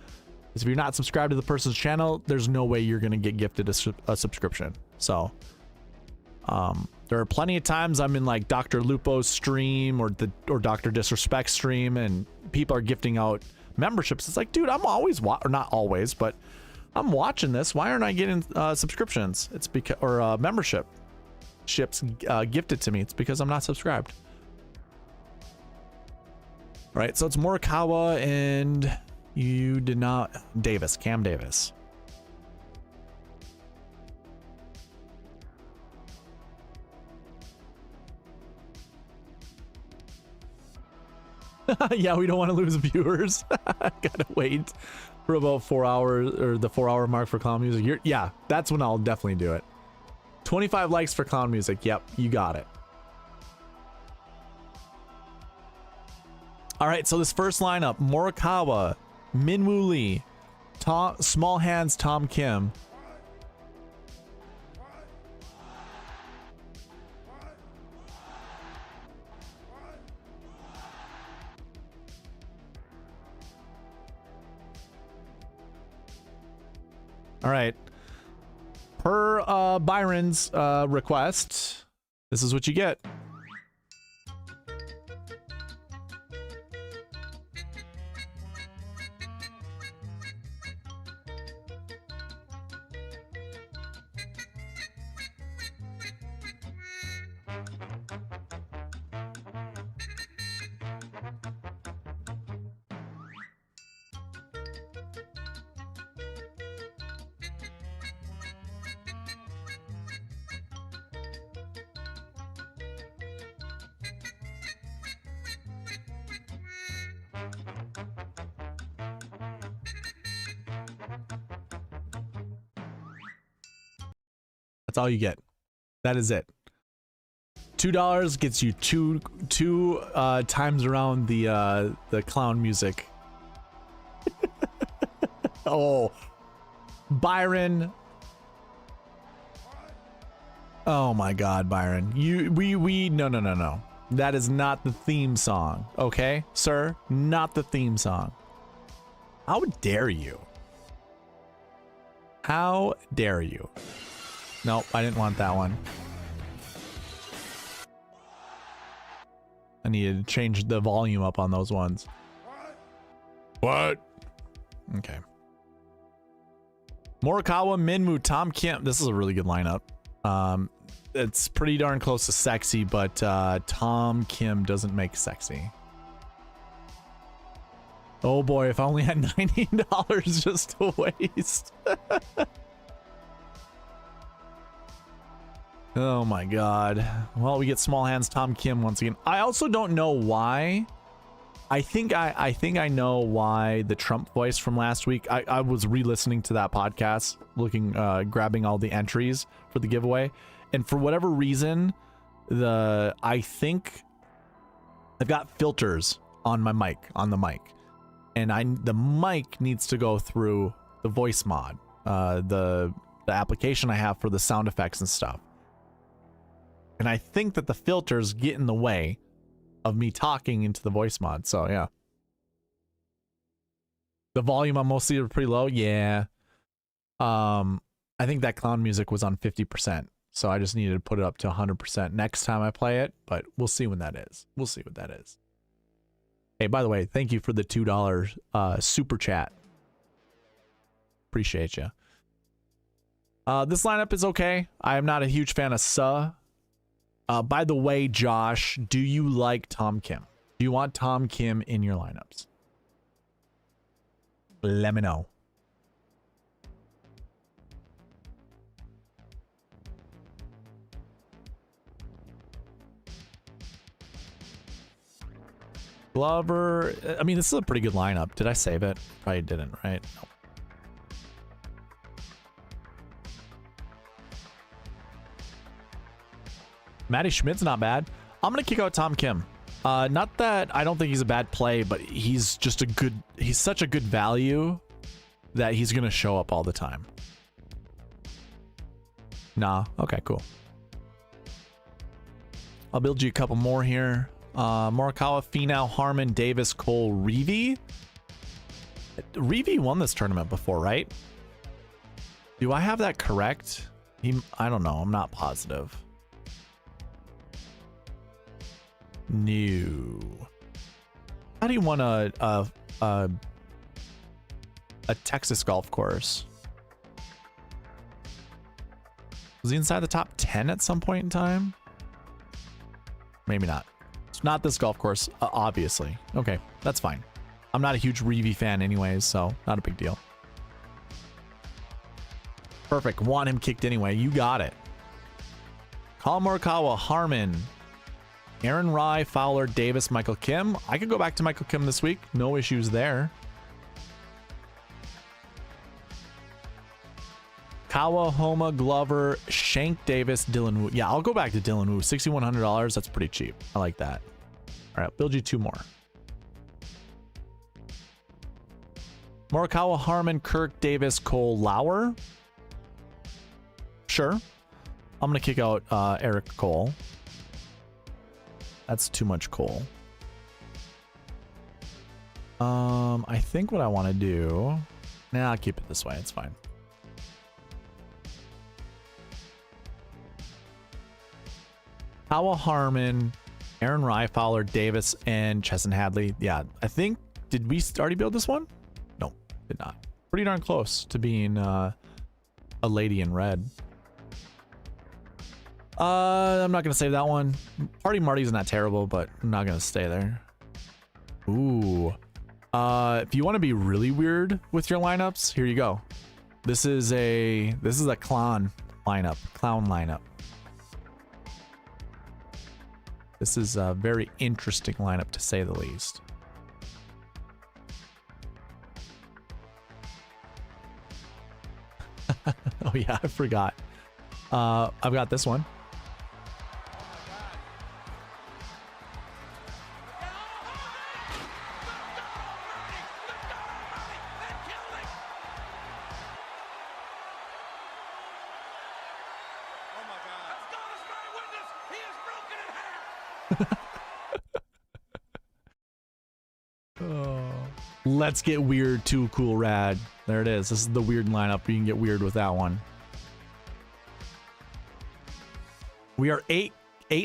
is if you're not subscribed to the person's channel, there's no way you're going to get gifted a subscription. So there are plenty of times I'm in like Dr. Lupo's stream or Dr. Disrespect stream, and people are gifting out memberships. It's like, dude, I'm always or not always, but I'm watching this. Why aren't I getting subscriptions? It's because, or membership ships gifted to me. It's because I'm not subscribed. All right, so it's Morikawa and you did not Cam Davis. Yeah, we don't want to lose viewers. Gotta wait for about 4 hours, or the 4-hour mark for clown music. Yeah, that's when I'll definitely do it. 25 likes for clown music. Yep, you got it. All right, so this first lineup: Morikawa, Minwoo Lee, Small Hands, Tom Kim. All right. Per Byron's request, this is what you get. That's all you get. That is it. $2 gets you two times around the clown music. Oh, Byron. Oh my God, Byron. No. That is not the theme song. Okay, sir? Not the theme song. How dare you? How dare you? Nope, I didn't want that one. I need to change the volume up on those ones. What? Okay. Morikawa, Minwoo, Tom Kim. This is a really good lineup. It's pretty darn close to sexy, but Tom Kim doesn't make sexy. Oh boy, if I only had $19 just to waste. Oh my God. Well, we get Small Hands, Tom Kim once again. I also don't know why. I think I know why the Trump voice from last week. I was re-listening to that podcast, looking, grabbing all the entries for the giveaway, and for whatever reason, I think I've got filters on my mic, and the mic needs to go through the voice mod, the application I have for the sound effects and stuff. And I think that the filters get in the way of me talking into the voice mod. So yeah. The volume on mostly are pretty low. Yeah. I think that clown music was on 50%. So I just needed to put it up to 100% next time I play it, but we'll see when that is. We'll see what that is. Hey, by the way, thank you for the $2 super chat. Appreciate you. This lineup is okay. I am not a huge fan of Suh. By the way, Josh, do you like Tom Kim? Do you want Tom Kim in your lineups? Let me know. Glover. I mean, this is a pretty good lineup. Did I save it? Probably didn't, right? No. Matty Schmidt's not bad. I'm going to kick out Tom Kim. Not that I don't think he's a bad play, but he's just a good, he's such a good value that he's going to show up all the time. Nah. Okay, cool. I'll build you a couple more here. Morikawa, Finau, Harman, Davis, Cole, Reevy. Reevy won this tournament before, right? Do I have that correct? I don't know. I'm not positive. No. How do you won a Texas golf course? Was he inside the top 10 at some point in time? Maybe not. It's not this golf course, obviously. Okay, that's fine. I'm not a huge Reevy fan anyways, so not a big deal. Perfect. Want him kicked anyway. You got it. Colin Morikawa, Harman, Aaron Rai, Fowler, Davis, Michael Kim. I could go back to Michael Kim this week. No issues there. Kawa, Homa, Glover, Shank, Davis, Dylan Wu. Yeah, I'll go back to Dylan Wu. $6,100. That's pretty cheap. I like that. All right, build you two more. Morikawa, Harman, Kirk, Davis, Cole, Lauer. Sure. I'm going to kick out Eric Cole. That's too much Cole. I think what I want to do... Nah, I'll keep it this way. It's fine. Kawa, Harman, Aaron Rai, Fowler, Davis, and Chesson Hadley. Yeah, I think... Did we already build this one? No, did not. Pretty darn close to being a lady in red. I'm not going to save that one. Party Marty's not terrible, but I'm not going to stay there. Ooh. If you want to be really weird with your lineups, here you go. This is a clown lineup. This is a very interesting lineup, to say the least. Oh yeah, I forgot. I've got this one. Let's get weird, too cool, rad. There it is. This is the weird lineup. You can get weird with that one. We are eight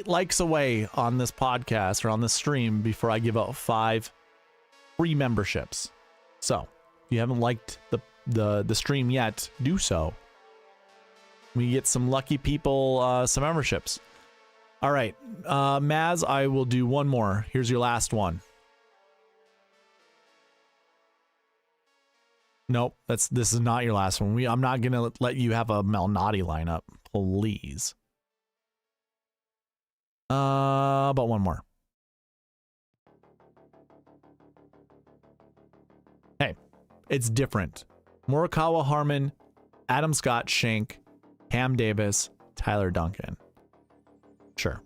likes away on this podcast, or on this stream, before I give out 5 free memberships. So if you haven't liked the stream yet, do so. We get some lucky people some memberships. All right, Maz, I will do one more. Here's your last one. Nope, this is not your last one. I'm not gonna let you have a Malnati lineup, please. But one more. Hey, it's different. Morikawa, Harman, Adam Scott, Shank, Cam Davis, Tyler Duncan. Sure,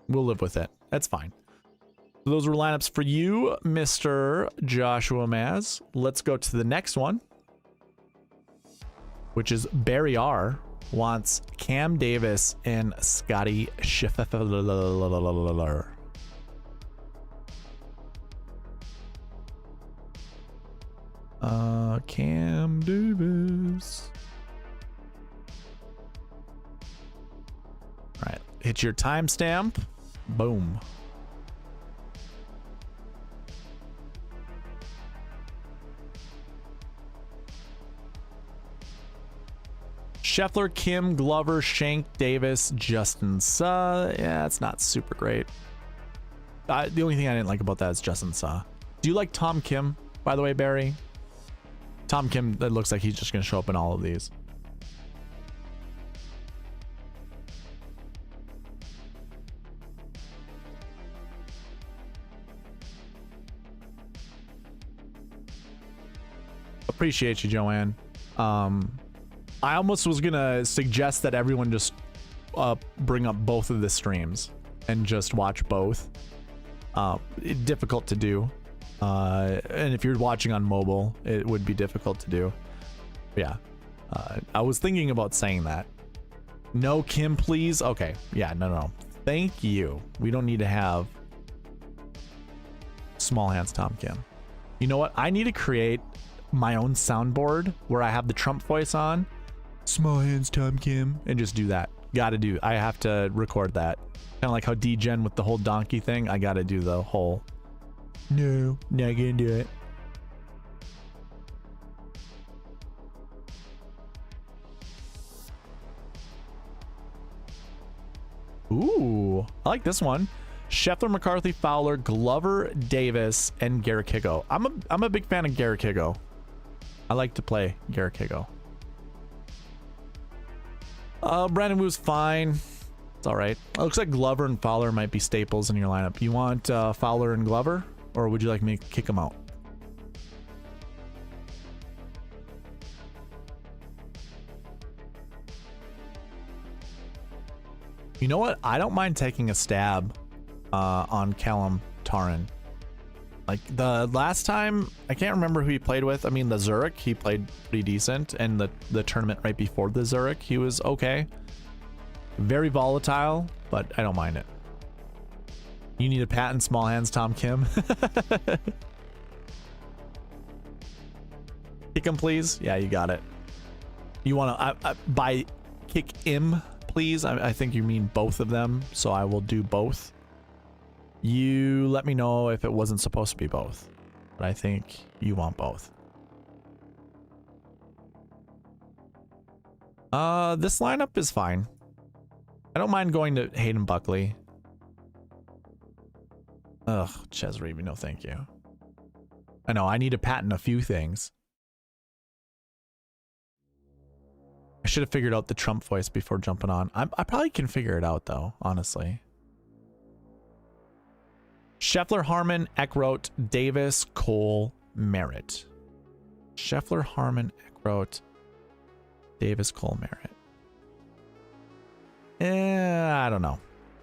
we'll live with it. That's fine. Those were lineups for you, Mr. Joshua Maz. Let's go to the next one, which is Barry R. Wants Cam Davis and Scottie Scheffler. Cam Davis. All right, hit your timestamp. Boom. Scheffler, Kim, Glover, Shank, Davis, Justin Suh. Yeah, it's not super great. The only thing I didn't like about that is Justin Suh. Do you like Tom Kim, by the way, Barry? Tom Kim, it looks like he's just going to show up in all of these. Appreciate you, Joanne. I almost was gonna suggest that everyone just bring up both of the streams and just watch both. Difficult to do. And if you're watching on mobile, it would be difficult to do. Yeah. I was thinking about saying that. No Kim, please. Okay. Yeah, no. Thank you. We don't need to have small hands Tom Kim. You know what? I need to create my own soundboard where I have the Trump voice on. Small hands Tom Kim. And just do that. Gotta do. I have to record that. Kind of like how D-Gen with the whole donkey thing. I gotta do the whole... No, not gonna do it. Ooh, I like this one. Scheffler, McCarthy, Fowler, Glover, Davis, and Garrick Higgo. I'm a big fan of Garrick Higgo. I like to play Garrick Higgo. Brandon Wu's fine. It's all right. It looks like Glover and Fowler might be staples in your lineup. You want Fowler and Glover, or would you like me to kick them out? You know what? I don't mind taking a stab on Callum Tarren. Like the last time, I can't remember who he played with. I mean, the Zurich, he played pretty decent, and the tournament right before the Zurich, he was okay. Very volatile, but I don't mind it. You need a patent small hands Tom Kim. Kick him, please. Yeah, you got it. You want to by kick him, please? I think you mean both of them, so I will do both. You let me know if it wasn't supposed to be both, but I think you want both. This lineup is fine. I don't mind going to Hayden Buckley. Ugh, Ches Reavy, no thank you. I know, I need to patent a few things. I should have figured out the Trump voice before jumping on. I probably can figure it out though, honestly. Scheffler, Harman, Eckroat, Davis, Cole, Merritt. Scheffler, Harman, Eckroat, Davis, Cole, Merritt. I don't know.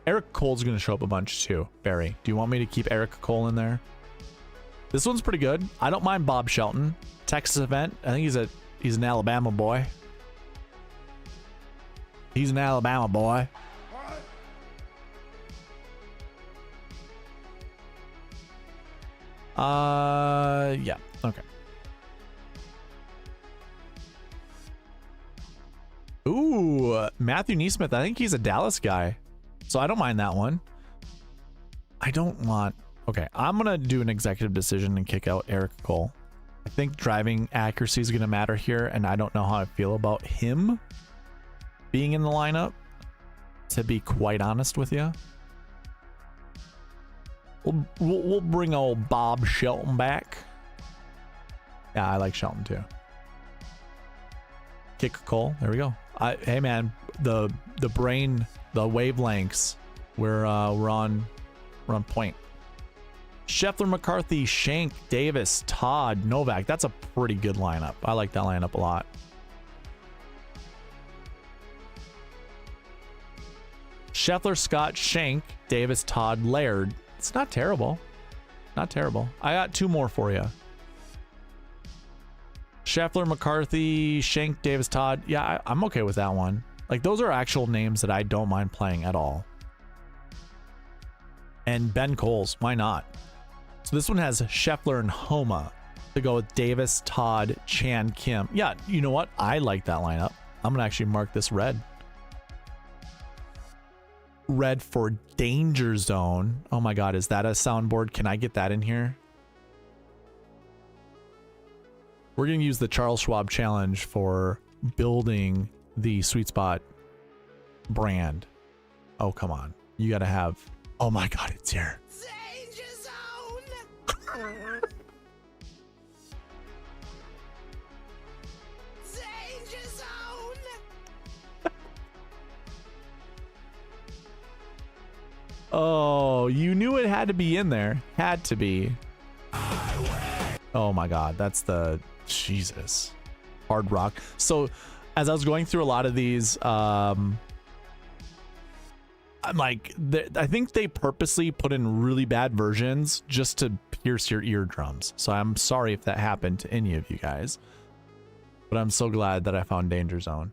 Eric Cole's going to show up a bunch too. Barry, do you want me to keep Eric Cole in there? This one's pretty good. I don't mind Bob Shelton. Texas event. I think he's an Alabama boy. He's an Alabama boy. Yeah, okay. Ooh, Matthew Neesmith. I think he's a Dallas guy, so I don't mind that one. I don't want... Okay, I'm gonna do an executive decision and kick out Eric Cole. I think driving accuracy is gonna matter here, and I don't know how I feel about him being in the lineup, to be quite honest with you. We'll bring old Bob Shelton back. Yeah, I like Shelton too. Kick Cole. There we go. Hey man, the brain, the wavelengths. We're on point. Scheffler, McCarthy, Shank, Davis, Todd, Novak. That's a pretty good lineup. I like that lineup a lot. Scheffler, Scott, Shank, Davis, Todd, Laird. It's not terrible. Not terrible. I got two more for you. Scheffler, McCarthy, Shank, Davis, Todd. Yeah, I'm okay with that one. Like, those are actual names that I don't mind playing at all. And Ben Coles, why not? So this one has Scheffler and Homa to go with Davis, Todd, Chan, Kim. Yeah, you know what? I like that lineup. I'm going to actually mark this red. Red for Danger Zone. Oh my god, is that a soundboard? Can I get that in here? We're going to use the Charles Schwab challenge for building the SweetSpot brand. Oh, come on. You got to have... Oh my god, it's here. Danger Zone! Danger Zone! Oh, you knew it had to be in there. Had to be. Oh my god, that's the Jesus. Hard Rock. So as I was going through a lot of these, I'm like, I think they purposely put in really bad versions just to pierce your eardrums. So I'm sorry if that happened to any of you guys, but I'm so glad that I found Danger Zone.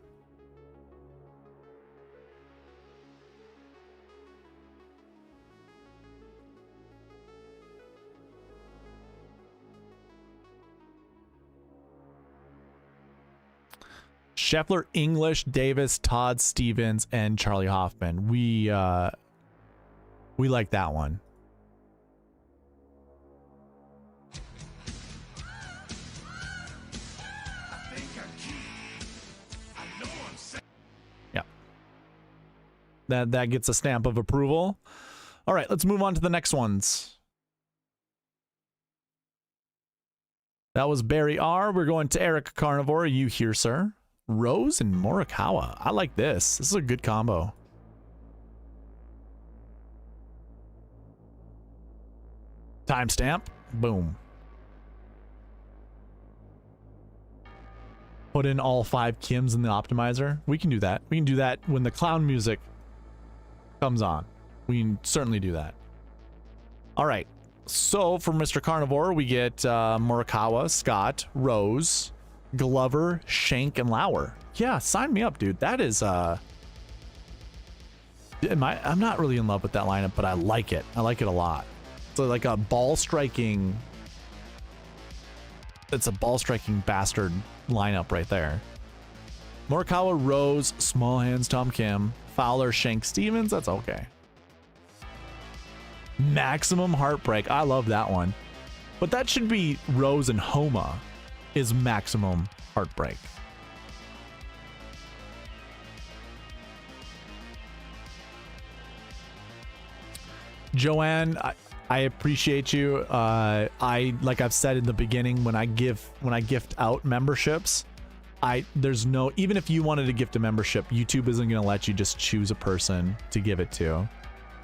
Scheffler, English, Davis, Todd, Stevens, and Charlie Hoffman. We like that one. Yeah. That gets a stamp of approval. All right, let's move on to the next ones. That was Barry R. We're going to Eric Carnivore. Are you here, sir? Rose and Morikawa. I like this. This is a good combo. Timestamp. Boom. Put in all 5 Khims in the optimizer. We can do that. We can do that when the clown music comes on. We can certainly do that. All right. So for Mr. Carnivore, we get Morikawa, Scott, Rose, Glover, Shank, and Lauer. Yeah, sign me up, dude. That is I'm not really in love with that lineup, but I like it. I like it a lot. So like a ball striking, it's a ball striking bastard lineup right there. Morikawa, Rose, Small Hands, Tom Kim, Fowler, Shank, Stevens. That's okay. Maximum Heartbreak. I love that one. But that should be Rose and Homa is Maximum Heartbreak. Joanne, I appreciate you. Like I've said in the beginning, when I gift out memberships, there's no, even if you wanted to gift a membership, YouTube isn't going to let you just choose a person to give it to.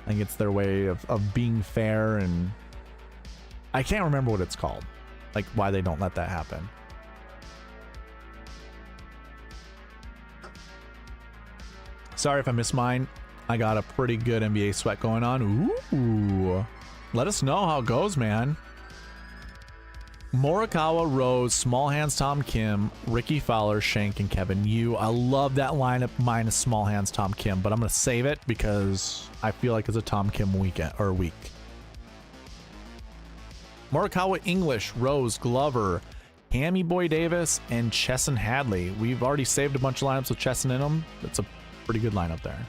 I think it's their way of being fair, and I can't remember what it's called, like why they don't let that happen. Sorry if I missed mine. I got a pretty good NBA sweat going on. Ooh. Let us know how it goes, man. Morikawa, Rose, Small Hands, Tom Kim, Ricky Fowler, Shank, and Kevin Yu. I love that lineup minus Small Hands, Tom Kim, but I'm going to save it because I feel like it's a Tom Kim weekend or week. Morikawa, English, Rose, Glover, Hammy Boy Davis, and Chesson Hadley. We've already saved a bunch of lineups with Chesson in them. That's a pretty good lineup there.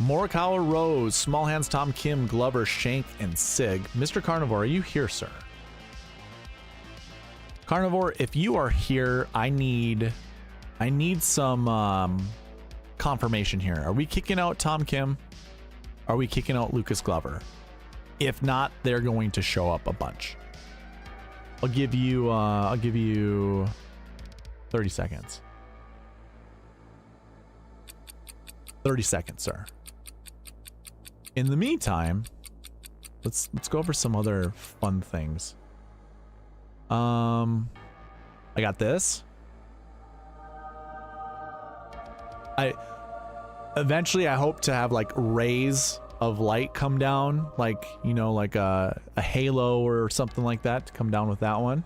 Morikawa, Rose, Small Hands, Tom Kim, Glover, Shank, and Sig. Mr. Carnivore, are you here, sir? Carnivore, if you are here, I need some confirmation here. Are we kicking out Tom Kim? Are we kicking out Lucas Glover? If not, they're going to show up a bunch. I'll give you 30 seconds. 30 seconds, sir. In the meantime, let's go over some other fun things. I got this. Eventually I hope to have like rays of light come down, like, you know, like a halo or something like that to come down with that one.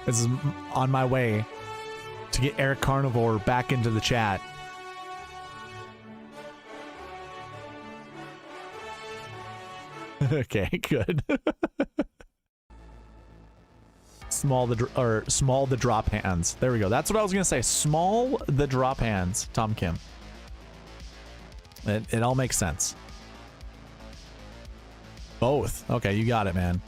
This is on my way to get Eric Carnivore back into the chat. Okay, good. Small the drop hands. There we go. That's what I was gonna say. Small the drop hands. Tom Kim. It all makes sense. Both. Okay, you got it, man.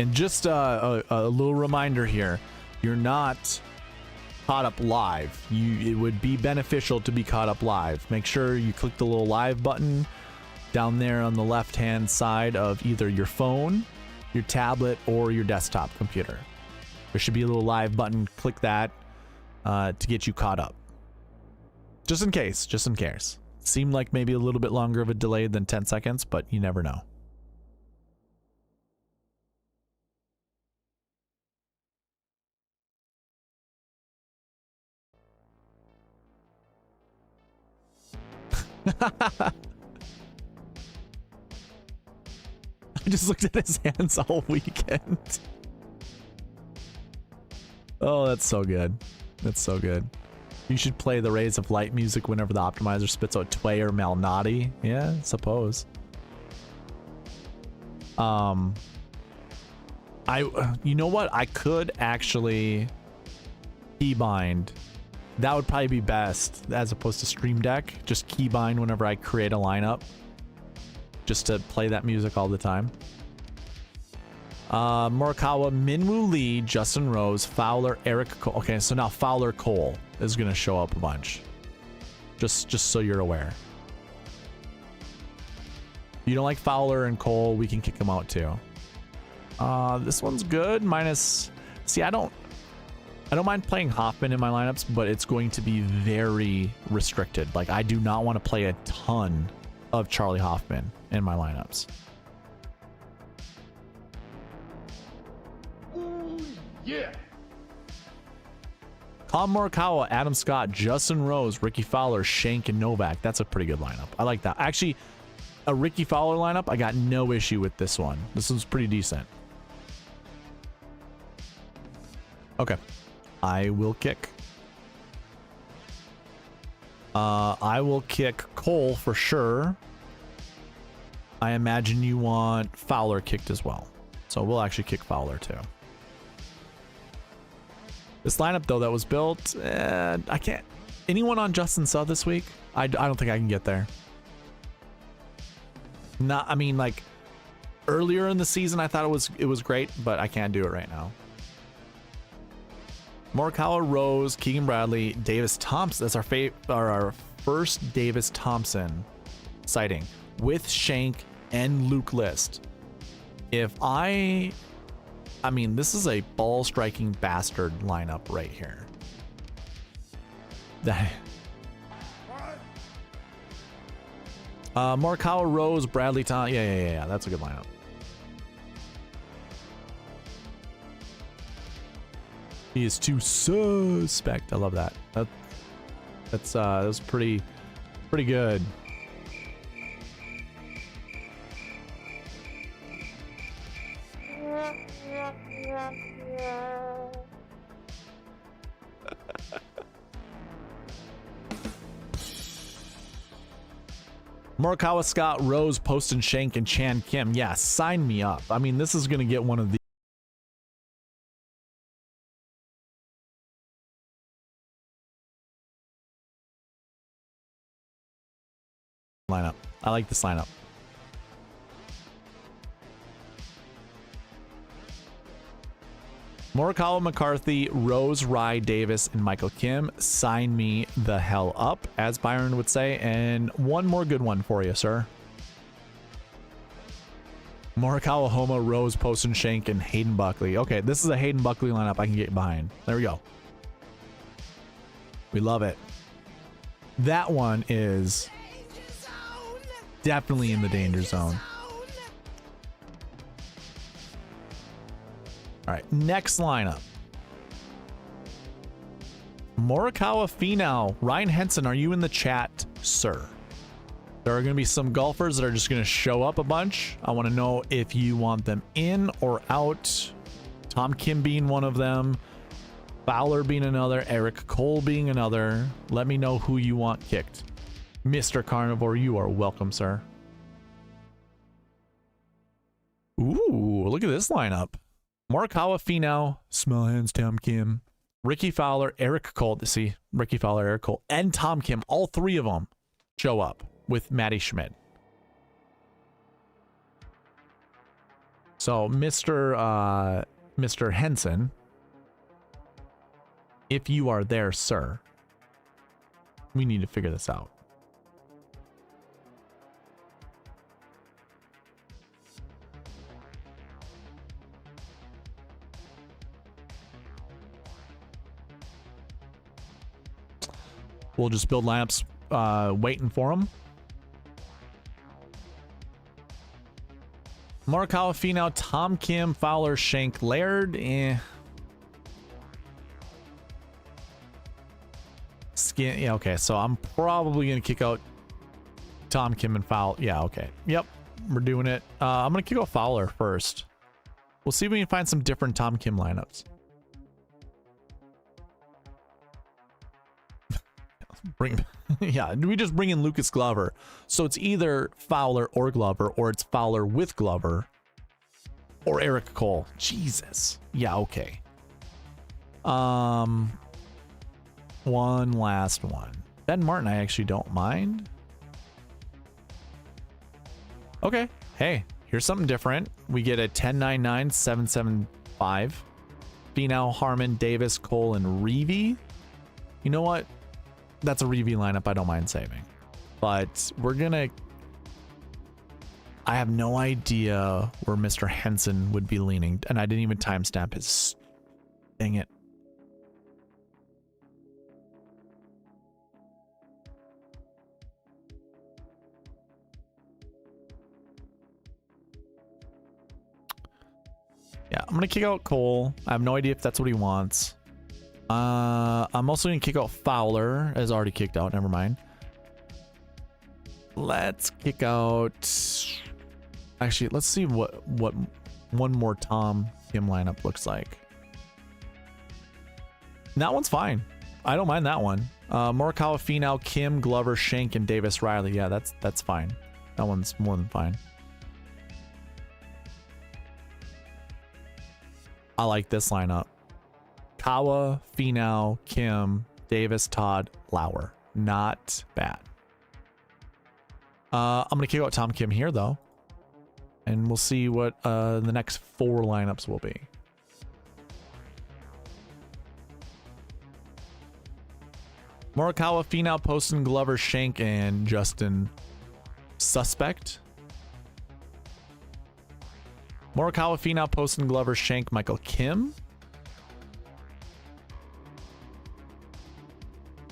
And just a little reminder here, you're not caught up live. It would be beneficial to be caught up live. Make sure you click the little live button down there on the left-hand side of either your phone, your tablet, or your desktop computer. There should be a little live button. Click that to get you caught up. Just in case, just in case. Seemed like maybe a little bit longer of a delay than 10 seconds, but you never know. I just looked at his hands all weekend. Oh, that's so good. That's so good. You should play the Rays of Light music whenever the optimizer spits out Tway or Malnati. Yeah, suppose. You know what? I could actually keybind. That would probably be best as opposed to Stream Deck. Just keybind whenever I create a lineup. Just to play that music all the time. Morikawa, Minwoo Lee, Justin Rose, Fowler, Eric Cole. Okay, so now Fowler Cole is going to show up a bunch. Just so you're aware. If you don't like Fowler and Cole, we can kick them out too. This one's good. Minus... See, I don't mind playing Hoffman in my lineups, but it's going to be very restricted. Like, I do not want to play a ton of Charlie Hoffman in my lineups. Yeah. Colin Morikawa, Adam Scott, Justin Rose, Ricky Fowler, Shank, and Novak. That's a pretty good lineup. I like that. Actually, a Ricky Fowler lineup, I got no issue with this one. This one's pretty decent. Okay. I will kick. I will kick Cole for sure. I imagine you want Fowler kicked as well. So we'll actually kick Fowler too. This lineup, though, that was built, I can't... Anyone on Justin Suh this week? I don't think I can get there. Not, I mean, like, earlier in the season, I thought it was great, but I can't do it right now. Morikawa, Rose, Keegan Bradley, Davis Thompson. That's our first Davis Thompson sighting with Shank and Luke List. I mean, this is a ball-striking bastard lineup right here. Morikawa, Rose, Bradley, Tom. Yeah. That's a good lineup. He is too suspect. I love that. That was pretty good. Morikawa, Scott, Rose, Poston, Shank, and Chan Kim. Yeah, sign me up. I mean, this is going to get one of the lineup. I like this lineup. Morikawa, McCarthy, Rose, Rye, Davis, and Michael Kim. Sign me the hell up, as Byron would say. And one more good one for you, sir. Morikawa, Homa, Rose, Poston, Shank, and Hayden Buckley. Okay, this is a Hayden Buckley lineup I can get behind. There we go. We love it. That one is definitely in the danger zone. All right, next lineup. Morikawa, Finau, Ryan Henson, are you in the chat, sir? There are going to be some golfers that are just going to show up a bunch. I want to know if you want them in or out. Tom Kim being one of them. Fowler being another. Eric Cole being another. Let me know who you want kicked. Mr. Carnivore, you are welcome, sir. Ooh, look at this lineup. Morikawa, Finau, Small Hands, Tom Kim, Ricky Fowler, Eric Cole. See, Ricky Fowler, Eric Cole, and Tom Kim. All three of them show up with Matty Schmidt. So, Mr. Henson, if you are there, sir, we need to figure this out. we'll just build lineups waiting for them. Morikawa, Finau, Tom Kim, Fowler, Schenk, Laird. Skin. Yeah, okay. So I'm probably gonna kick out Tom Kim and Fowler. Yeah, okay. Yep, we're doing it. I'm gonna kick out Fowler first. We'll see if we can find some different Tom Kim lineups. Yeah, we just bring in Lucas Glover. So it's either Fowler or Glover, or it's Fowler with Glover, or Eric Cole. Jesus. Yeah, okay. One last one. Ben Martin, I actually don't mind. Okay. Hey, here's something different. We get a 10-9-9, 7-7-5. Finau, Harman, Davis, Cole, and Reavie. You know what? That's a Reavie lineup I don't mind saving. But we're gonna... I have no idea where Mr. Henson would be leaning. And I didn't even timestamp his... Dang it. Yeah, I'm gonna kick out Cole. I have no idea if that's what he wants. I'm also gonna kick out Fowler, as already kicked out. Never mind. Let's kick out. Actually, let's see what one more Tom Kim lineup looks like. That one's fine. I don't mind that one. Morikawa, Finau, Kim, Glover, Schenk, and Davis Riley. Yeah, that's fine. That one's more than fine. I like this lineup. Kawa, Finau, Kim, Davis, Todd, Lauer. Not bad. I'm going to kick out Tom Kim here, though. And we'll see what the next 4 lineups will be. Morikawa, Finau, Poston, Glover, Schenk, and Justin Suspect. Morikawa, Finau, Poston, Glover, Schenk, Michael Kim.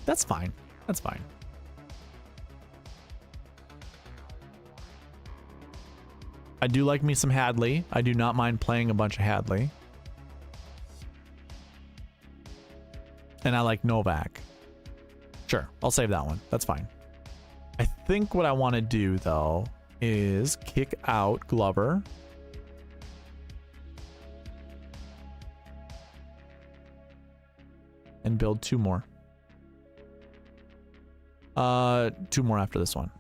That's fine. That's fine. I do like me some Hadley. I do not mind playing a bunch of Hadley. And I like Novak. Sure, I'll save that one. That's fine. I think what I want to do, though, is kick out Glover. And build 2 more. 2 more after this one.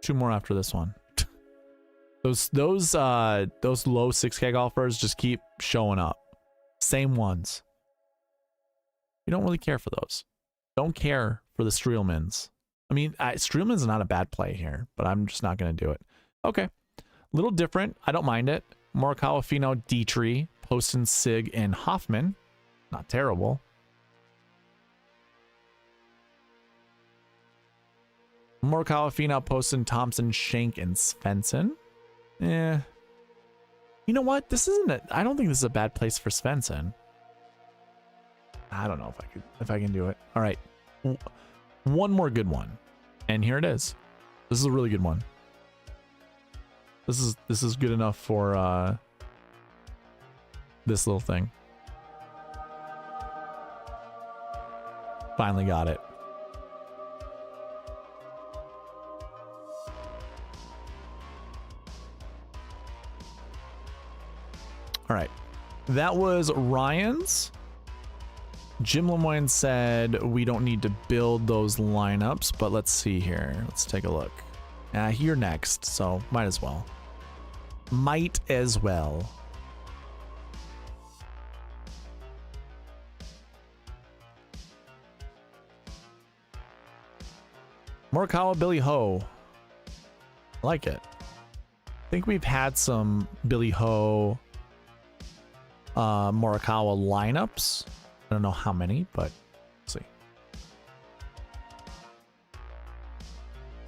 2 more after this one. those low 6K golfers just keep showing up. Same ones. We don't really care for those. Don't care for the Streelmans. I mean, Streelman's not a bad play here, but I'm just not going to do it. Okay. Little different. I don't mind it. Morikawa, Finau, Detry, Poston, Sig, and Hoffman. Not terrible. Morikawa, Finau, Poston, Thompson, Schenk, and Svensson. You know what? This isn't it. I don't think this is a bad place for Svensson. I don't know if I can do it. All right. One more good one. And here it is. This is a really good one. This is good enough for this little thing. Finally got it. All right. That was Ryan's. Jim Lemoyne said we don't need to build those lineups, but let's see here. Let's take a look. You're next, so might as well. Might as well. Morikawa, Billy Ho. I like it. I think we've had some Billy Ho, Morikawa lineups. I don't know how many, but let's see.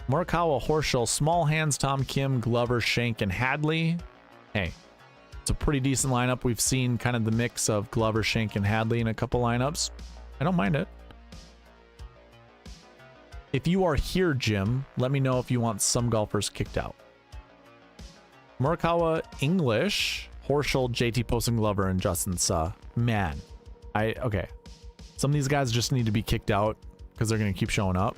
Morikawa, Horschel, Small Hands, Tom Kim, Glover, Schenk, and Hadley. Hey, it's a pretty decent lineup. We've seen kind of the mix of Glover, Schenk, and Hadley in a couple lineups. I don't mind it. If you are here, Jim, let me know if you want some golfers kicked out. Morikawa, English, Horschel, JT Poston, Glover, and Justin Suh. Man, okay. Some of these guys just need to be kicked out because they're going to keep showing up.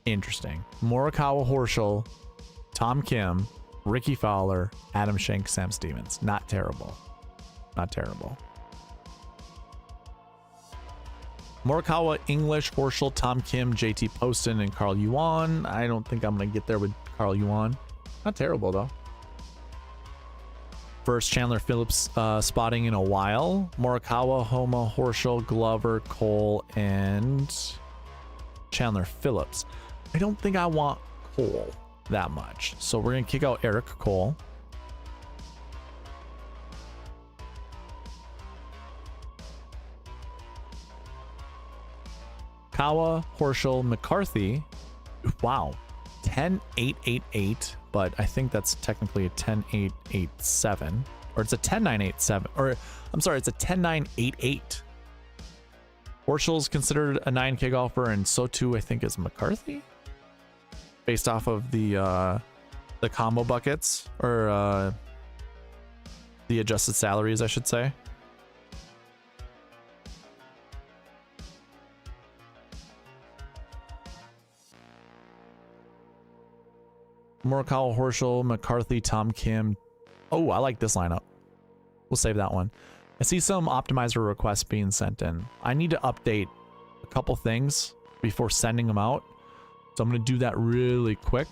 Interesting. Morikawa, Horschel, Tom Kim, Ricky Fowler, Adam Schenk, Sam Stevens. Not terrible. Not terrible. Morikawa, English, Horschel, Tom Kim, JT Poston, and Carl Yuan. I don't think I'm going to get there with Carl Yuan. Not terrible, though. First Chandler Phillips spotting in a while. Morikawa, Homa, Horschel, Glover, Cole, and Chandler Phillips. I don't think I want Cole that much. So we're going to kick out Eric Cole. Kawa, Horschel, McCarthy. Wow. 10-8-8-8, but I think that's technically a 10-8-8-7. Or it's a 10-9-8-7. Or, I'm sorry, it's a 10-9-8-8. Horschel's considered a 9K golfer, and so too, I think, is McCarthy. Based off of the combo buckets, or the adjusted salaries, I should say. Morikawa, Horschel, McCarthy, Tom Kim. Oh, I like this lineup. We'll save that one. I see some optimizer requests being sent in. I need to update a couple things before sending them out. So I'm going to do that really quick.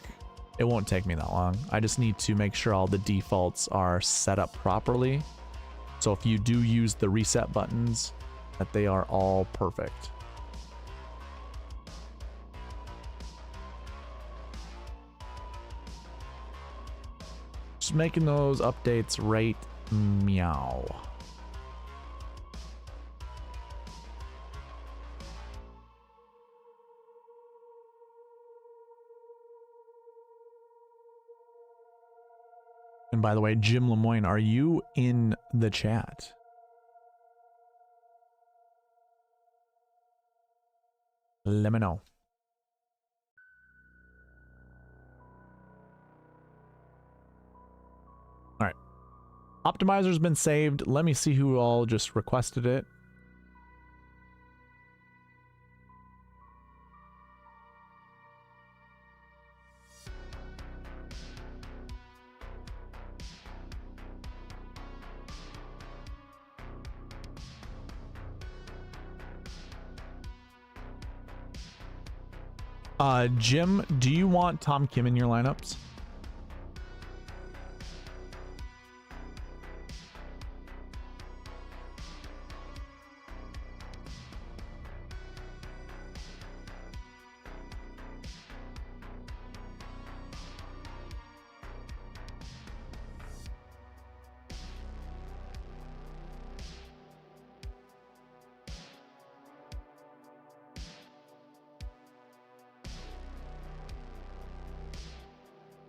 It won't take me that long. I just need to make sure all the defaults are set up properly. So if you do use the reset buttons, that they are all perfect. Just making those updates right meow. And by the way, Jim Lemoyne, are you in the chat? Let me know. All right. Optimizer's been saved. Let me see who all just requested it. Jim, do you want Tom Kim in your lineups?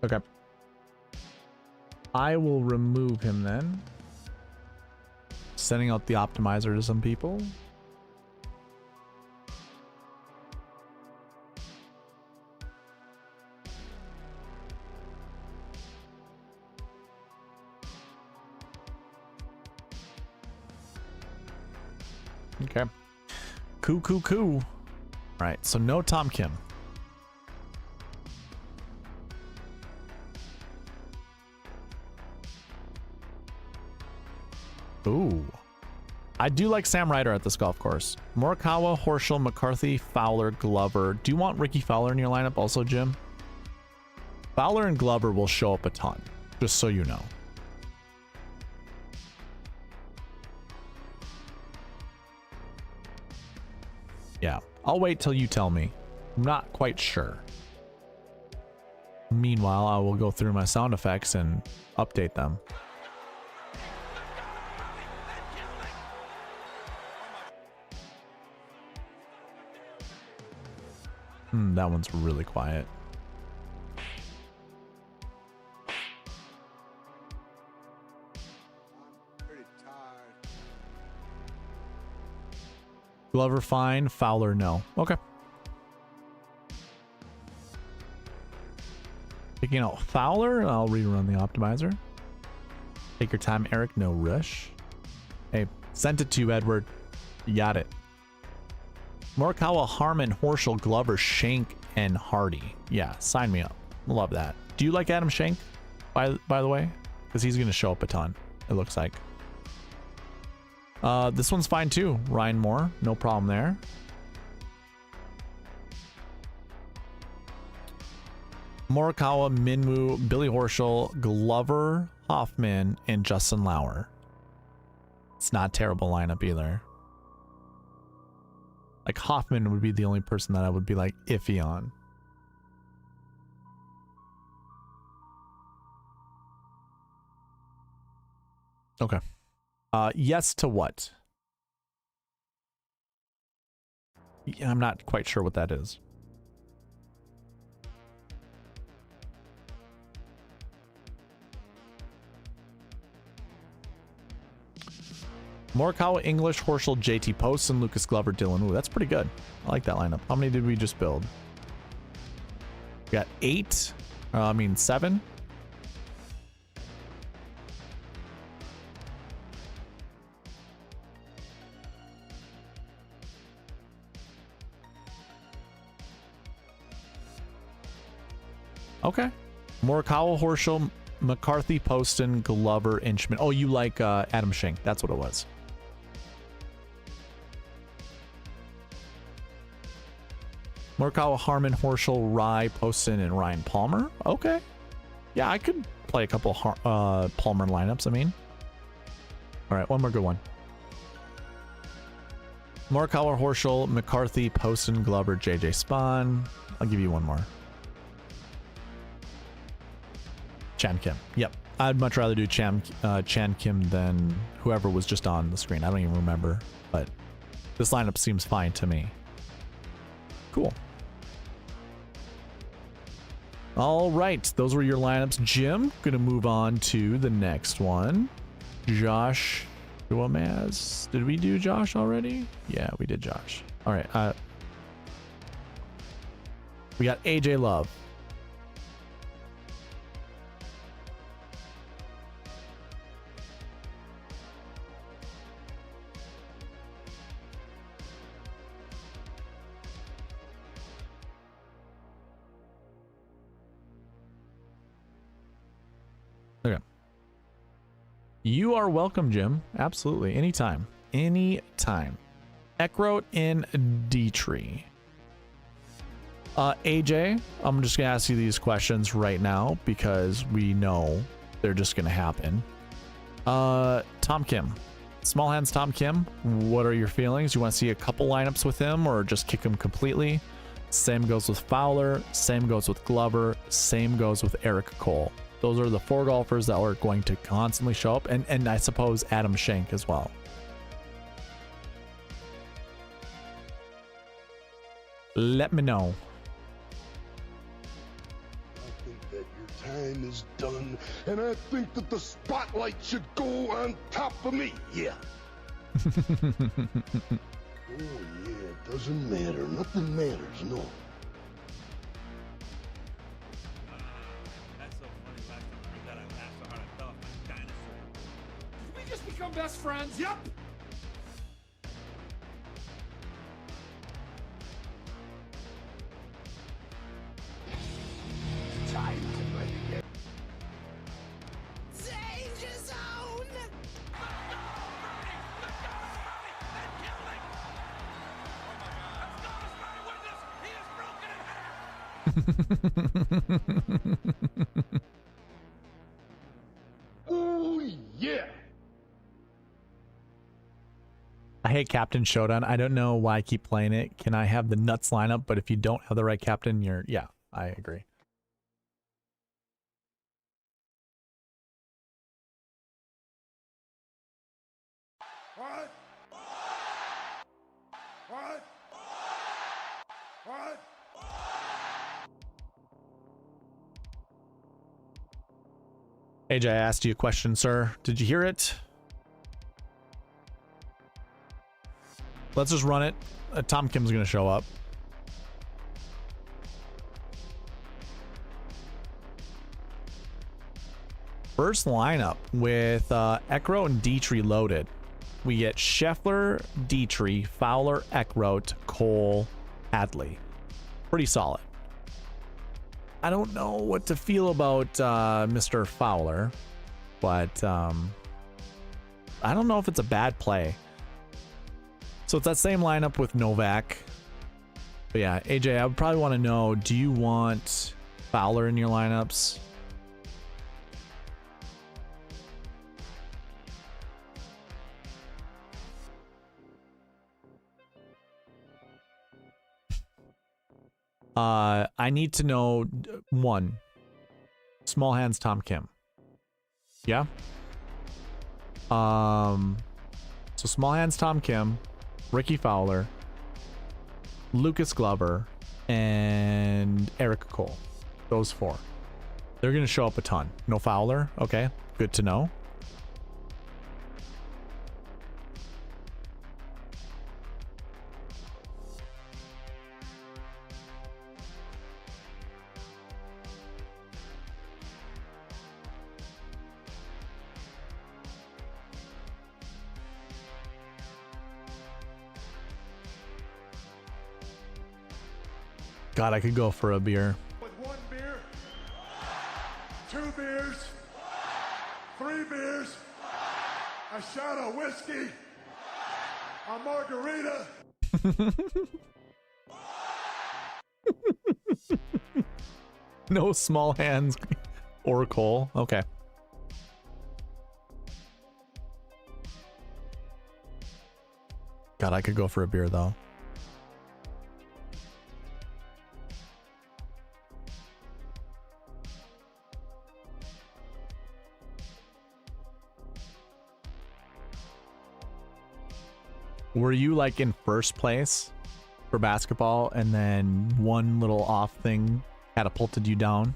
Okay. I will remove him then. Sending out the optimizer to some people. Okay. Cool. All right, so no Tom Kim. Ooh. I do like Sam Ryder at this golf course. Morikawa, Horschel, McCarthy, Fowler, Glover. Do you want Ricky Fowler in your lineup also, Jim? Fowler and Glover will show up a ton, just so you know. Yeah, I'll wait till you tell me. I'm not quite sure. Meanwhile, I will go through my sound effects and update them. That one's really quiet. I'm pretty tired. Glover fine, Fowler no. Okay. Picking out Fowler, I'll rerun the optimizer. Take your time, Eric, no rush. Hey, sent it to you, Edward. You got it. Morikawa, Harman, Horschel, Glover, Schenk, and Hardy. Yeah, sign me up. Love that. Do you like Adam Schenk, by the way? Because he's going to show up a ton, it looks like. This one's fine too. Ryan Moore, no problem there. Morikawa, Minwoo, Billy Horschel, Glover, Hoffman, and Justin Lauer. It's not a terrible lineup either. Like Hoffman would be the only person that I would be like iffy on. Okay. Yes to what? Yeah, I'm not quite sure what that is. Morikawa, English, Horschel, JT Poston, Lucas Glover, Dylan. Ooh, that's pretty good. I like that lineup. How many did we just build? We got 8. I mean 7. Okay. Morikawa, Horschel, McCarthy, Poston, Glover, Inchman. Oh, you like Adam Schenk. That's what it was. Morikawa, Harman, Horschel, Rye, Poston, and Ryan Palmer. Okay. Yeah, I could play a couple Palmer lineups, I mean. All right, one more good one. Morikawa, Horschel, McCarthy, Poston, Glover, JJ Spawn. I'll give you one more. Chan Kim. Yep. I'd much rather do Chan Kim than whoever was just on the screen. I don't even remember, but this lineup seems fine to me. Cool. All right. Those were your lineups. Jim, gonna move on to the next one. Josh Duamaz. Did we do Josh already? Yeah, we did Josh. All right. We got AJ Love. Okay. You are welcome, Jim. Absolutely. Anytime. Anytime. Eckroat and Detry. AJ, I'm just going to ask you these questions right now because we know they're just going to happen. Tom Kim. Small hands Tom Kim. What are your feelings? You want to see a couple lineups with him or just kick him completely? Same goes with Fowler. Same goes with Glover. Same goes with Eric Cole. Those are the 4 golfers that are going to constantly show up, and I suppose Adam Schenk as well. Let me know. I think that your time is done, and I think that the spotlight should go on top of me. Yeah. Oh, yeah, it doesn't matter. Nothing matters, no. Become best friends. Yep. Time to play again. Danger zone. Oh, yeah. I hate Captain Showdown. I don't know why I keep playing it. Can I have the nuts lineup? But if you don't have the right captain, you're... Yeah, I agree. What? What? What? AJ, I asked you a question, sir. Did you hear it? Let's just run it. Tom Kim's going to show up. First lineup with Eckroat and Detry loaded. We get Scheffler, Detry, Fowler, Eckroat, Cole, Hadley. Pretty solid. I don't know what to feel about Mr. Fowler, but I don't know if it's a bad play. So it's that same lineup with Novak. But yeah, AJ, I would probably want to know, do you want Fowler in your lineups? I need to know, one, small hands Tom Kim. Yeah. So small hands Tom Kim, Ricky Fowler, Lucas Glover, and Eric Cole. Those four. They're gonna show up a ton. No Fowler. Okay, good to know. God, I could go for a beer. With 1 beer, 2 beers, 3 beers, a shot of whiskey, a margarita. No small hands or Cole. Okay. God, I could go for a beer though. Were you like in first place for basketball and then one little off thing catapulted you down?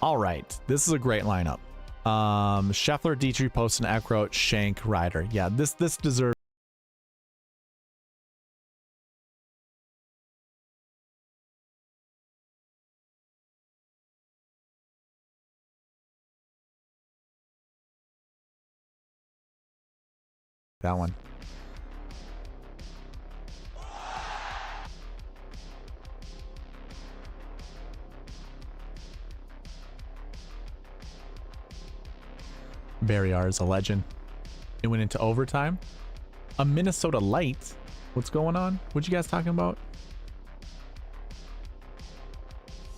All right, this is a great lineup. Scheffler, Detry, Poston, Eckroat, Shank, Ryder. Yeah, this deserves. That one. Barrier is a legend. It went into overtime. A Minnesota Light. What's going on? What you guys talking about?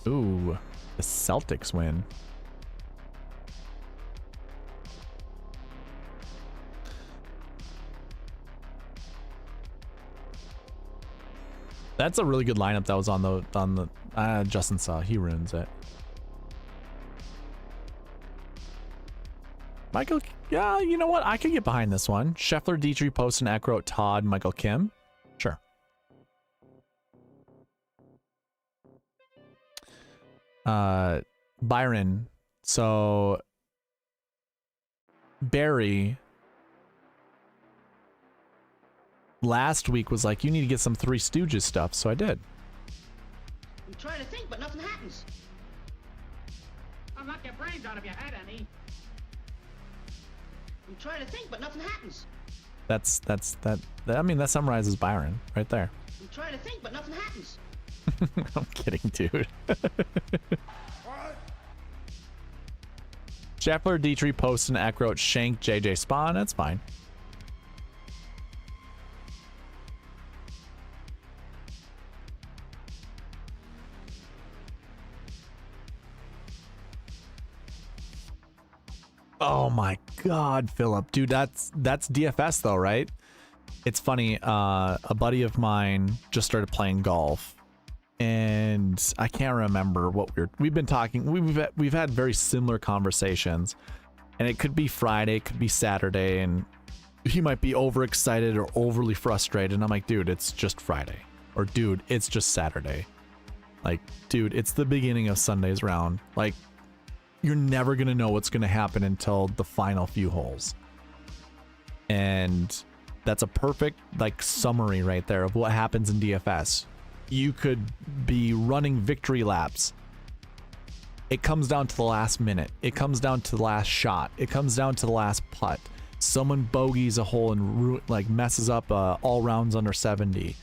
Ooh, the Celtics win. That's a really good lineup that was on the Justin saw. He ruins it. Michael, yeah, you know what? I could get behind this one. Scheffler, Detry, Poston, Eckroat, Todd, Michael Kim. Sure. Byron. So Barry last week was like, you need to get some Three Stooges stuff, so I did. I'm trying to think, but nothing happens. I'll knock your brains out of your head, Annie. I'm trying to think, but nothing happens. I mean, that summarizes Byron right there. I'm trying to think, but nothing happens. I'm kidding, dude. What? Scheffler, Detry, Poston, Eckroat, Shank, JJ Spawn. That's fine. Oh my God, Philip, dude, that's DFS though, right? It's funny. A buddy of mine just started playing golf, and I can't remember what we've been talking. We've had very similar conversations, and it could be Friday, it could be Saturday, and he might be overexcited or overly frustrated. And I'm like, dude, it's just Friday, or dude, it's just Saturday. Like, dude, it's the beginning of Sunday's round. Like, you're never going to know what's going to happen until the final few holes. And That's a perfect like summary right there of what happens in DFS. You could be running victory laps. It comes down to the last minute. It comes down to the last shot. It comes down to the last putt. Someone bogeys a hole and like messes up all rounds under 70.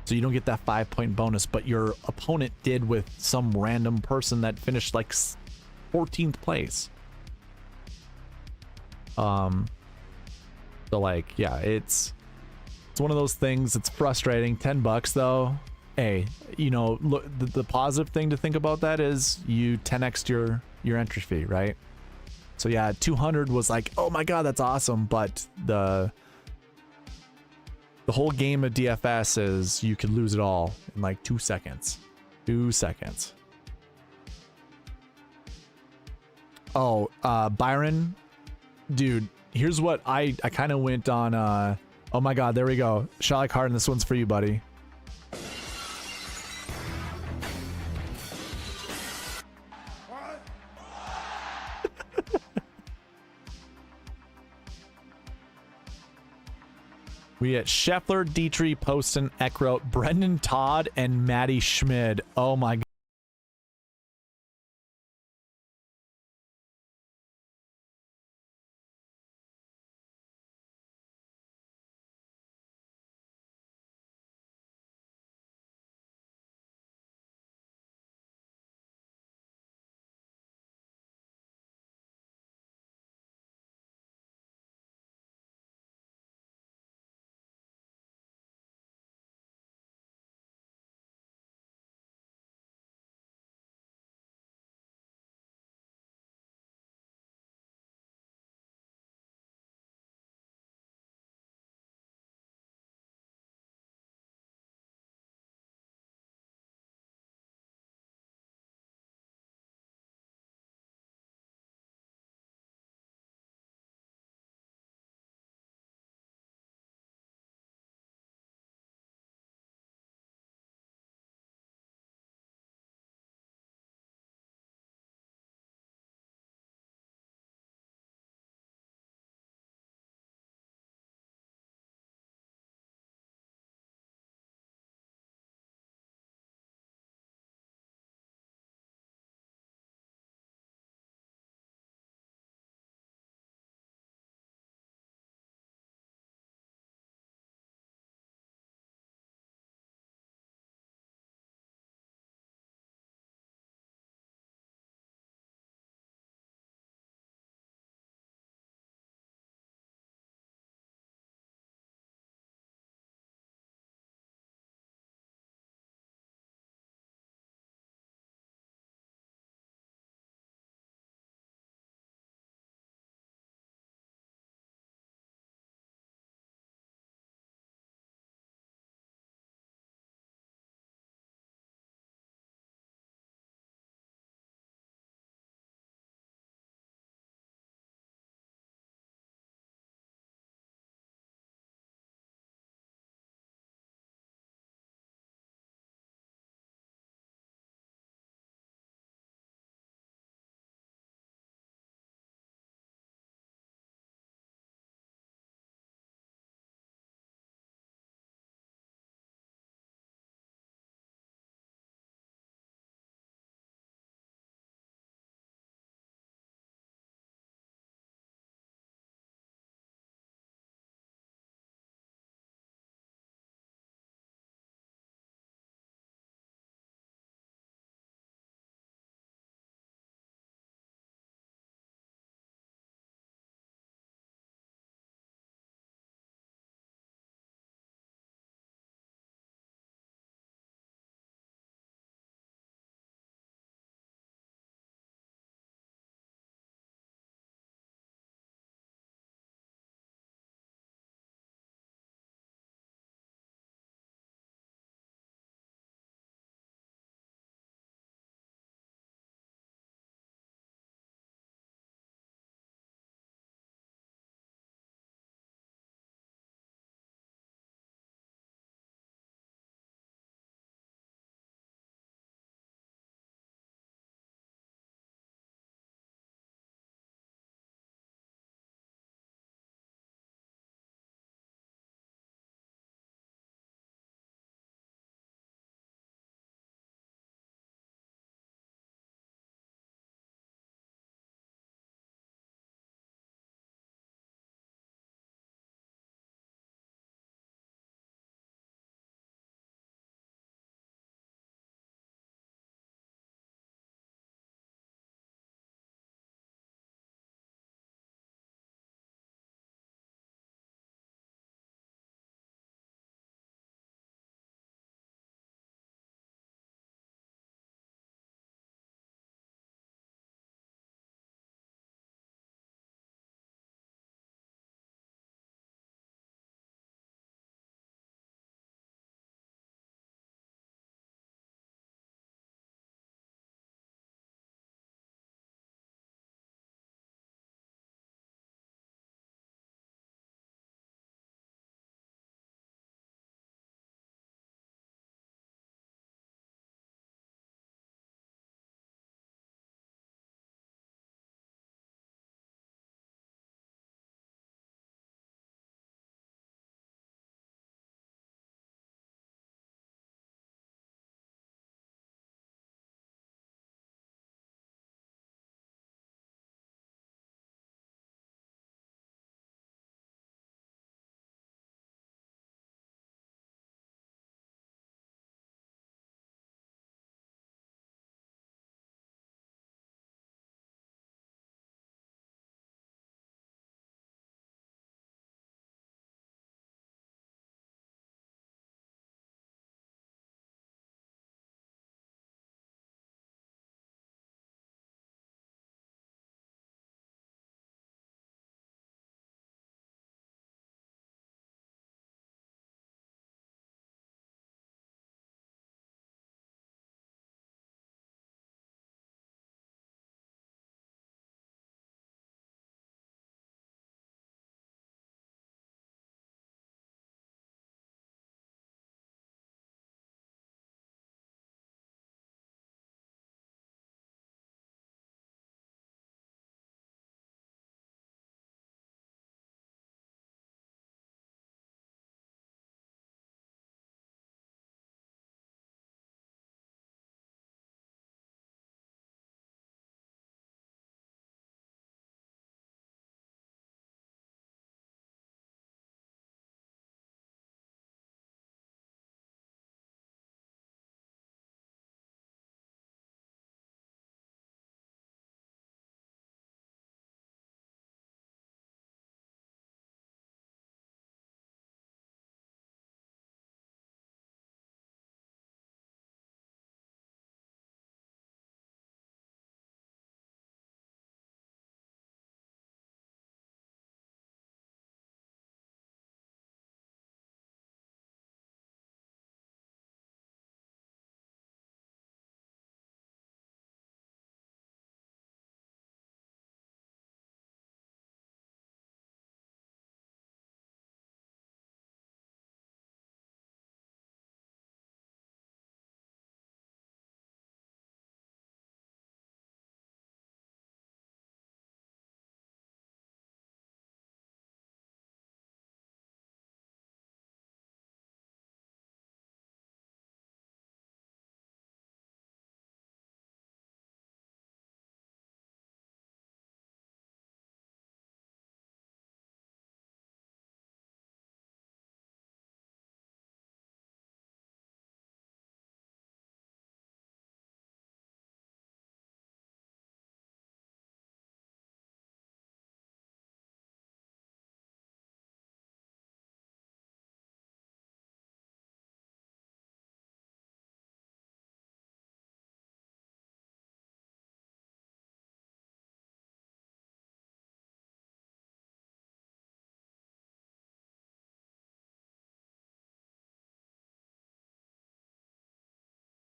So you don't get that 5-point bonus, but your opponent did with some random person that finished like 14th place. So like, yeah, it's one of those things. It's frustrating. $10 though. Hey, you know, look, the positive thing to think about that is you 10x your entry fee, right? So yeah, 200 was like, oh my god, that's awesome. But the whole game of DFS is you could lose it all in like 2 seconds. 2 seconds. Oh, Byron, dude, here's what I kind of went on. Oh my god, there we go. Shot like Harden, this one's for you, buddy. We get Scheffler, Detry, Poston, Eckroat, Brendan Todd, and Matty Schmid. Oh my god.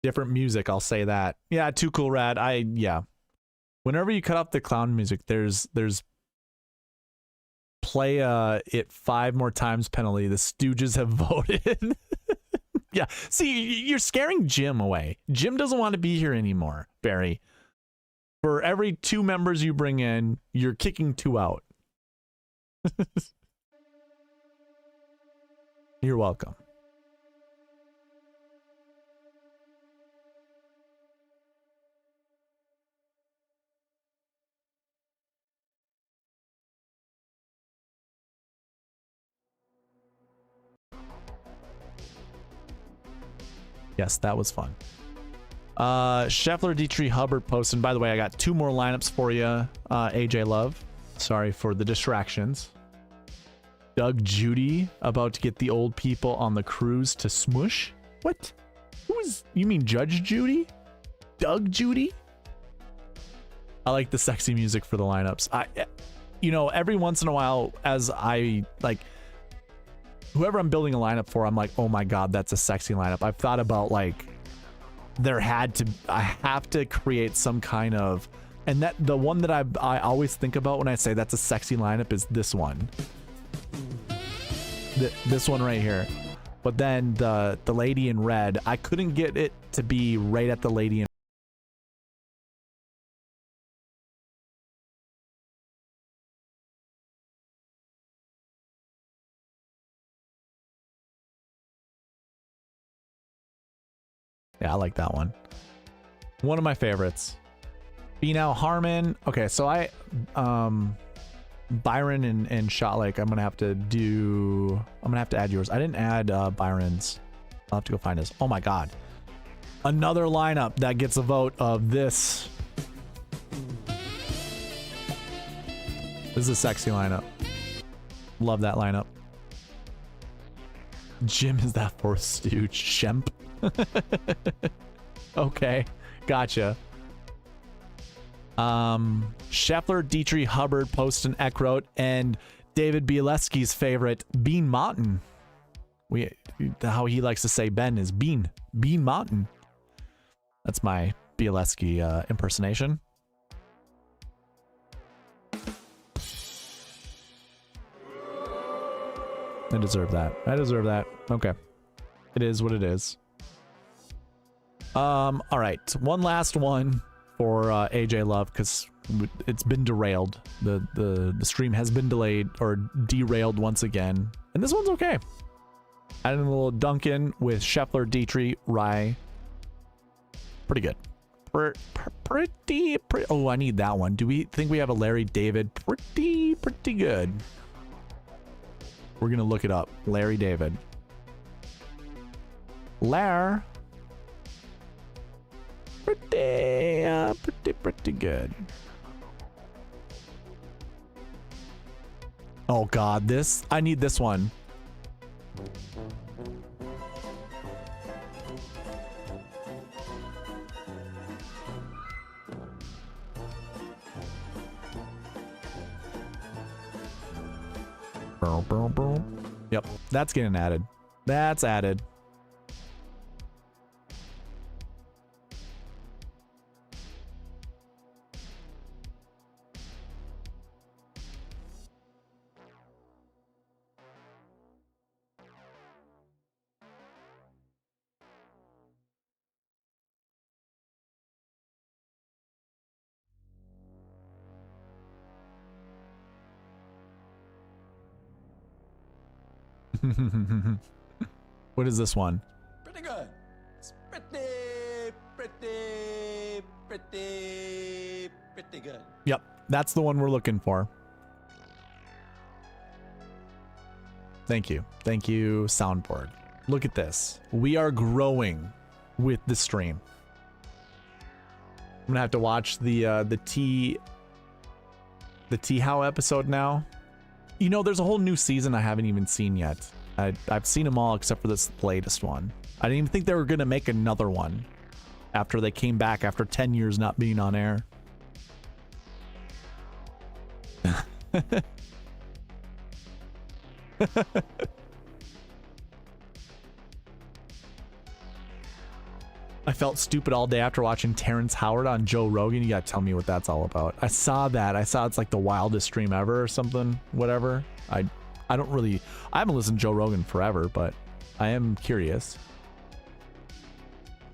Different music, I'll say that. Yeah, too cool, Rad. Yeah. Whenever you cut off the clown music, there's play it 5 more times penalty. The Stooges have voted. Yeah. See, you're scaring Jim away. Jim doesn't want to be here anymore, Barry. For every 2 members you bring in, you're kicking 2 out. You're welcome. Yes, that was fun. Scheffler, Detry, Hubbard, Poston. By the way, I got 2 more lineups for you, AJ Love. Sorry for the distractions. Doug Judy about to get the old people on the cruise to smush. What? You mean Judge Judy? Doug Judy? I like the sexy music for the lineups. You know, every once in a while, as I like, whoever I'm building a lineup for, I'm like, oh my god, that's a sexy lineup. I've thought about like, I have to create some kind of, and that the one that I always think about when I say that's a sexy lineup is this one. This one right here. But then the lady in red, I couldn't get it to be right at the lady in Yeah, I like that one. One of my favorites. Finau, Harman. Okay, so Byron and Shot Lake, I'm gonna have to add yours. I didn't add Byron's. I'll have to go find his. Oh my god. Another lineup that gets a vote of this. This is a sexy lineup. Love that lineup. Jim is that fourth stooge. Shemp. Okay, gotcha. Scheffler, Detry, Hubbard, Poston, Eckroat, and David Bielewski's favorite, Bean Mountain. How he likes to say Ben is Bean Mountain. That's my Bielewski impersonation. I deserve that. Okay. It is what it is. All right. One last one for AJ Love, because it's been derailed. The stream has been delayed or derailed once again. And this one's okay. Adding a little Duncan with Scheffler, Detry, Rye. Pretty good. Pretty. Oh, I need that one. Do we think we have a Larry David? Pretty good. We're going to look it up. Larry David. Pretty good. Oh god, I need this one. Yep, that's getting added. That's added. What is this one? Pretty good. It's pretty good. Yep, that's the one we're looking for. Thank you, soundboard. Look at this. We are growing with the stream. I'm gonna have to watch the T How episode now. You know, there's a whole new season I haven't even seen yet. I've seen them all except for this latest one. I didn't even think they were gonna make another one after they came back after 10 years not being on air. I felt stupid all day after watching Terrence Howard on Joe Rogan. You gotta tell me what that's all about. I saw that. I saw it's like the wildest stream ever or something, whatever. I haven't listened to Joe Rogan forever, but I am curious.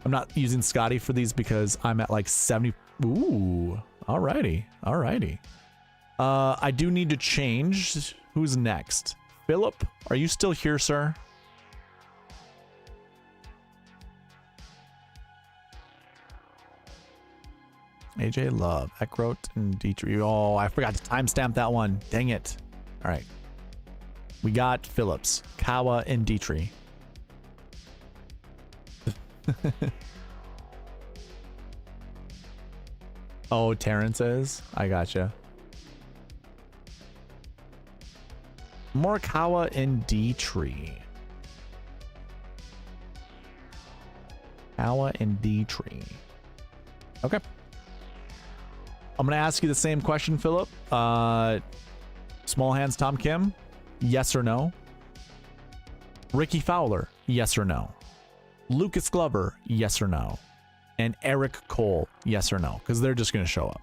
I'm not using Scottie for these because I'm at like 70. Ooh, alrighty. I do need to change. Who's next? Philip, are you still here, sir? AJ Love, Eckroat, and Detry. Oh, I forgot to timestamp that one. Dang it. All right. We got Phillips, Kawa, and Detry. Oh, Terrence is? I gotcha. Morikawa and Detry. Kawa and Detry. Okay. I'm going to ask you the same question, Philip. Small hands, Tom Kim? Yes or no? Ricky Fowler? Yes or no? Lucas Glover? Yes or no? And Eric Cole? Yes or no? Because they're just going to show up.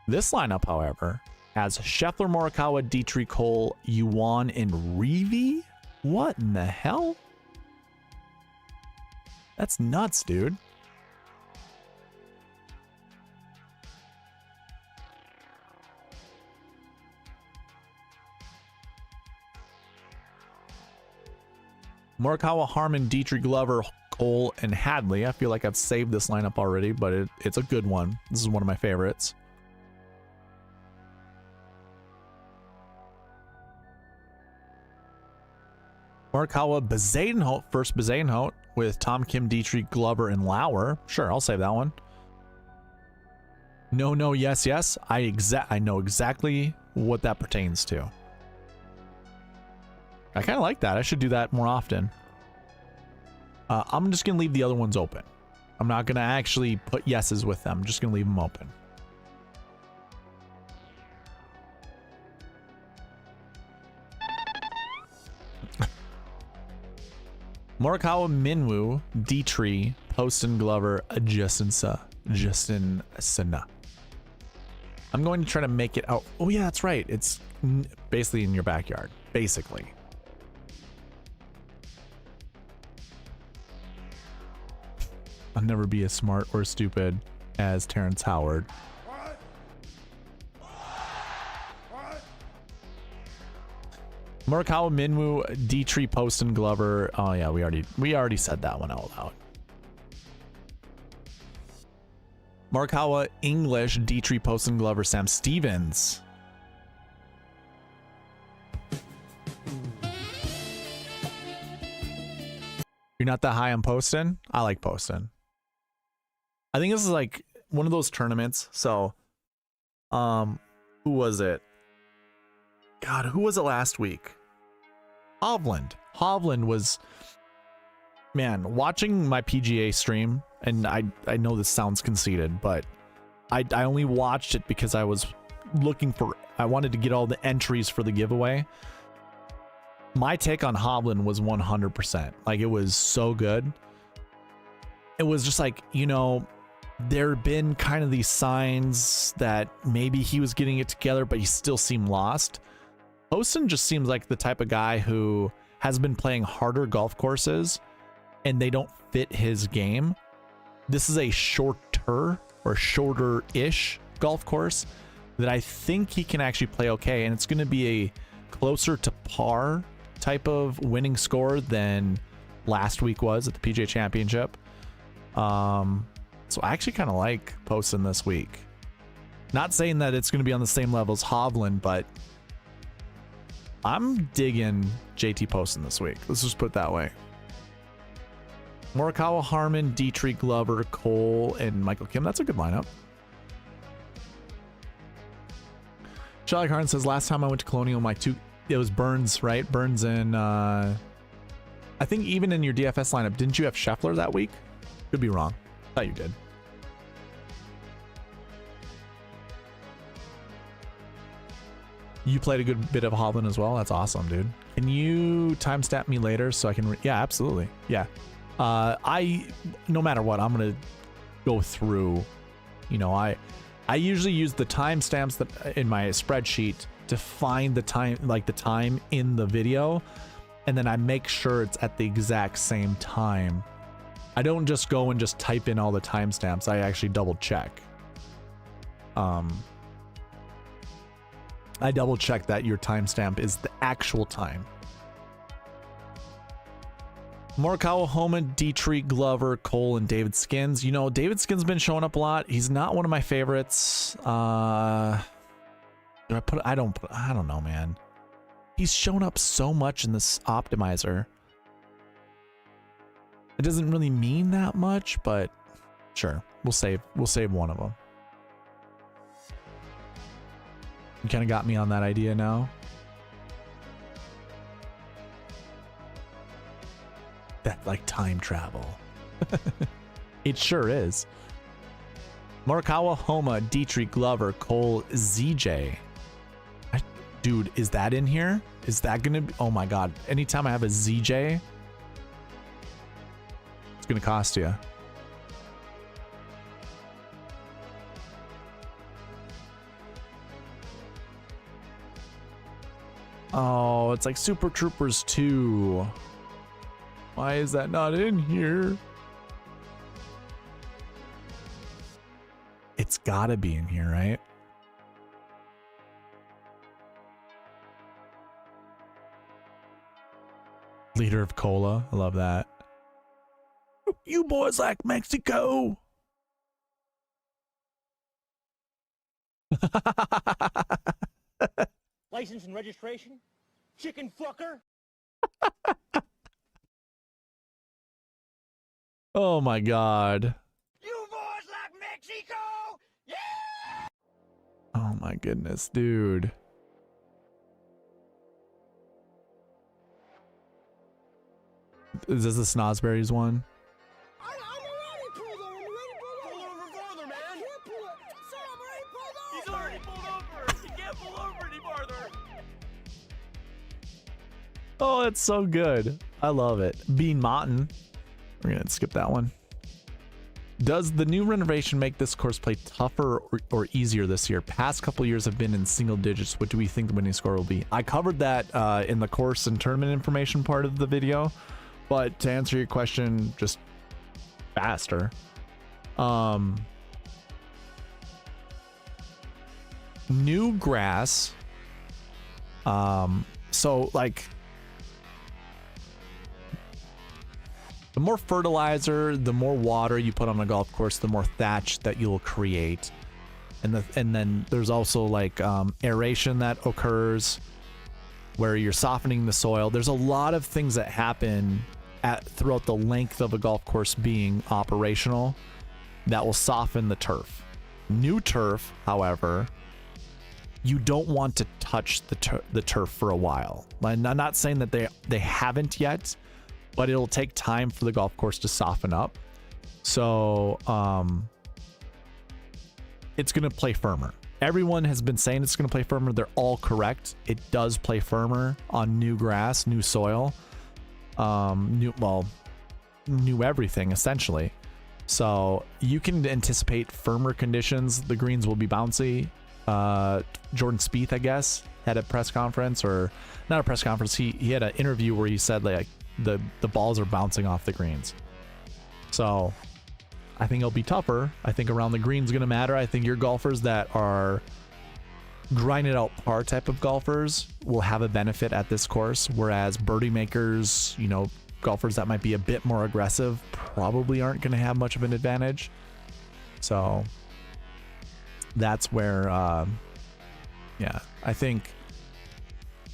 This lineup, however, has Scheffler, Morikawa, Detry, Cole, Yuan, and Reevy? What in the hell? That's nuts, dude. Morikawa, Harman, Detry, Glover, Cole, and Hadley. I feel like I've saved this lineup already, but it's a good one. This is one of my favorites. Morikawa, Bezadenhout, first Bezadenhout with Tom Kim, Detry, Glover, and Lauer. Sure, I'll save that one. No, yes. I know exactly what that pertains to. I kind of like that. I should do that more often. I'm just going to leave the other ones open. I'm not going to actually put yeses with them. I'm just going to leave them open. Morikawa, Minwoo, Detry, Poston, Glover, Justin Sana. I'm going to try to make it out. Oh yeah, that's right. It's basically in your backyard. Basically. I'll never be as smart or stupid as Terrence Howard. Morikawa, Minwoo, Detry, Poston, Glover. Oh yeah, we already said that one out loud. Morikawa, English, Detry, Poston, Glover, Sam Stevens. You're not that high on Poston? I like Poston. I think this is like one of those tournaments. So, who was it? God, who was it last week? Hovland. Hovland was, man, watching my PGA stream, and I know this sounds conceited, but I only watched it because I was looking for, I wanted to get all the entries for the giveaway. My take on Hovland was 100%. Like, it was so good. It was just like, you know, there had been kind of these signs that maybe he was getting it together, but he still seemed lost. Poston just seems like the type of guy who has been playing harder golf courses and they don't fit his game. This is a shorter or shorter-ish golf course that I think he can actually play okay, and it's going to be a closer to par type of winning score than last week was at the PGA Championship. So I actually kind of like Poston this week. Not saying that it's going to be on the same level as Hovland, but I'm digging JT Poston this week. Let's just put it that way. Morikawa, Harman, Detry, Glover, Cole, and Michael Kim. That's a good lineup. Charlie Harden says, last time I went to Colonial, it was Burns, right? Burns and I think even in your DFS lineup, didn't you have Scheffler that week? Could be wrong. Thought you did. You played a good bit of Hovland as well. That's awesome, dude. Can you timestamp me later so I can? Yeah, absolutely. Yeah. No matter what, I'm gonna go through. You know, I usually use the timestamps that in my spreadsheet to find the time, like the time in the video, and then I make sure it's at the exact same time. I don't just go and just type in all the timestamps. I actually double check. I double check that your timestamp is the actual time. Morikawa, Harman, Detry, Glover, Cole, and David Skins. You know, David Skins been showing up a lot. He's not one of my favorites. Do I don't know, man. He's shown up so much in this optimizer. It doesn't really mean that much, but sure, we'll save one of them. You kind of got me on that idea now. That like time travel. It sure is. Morikawa, Homa, Detry, Glover, Cole, ZJ. Dude, is that in here? Is that gonna be? Oh my god. Anytime I have a ZJ, it's gonna cost you. Oh, it's like Super Troopers 2. Why is that not in here? It's gotta be in here, right? Leader of Cola. I love that. You boys like Mexico. License and registration? Chicken fucker? Oh my god. You boys like Mexico? Yeah! Oh my goodness, dude. Is this the Snosberries one? I'm already pulled over. I'm ready to pull over. Pull over farther, man. I can't pull it. Sir, I'm already pulled over. He's already pulled over. He can't pull over any farther. Oh, it's so good. I love it. Bean Martin. We're gonna skip that one. Does the new renovation make this course play tougher or easier this year? Past couple years have been in single digits. What do we think the winning score will be? I covered that in the course and tournament information part of the video, but to answer your question just faster, new grass, so like the more fertilizer, the more water you put on a golf course, the more thatch that you'll create. And then there's also like aeration that occurs where you're softening the soil. There's a lot of things that happen throughout the length of a golf course being operational that will soften the turf. New turf, however, you don't want to touch the turf for a while. I'm not saying that they haven't yet, but it'll take time for the golf course to soften up. So it's going to play firmer. Everyone has been saying it's going to play firmer. They're all correct. It does play firmer on new grass, new soil, new everything essentially. So you can anticipate firmer conditions. The greens will be bouncy. Jordan Spieth, I guess, had a press conference, or not a press conference. He had an interview where he said like the balls are bouncing off the greens. So I think it'll be tougher. I think around the green's going to matter. I think your golfers that are grinded out par type of golfers will have a benefit at this course, whereas birdie makers, you know, golfers that might be a bit more aggressive probably aren't going to have much of an advantage. So that's where yeah, I think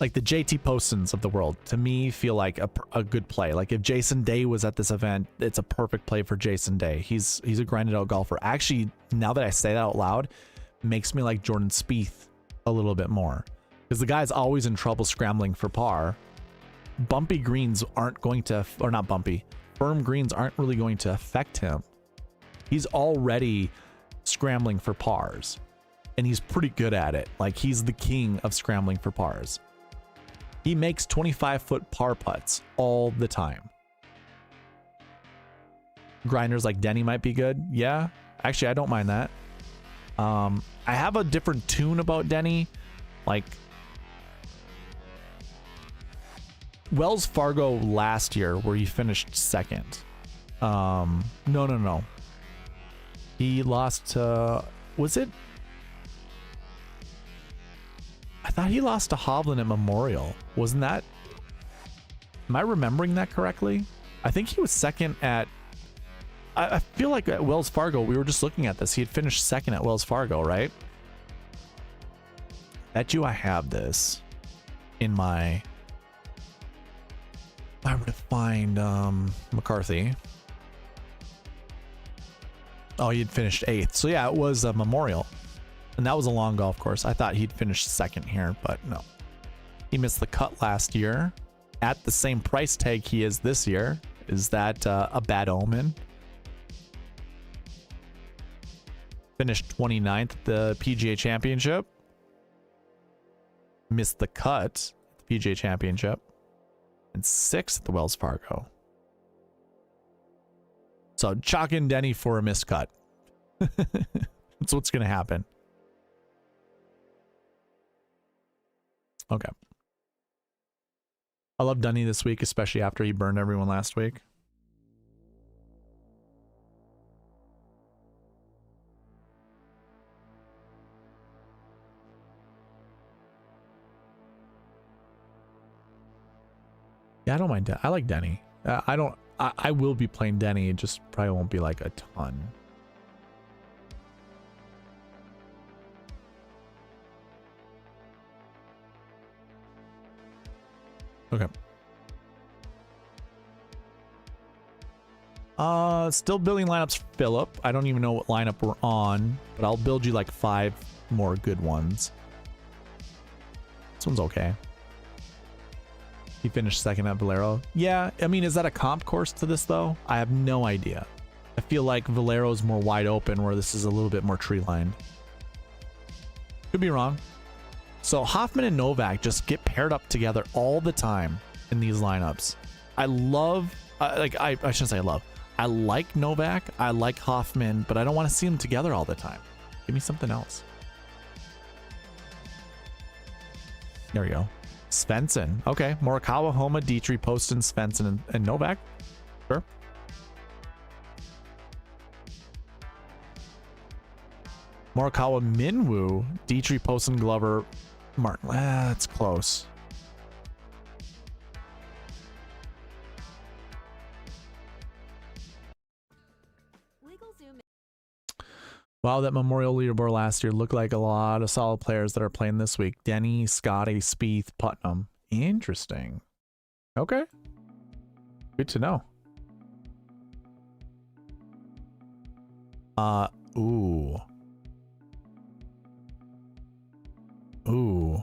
like the JT Postons of the world, to me, feel like a good play. Like if Jason Day was at this event, it's a perfect play for Jason Day. He's a grinded out golfer. Actually, now that I say that out loud, makes me like Jordan Spieth a little bit more, because the guy's always in trouble scrambling for par. Bumpy greens aren't going to, or not bumpy, firm greens aren't really going to affect him. He's already scrambling for pars, and he's pretty good at it. Like he's the king of scrambling for pars. He makes 25-foot par putts all the time. Grinders like Denny might be good. Yeah, actually, I don't mind that. I have a different tune about Denny. Like, Wells Fargo last year, where he finished second. No. He lost to... Was it... I thought he lost to Hovland at Memorial. Wasn't that... Am I remembering that correctly? I think he was second at... I feel like at Wells Fargo, we were just looking at this. He had finished second at Wells Fargo, right? Bet you I have this in my... If I were to find McCarthy. Oh, he had finished 8th. So yeah, it was a Memorial. And that was a long golf course. I thought he'd finished second here, but no. He missed the cut last year at the same price tag he is this year. Is that a bad omen? Finished 29th at the PGA Championship. Missed the cut at the PGA Championship. And 6th at the Wells Fargo. So chalk in Denny for a missed cut. That's what's going to happen. Okay. I love Denny this week, especially after he burned everyone last week. Yeah, I don't mind. I like Denny. I will be playing Denny. It just probably won't be like a ton. Okay. Still building lineups for Phillip. I don't even know what lineup we're on, but I'll build you like 5 more good ones. This one's okay. He finished second at Valero. Yeah, I mean, is that a comp course to this though? I have no idea. I feel like Valero's more wide open, where this is a little bit more tree lined. Could be wrong. So Hoffman and Novak just get paired up together all the time in these lineups. I love, I shouldn't say I love. I like Novak, I like Hoffman, but I don't want to see them together all the time. Give me something else. There we go. Svensson. Okay. Morikawa, Homa, Detry, Poston, Svensson, and Novak. Sure. Morikawa, Minwoo, Detry, Poston, Glover, Martin. That's close. Wow, that Memorial leaderboard last year looked like a lot of solid players that are playing this week. Denny, Scottie, Spieth, Putnam. Interesting. Okay. Good to know. Ooh. Ooh.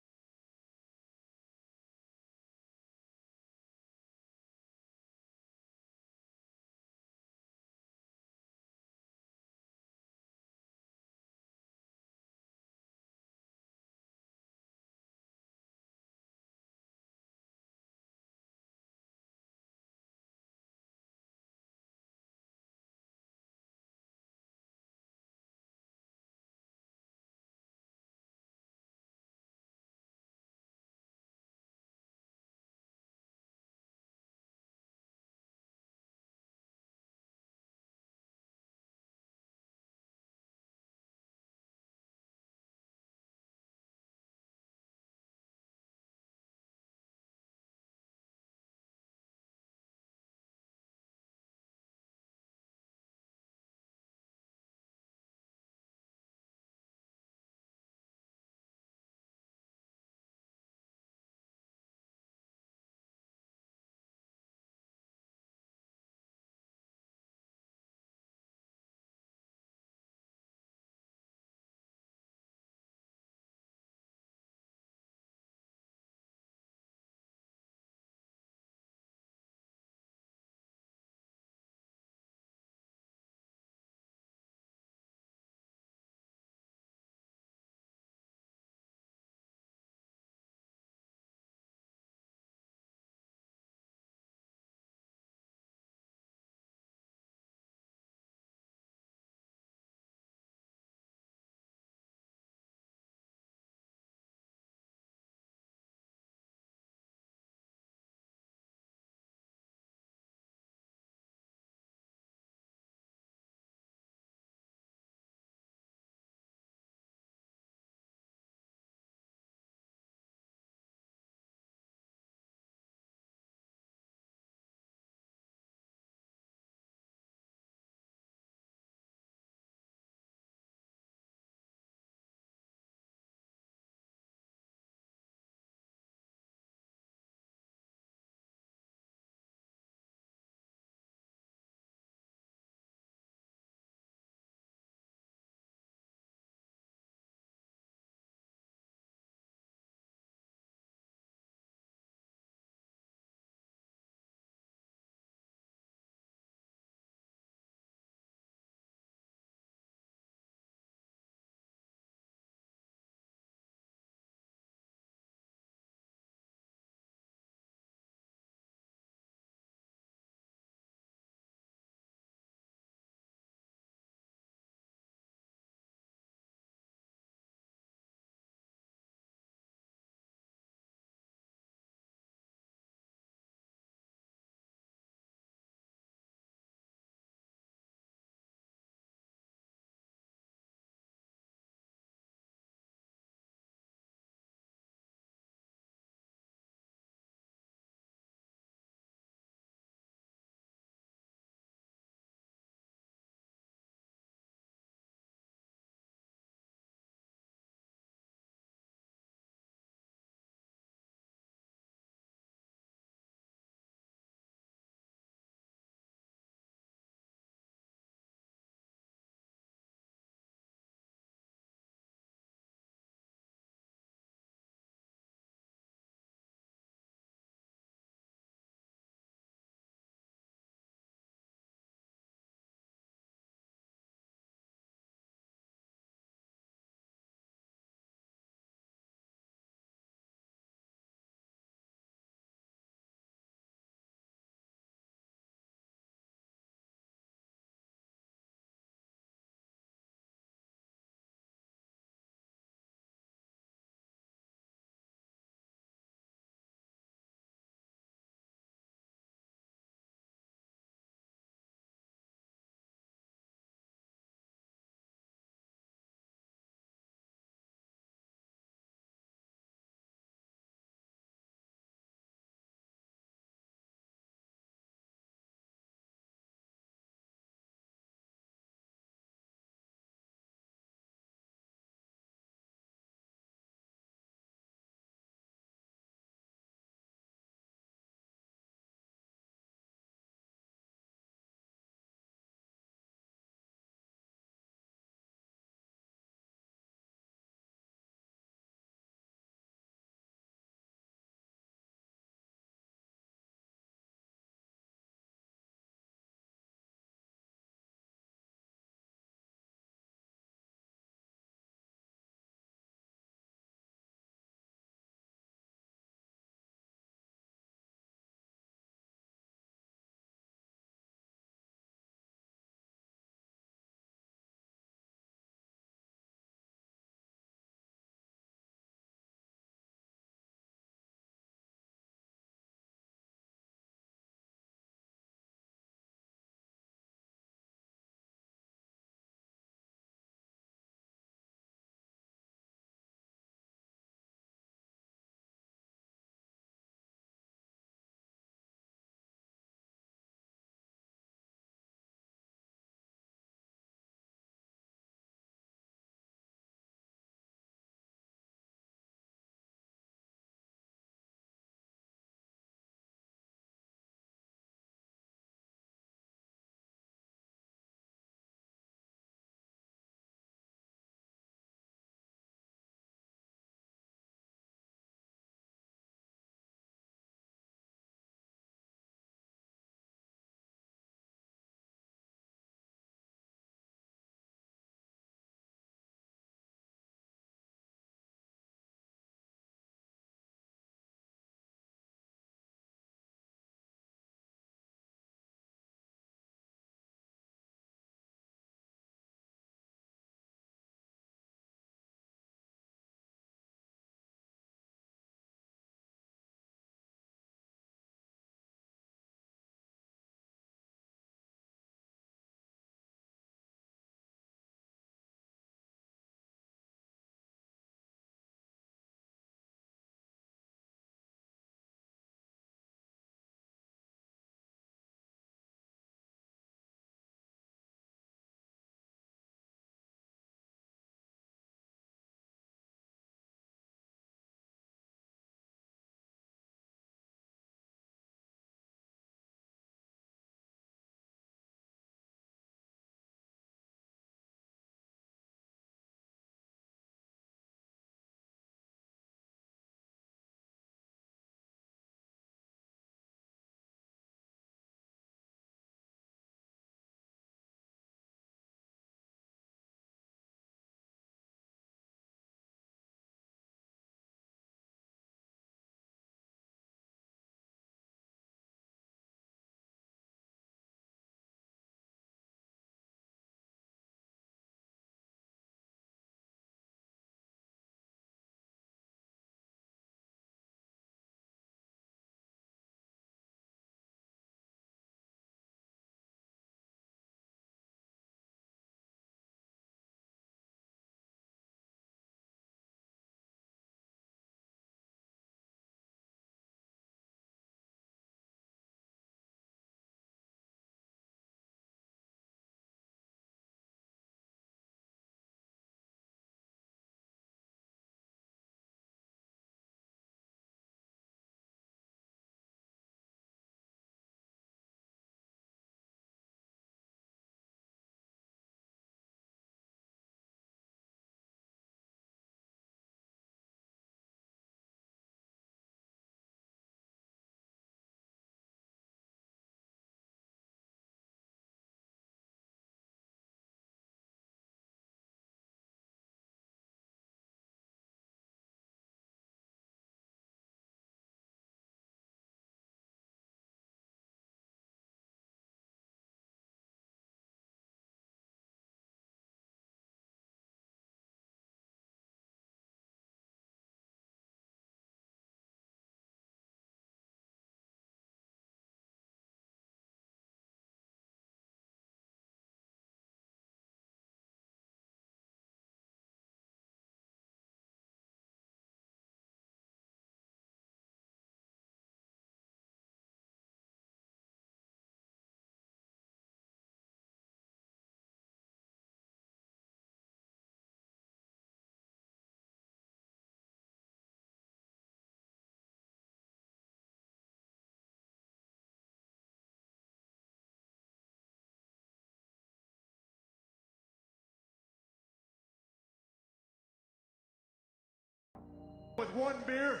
with 1 beer,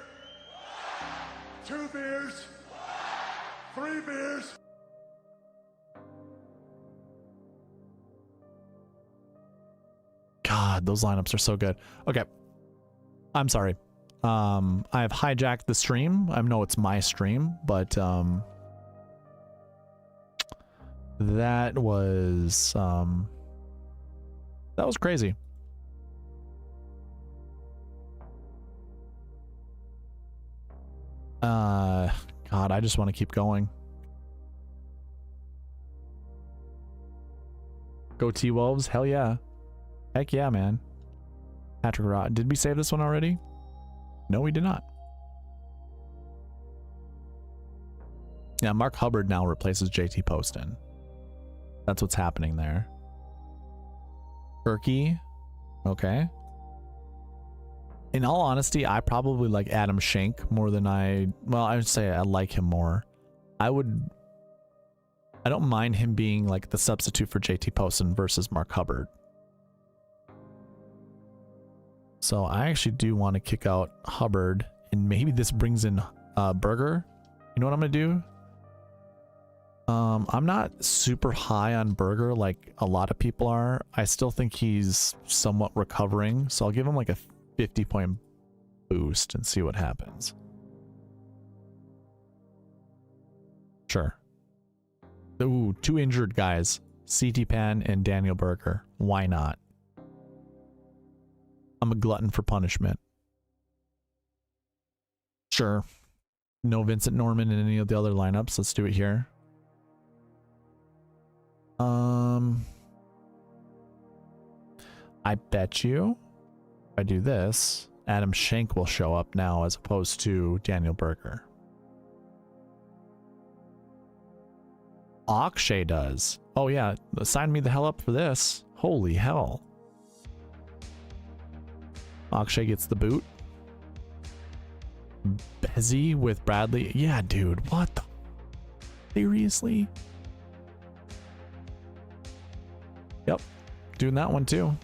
2 beers, 3 beers. God, those lineups are so good. Okay. I'm sorry. I have hijacked the stream. I know it's my stream, but that was crazy. God, I just want to keep going. Go T-Wolves, hell yeah. Heck yeah, man. Patrick Rod. Did we save this one already? No, we did not. Yeah, Mark Hubbard now replaces JT Poston. That's what's happening there. Turkey. Okay. In all honesty, I probably like Adam Schenk more than I would say I like him more. I don't mind him being like the substitute for JT Poston versus Mark Hubbard. So I actually do want to kick out Hubbard, and maybe this brings in Berger. You know what I'm gonna do? I'm not super high on Berger like a lot of people are. I still think he's somewhat recovering, so I'll give him like a 50-point boost and see what happens. Sure. Ooh, 2 injured guys, CT Pan and Daniel Berger. Why not? I'm a glutton for punishment. Sure. No Vincent Norman in any of the other lineups. Let's do it here. I bet you if I do this, Adam Schenk will show up now as opposed to Daniel Berger. Akshay does. Oh yeah, sign me the hell up for this. Holy hell. Akshay gets the boot. Bezzy with Bradley. Yeah, dude. What the? Seriously? Yep. Doing that one too.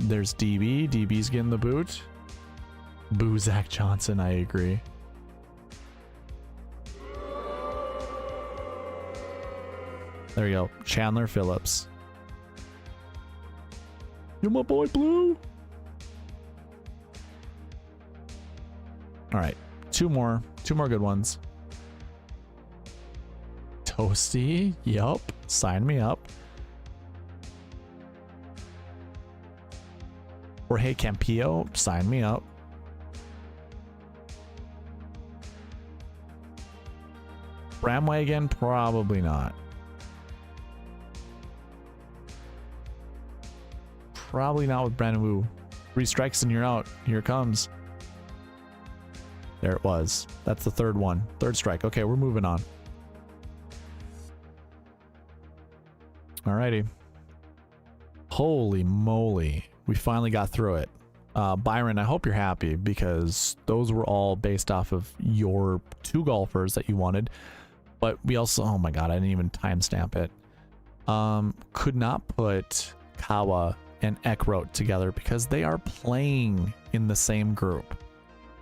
There's DB. DB's getting the boot. Boo Zach Johnson. I agree. There you go. Chandler Phillips. You're my boy, Blue. All right, 2 more good ones. Toasty, yup. Sign me up. Jorge Campillo, sign me up. Bramway again, probably not. Probably not with Brandon Wu. 3 strikes and you're out. Here it comes. There it was. That's the 3rd one. 3rd strike. Okay, we're moving on. Alrighty. Holy moly. We finally got through it. Byron, I hope you're happy because those were all based off of your 2 golfers that you wanted. But we also, oh my god, I didn't even timestamp it. Could not put Kawa and Eckroat together because they are playing in the same group.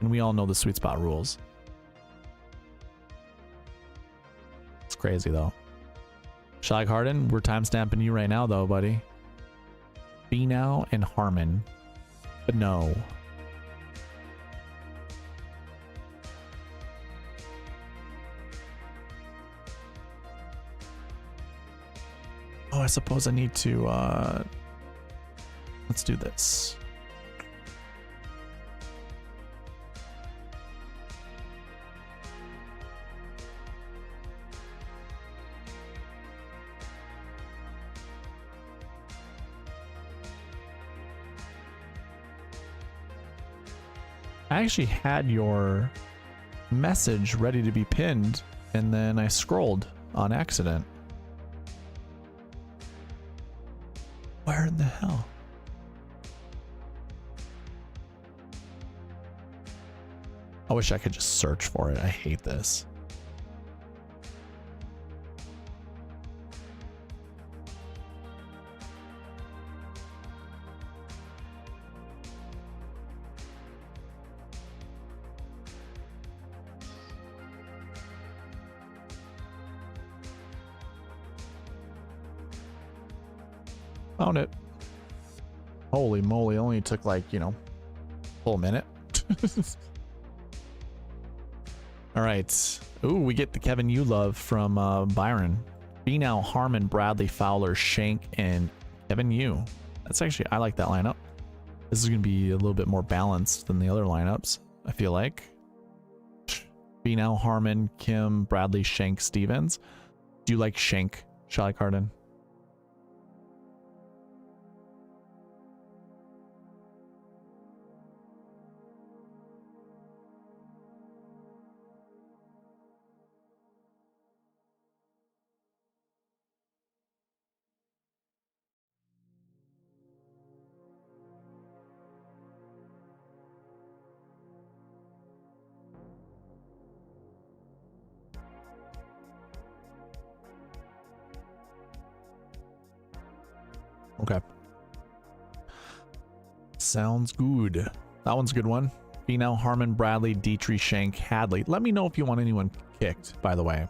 And we all know the sweet spot rules. It's crazy though. Shag Harden, we're timestamping you right now though, buddy. Finau and Harman. But no. Oh, I suppose I need to let's do this. I actually had your message ready to be pinned, and then I scrolled on accident. Where in the hell? I wish I could just search for it. I hate this. Found it. Holy moly, only took like, you know, full minute. All right. Ooh, we get the Kevin you love from Byron. Finau, Harman, Bradley, Fowler, Shank, and Kevin Yu. That's actually, I like that lineup. This is going to be a little bit more balanced than the other lineups, I feel like. Finau, Harman, Ghim, Bradley, Shank, Stevens. Do you like Shank, Charlie Harden? Okay. Sounds good. That one's a good one. Finau, Harman, Bradley, Detry, Shank, Hadley. Let me know if you want anyone kicked, by the way.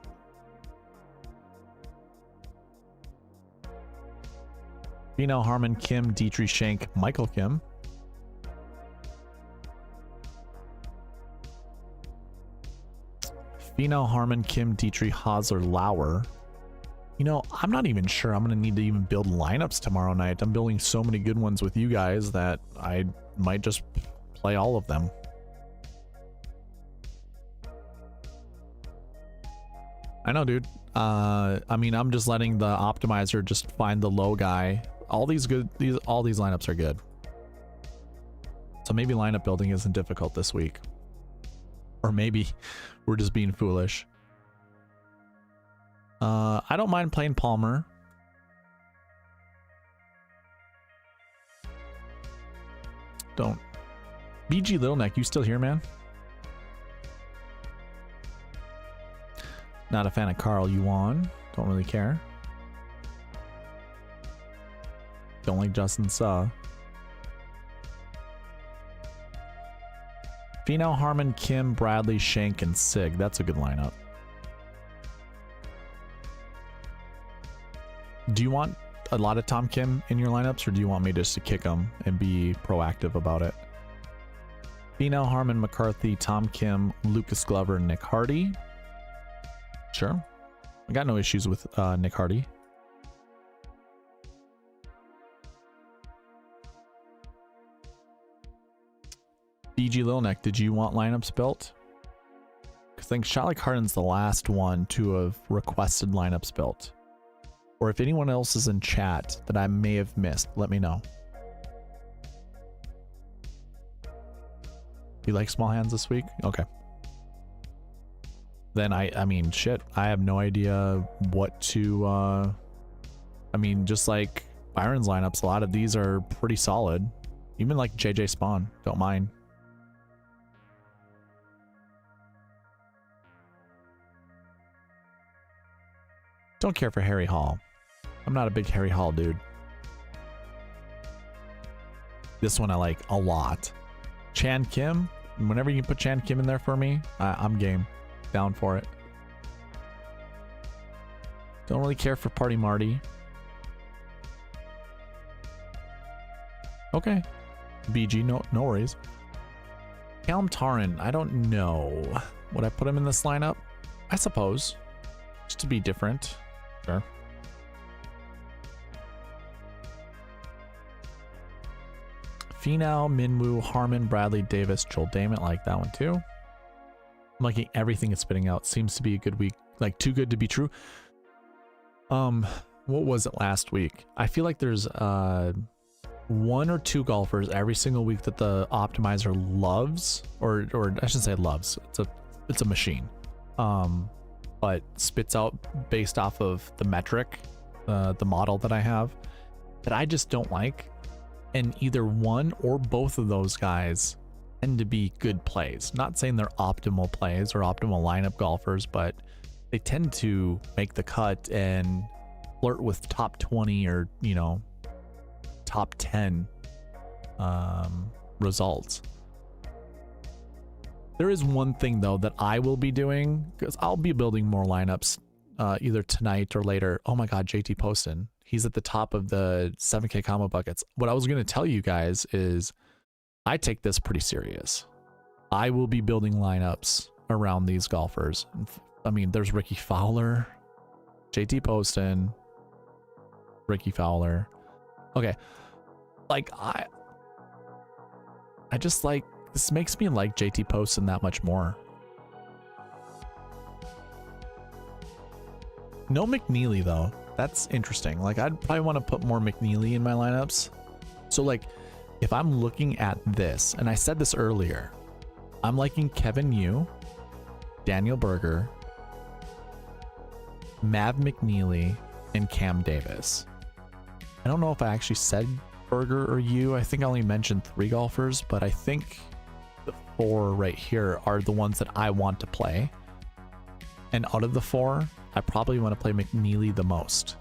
Finau, Harman, Ghim, Detry, Shank, Michael Ghim. Finau, Harman, Ghim, Detry, Hosler, Lauer. You know, I'm not even sure I'm going to need to even build lineups tomorrow night. I'm building so many good ones with you guys that I might just play all of them. I know, dude. I mean, I'm just letting the optimizer just find the low guy. All these lineups are good. So maybe lineup building isn't difficult this week. Or maybe we're just being foolish. I don't mind playing Palmer. Don't. bgLittleNeck, you still here, man? Not a fan of Carl Yuan. Don't really care. Don't like Justin Suh. Finau, Harman, Ghim, Bradley, Shank, and Sig. That's a good lineup. Do you want a lot of Tom Kim in your lineups, or do you want me just to kick them and be proactive about it? Finau, Harman, McCarthy, Tom Kim, Lucas Glover, Nick Hardy. Sure. I got no issues with Nick Hardy. bgLittleNeck, did you want lineups built? Because I think Charlie Harden's the last one to have requested lineups built. Or if anyone else is in chat that I may have missed, let me know. You like small hands this week? Okay. Then I mean, shit, I have no idea what to, I mean, just like Byron's lineups, a lot of these are pretty solid. Even like JJ Spawn, don't mind. Don't care for Harry Hall. I'm not a big Harry Hall dude. This one I like a lot. Chan Kim. Whenever you can put Chan Kim in there for me, I'm game. Down for it. Don't really care for Party Marty. Okay. BG, no worries. Calum Taryn, I don't know. Would I put him in this lineup? I suppose. Just to be different. Sure. Finau, Minwoo, Harman, Bradley, Davis, Joel Damon. I like that one too. I'm liking everything it's spitting out. Seems to be a good week. Like too good to be true. What was it last week? I feel like there's one or two golfers every single week that the optimizer loves, or I shouldn't say loves. It's a machine. But spits out based off of the metric, the model that I have, that I just don't like. And either one or both of those guys tend to be good plays. Not saying they're optimal plays or optimal lineup golfers, but they tend to make the cut and flirt with top 20 or, you know, top 10 results. There is one thing though that I will be doing, because I'll be building more lineups either tonight or later. Oh my god, JT Poston. He's at the top of the 7K combo buckets. What I was going to tell you guys is I take this pretty serious. I will be building lineups around these golfers. I mean, there's Ricky Fowler, JT Poston, Ricky Fowler. Okay. Like, I just like, this makes me like JT Poston that much more. No McNeely though. That's interesting. Like, I'd probably want to put more McNeely in my lineups. So like, if I'm looking at this, and I said this earlier, I'm liking Kevin Yu, Daniel Berger, Mav McNeely, and Cam Davis. I don't know if I actually said Berger or Yu. I think I only mentioned 3 golfers, but I think the 4 right here are the ones that I want to play. And out of the 4, I probably want to play McNeely the most.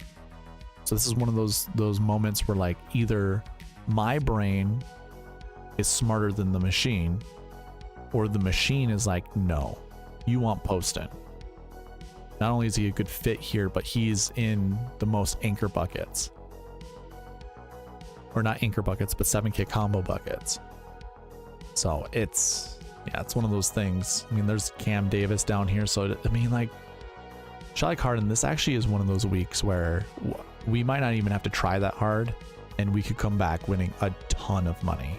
So this is one of those moments where like either my brain is smarter than the machine, or the machine is like, no, you want Poston. Not only is he a good fit here, but he's in the most anchor buckets. Or not anchor buckets, but 7K combo buckets. So it's, yeah, it's one of those things. I mean, there's Cam Davis down here. So, I mean, like, Charlie Harden, this actually is one of those weeks where we might not even have to try that hard, and we could come back winning a ton of money.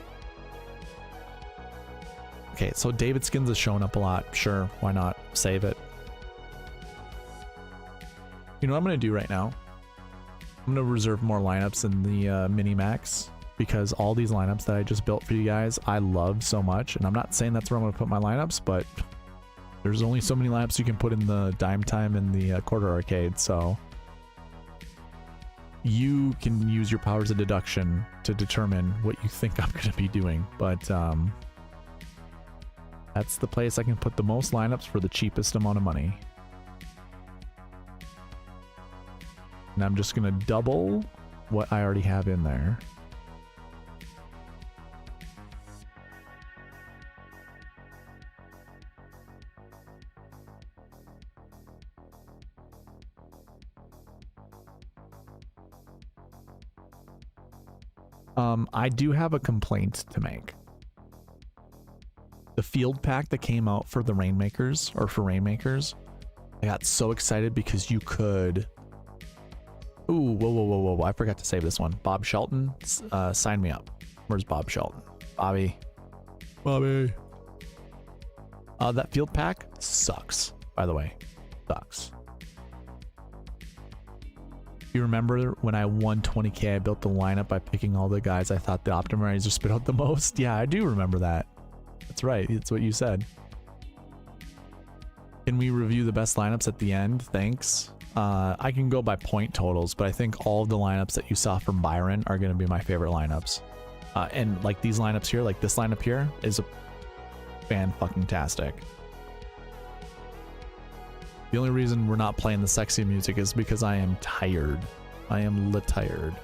Okay, so David Skins is showing up a lot. Sure, why not? Save it. You know what I'm going to do right now? I'm going to reserve more lineups in the mini max, because all these lineups that I just built for you guys, I love so much. And I'm not saying that's where I'm going to put my lineups, but there's only so many lineups you can put in the dime time and the quarter arcade. So you can use your powers of deduction to determine what you think I'm going to be doing. But that's the place I can put the most lineups for the cheapest amount of money. And I'm just going to double what I already have in there. I do have a complaint to make. The field pack that came out for the Rainmakers, or for Rainmakers, I got so excited because you could... Ooh, whoa. I forgot to save this one. Bob Shelton, sign me up. Where's Bob Shelton? Bobby. That field pack sucks, by the way. Sucks. You remember when I won 20K, I built the lineup by picking all the guys I thought the optimizer spit out the most? Yeah, I do remember that. That's right. It's what you said. Can we review the best lineups at the end? Thanks. I can go by point totals, but I think all of the lineups that you saw from Byron are going to be my favorite lineups. And like these lineups here, like this lineup here is a fan-fucking-tastic. The only reason we're not playing the sexy music is because I am tired. I am tired.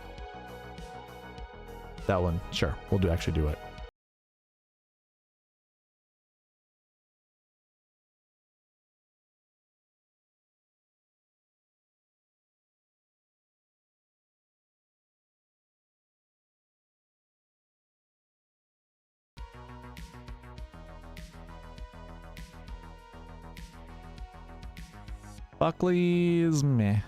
That one, sure, we'll actually do it. Buckley's meh.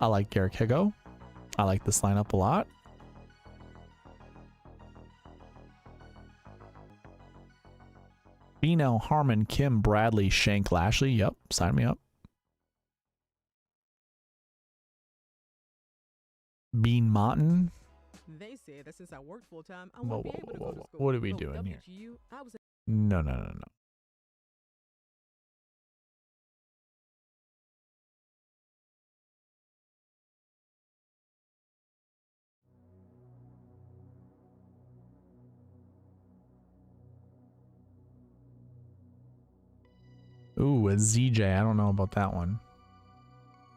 I like Garrick Higo. I like this lineup a lot. Finau, Harman, Kim, Bradley, Shank, Lashley. Yep, sign me up. Bean Martin. They said that since I worked full time, I Whoa, won't be able to go to school. What are we So doing here? WGU, I was No. Ooh, a ZJ. I don't know about that one.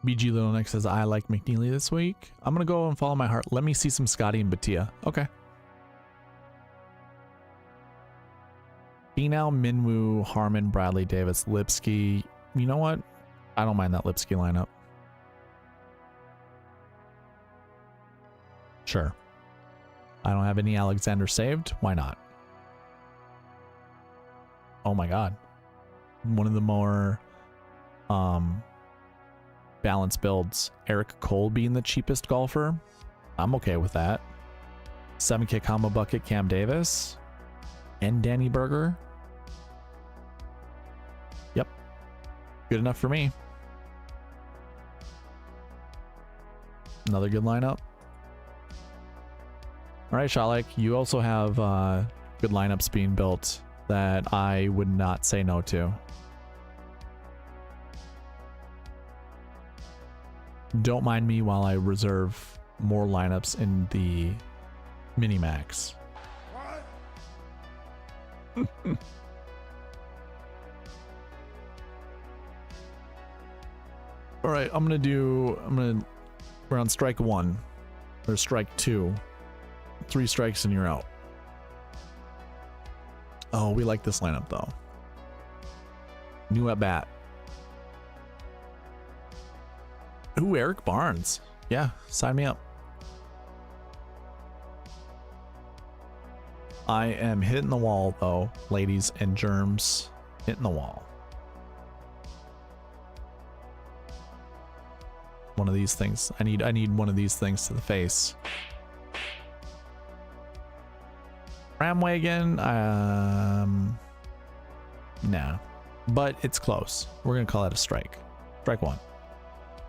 bgLittleNeck says, I like McNeely this week. I'm going to go and follow my heart. Let me see some Scottie and Bhatia. Okay. Finau, Minwoo, Harman, Bradley, Davis, Lipsky. You know what? I don't mind that Lipsky lineup. Sure. I don't have any Alexander saved. Why not? Oh my god. One of the more balanced builds. Eric Cole being the cheapest golfer. I'm okay with that. 7K combo bucket, Cam Davis. And Danny Berger. Yep. Good enough for me. Another good lineup. All right, Shalek, you also have good lineups being built that I would not say no to. Don't mind me while I reserve more lineups in the Minimax. What? All right, we're on strike 1 or strike 2. 3 strikes and you're out. Oh, we like this lineup though. New at bat. Ooh, Eric Barnes. Yeah, sign me up. I am hitting the wall though, ladies and germs. Hitting the wall. One of these things. I need one of these things to the face. Ramwagon, nah, but it's close. We're gonna call it a strike. Strike 1,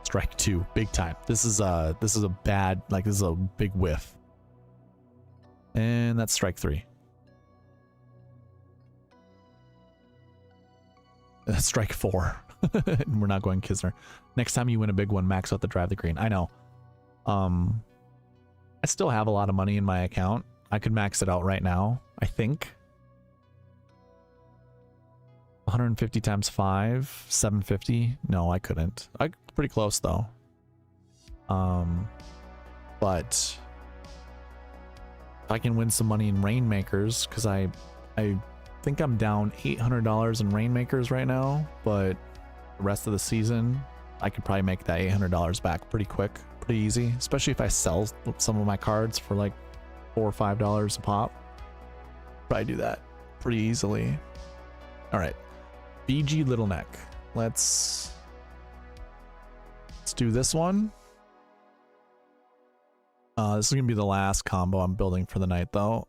strike 2, big time. This is a bad, like this is a big whiff, and that's strike 3. That's strike 4. We're not going Kisner. Next time you win a big one, max out the drive the green. I know. I still have a lot of money in my account. I could max it out right now, I think. 150 times 5, 750. No, I couldn't. Pretty close though. But if I can win some money in Rainmakers, because I think I'm down $800 in Rainmakers right now, but the rest of the season, I could probably make that $800 back pretty quick, pretty easy, especially if I sell some of my cards for like $4 or $5 a pop. Probably do that pretty easily. All right, bgLittleNeck. Let's do this one. This is gonna be the last combo I'm building for the night though.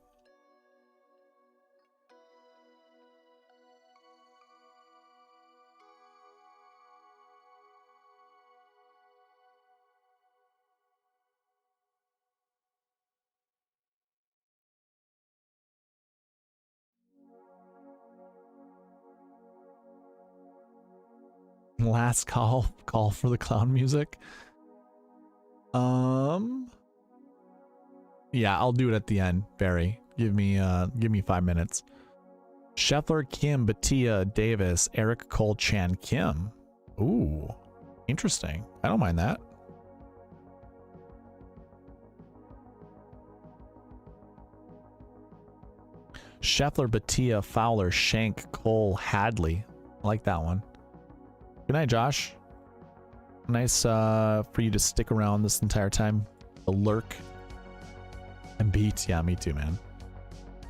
Last call for the clown music. Yeah, I'll do it at the end. Barry, give me 5 minutes. Scheffler, Ghim, Bhatia, Davis, Eric, Cole, Chan, Kim. Ooh, interesting. I don't mind that. Scheffler, Bhatia, Fowler, Shank, Cole, Hadley. I like that one. Good night, Josh. Nice for you to stick around this entire time. The lurk and beat. Yeah, me too, man.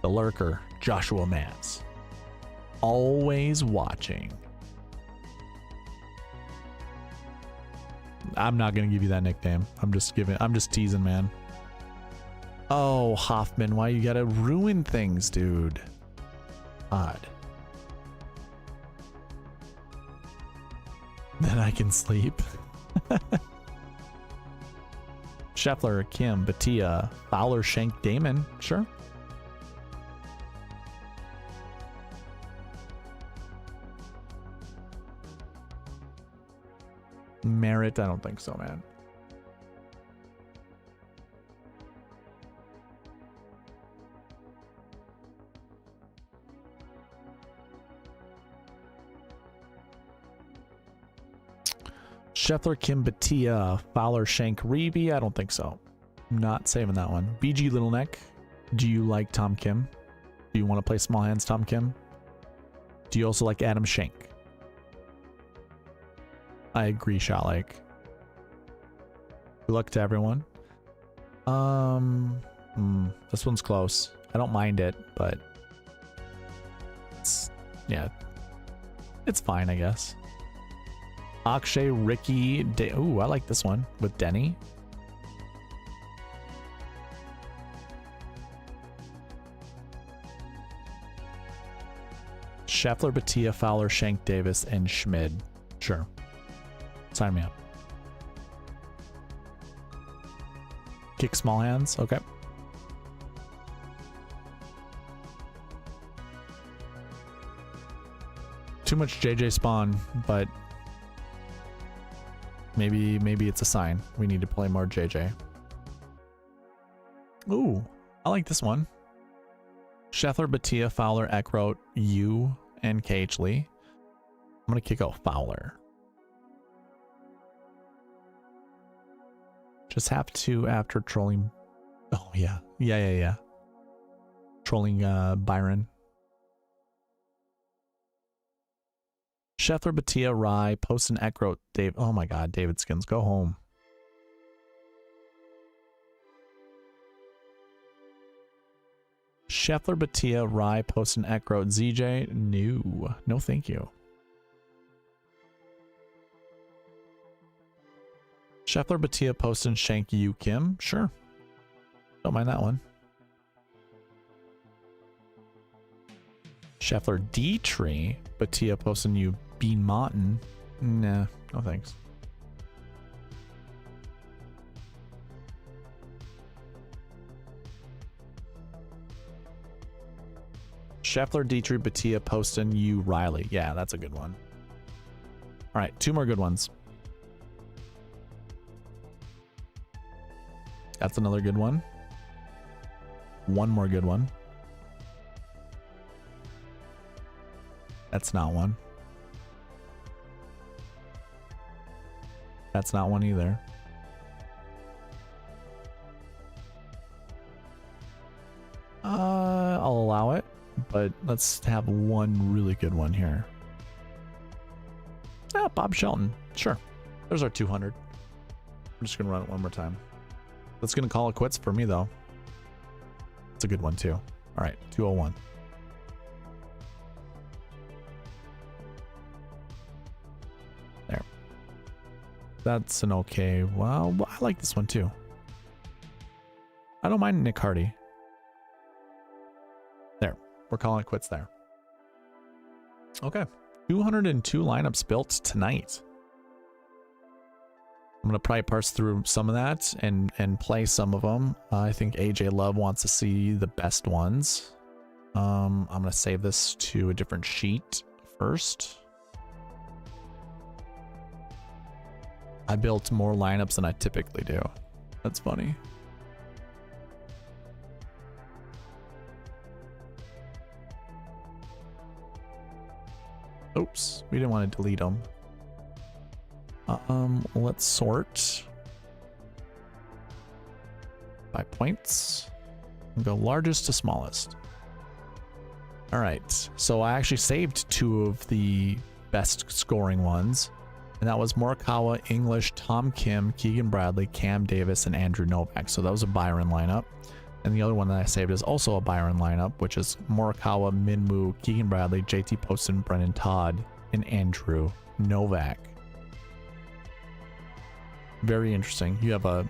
The lurker, Joshua Mance. Always watching. I'm not gonna give you that nickname. I'm just teasing, man. Oh, Hoffman, why you gotta ruin things, dude? Odd. Then I can sleep. Scheffler, Ghim, Bhatia, Fowler, Shank, Damon. Sure. Merritt, I don't think so, man. Scheffler, Ghim, Bhatia, Fowler, Shank, Reeve. I don't think so. I'm not saving that one. bgLittleNeck. Do you like Tom Kim? Do you want to play small hands, Tom Kim? Do you also like Adam Schenk? I agree, Shalik. Good luck to everyone. This one's close. I don't mind it, but it's, yeah, it's fine, I guess. Akshay, Ricky, ooh, I like this one with Denny. Scheffler, Bhatia, Fowler, Schenk, Davis, and Schmid. Sure. Sign me up. Kick small hands. Okay. Too much JJ spawn, but maybe it's a sign. We need to play more JJ. Ooh, I like this one. Scheffler, Bhatia, Fowler, Eckroat, you, and KH Lee. I'm gonna kick out Fowler. Just have to after trolling. Oh yeah. Trolling Byron. Scheffler, Bhatia, Rye, Poston, Eckroat, Dave. Oh my god, David Skins, go home. Scheffler, Bhatia, Rye, Poston, Eckroat, ZJ. No thank you. Scheffler, Bhatia, Poston, Schenk, you, Kim. Sure. Don't mind that one. Scheffler, Detry, Bhatia, Poston, you, Bean Martin. Nah, no thanks. Scheffler, Detry, Bhatia, Poston, you, Riley. Yeah, that's a good one. All right, 2 more good ones. That's another good one. 1 more good one. That's not one. That's not one either. I'll allow it, but let's have one really good one here. Ah, Bob Shelton. Sure. There's our 200. I'm just going to run it one more time. That's going to call it quits for me, though. It's a good one, too. All right, 201. There. That's an okay. Well, I like this one, too. I don't mind Nick Hardy. There. We're calling it quits there. Okay. 202 lineups built tonight. I'm going to probably parse through some of that and play some of them. I think AJ Love wants to see the best ones. I'm going to save this to a different sheet first. I built more lineups than I typically do. That's funny. Oops, we didn't want to delete them. Let's sort by points and go largest to smallest. All right, so I actually saved 2 of the best scoring ones, and that was Morikawa, English, Tom Kim, Keegan Bradley, Cam Davis, and Andrew Novak. So that was a Byron lineup. And the other one that I saved is also a Byron lineup, which is Morikawa, Minwoo, Keegan Bradley, JT Poston, Brennan Todd, and Andrew Novak. Very interesting. You have a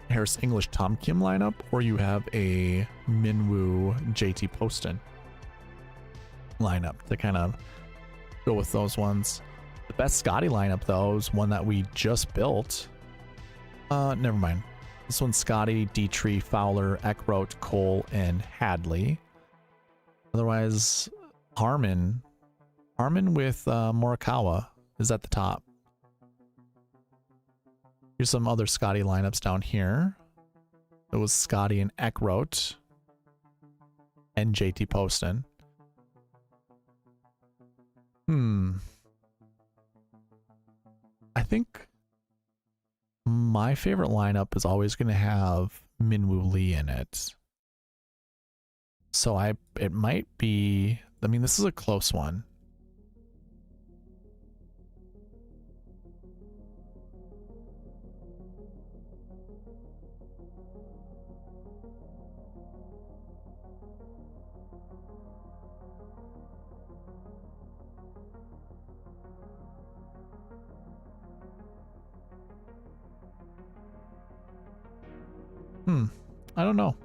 Harris English Tom Kim lineup, or you have a Minwoo JT Poston lineup to kind of go with those ones. The best Scottie lineup, though, is one that we just built. Never mind. This one's Scottie, Detry, Fowler, Eckroat, Cole, and Hadley. Otherwise, Harman with Morikawa is at the top. Here's some other Scottie lineups down here. It was Scottie and Eckroat and JT Poston. I think my favorite lineup is always going to have Minwoo Lee in it. So it might be, I mean, this is a close one. I don't know.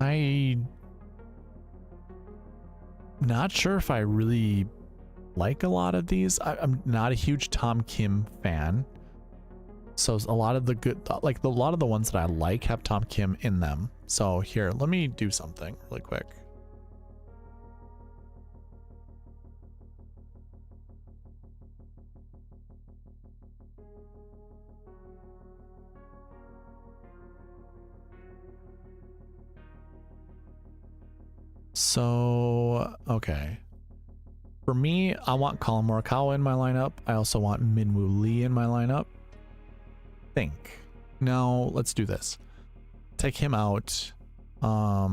I'm not sure if I really like a lot of these. I'm not a huge Tom Kim fan. So a lot of the good, like a lot of the ones that I like have Tom Kim in them. So here, let me do something really quick. So, okay. For me, I want Colin Morikawa in my lineup. I also want Minwoo Lee in my lineup. Now, let's do this. Take him out. Where are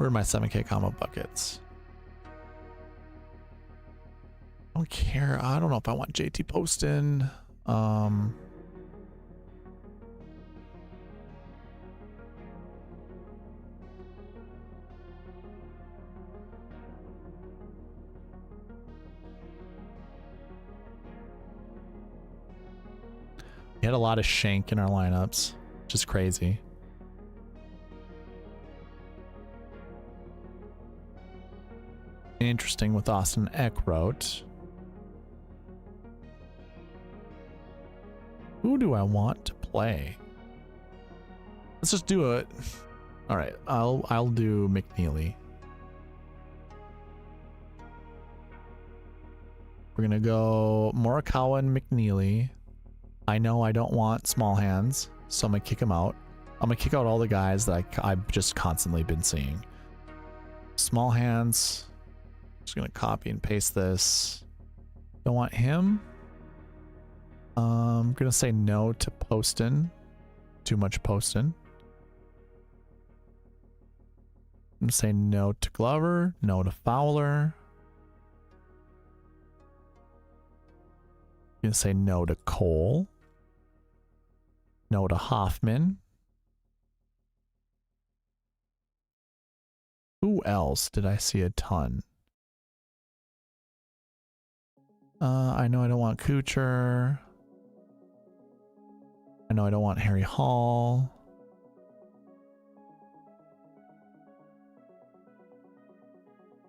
my 7K combo buckets? I don't care. I don't know if I want JT Poston. We had a lot of Shank in our lineups, which is crazy. Interesting with Austin Eckroat. Who do I want to play? Let's just do it. All right, I'll do McNeely. We're gonna go Morikawa and McNeely. I know I don't want small hands, so I'm gonna kick him out. I'm gonna kick out all the guys that I've just constantly been seeing. Small hands. Just gonna copy and paste this. Don't want him. I'm gonna say no to Poston. Too much Poston. I'm gonna say no to Glover. No to Fowler. I'm gonna say no to Cole. No to Hoffman. Who else did I see a ton? I know I don't want Kuchar. I know I don't want Harry Hall.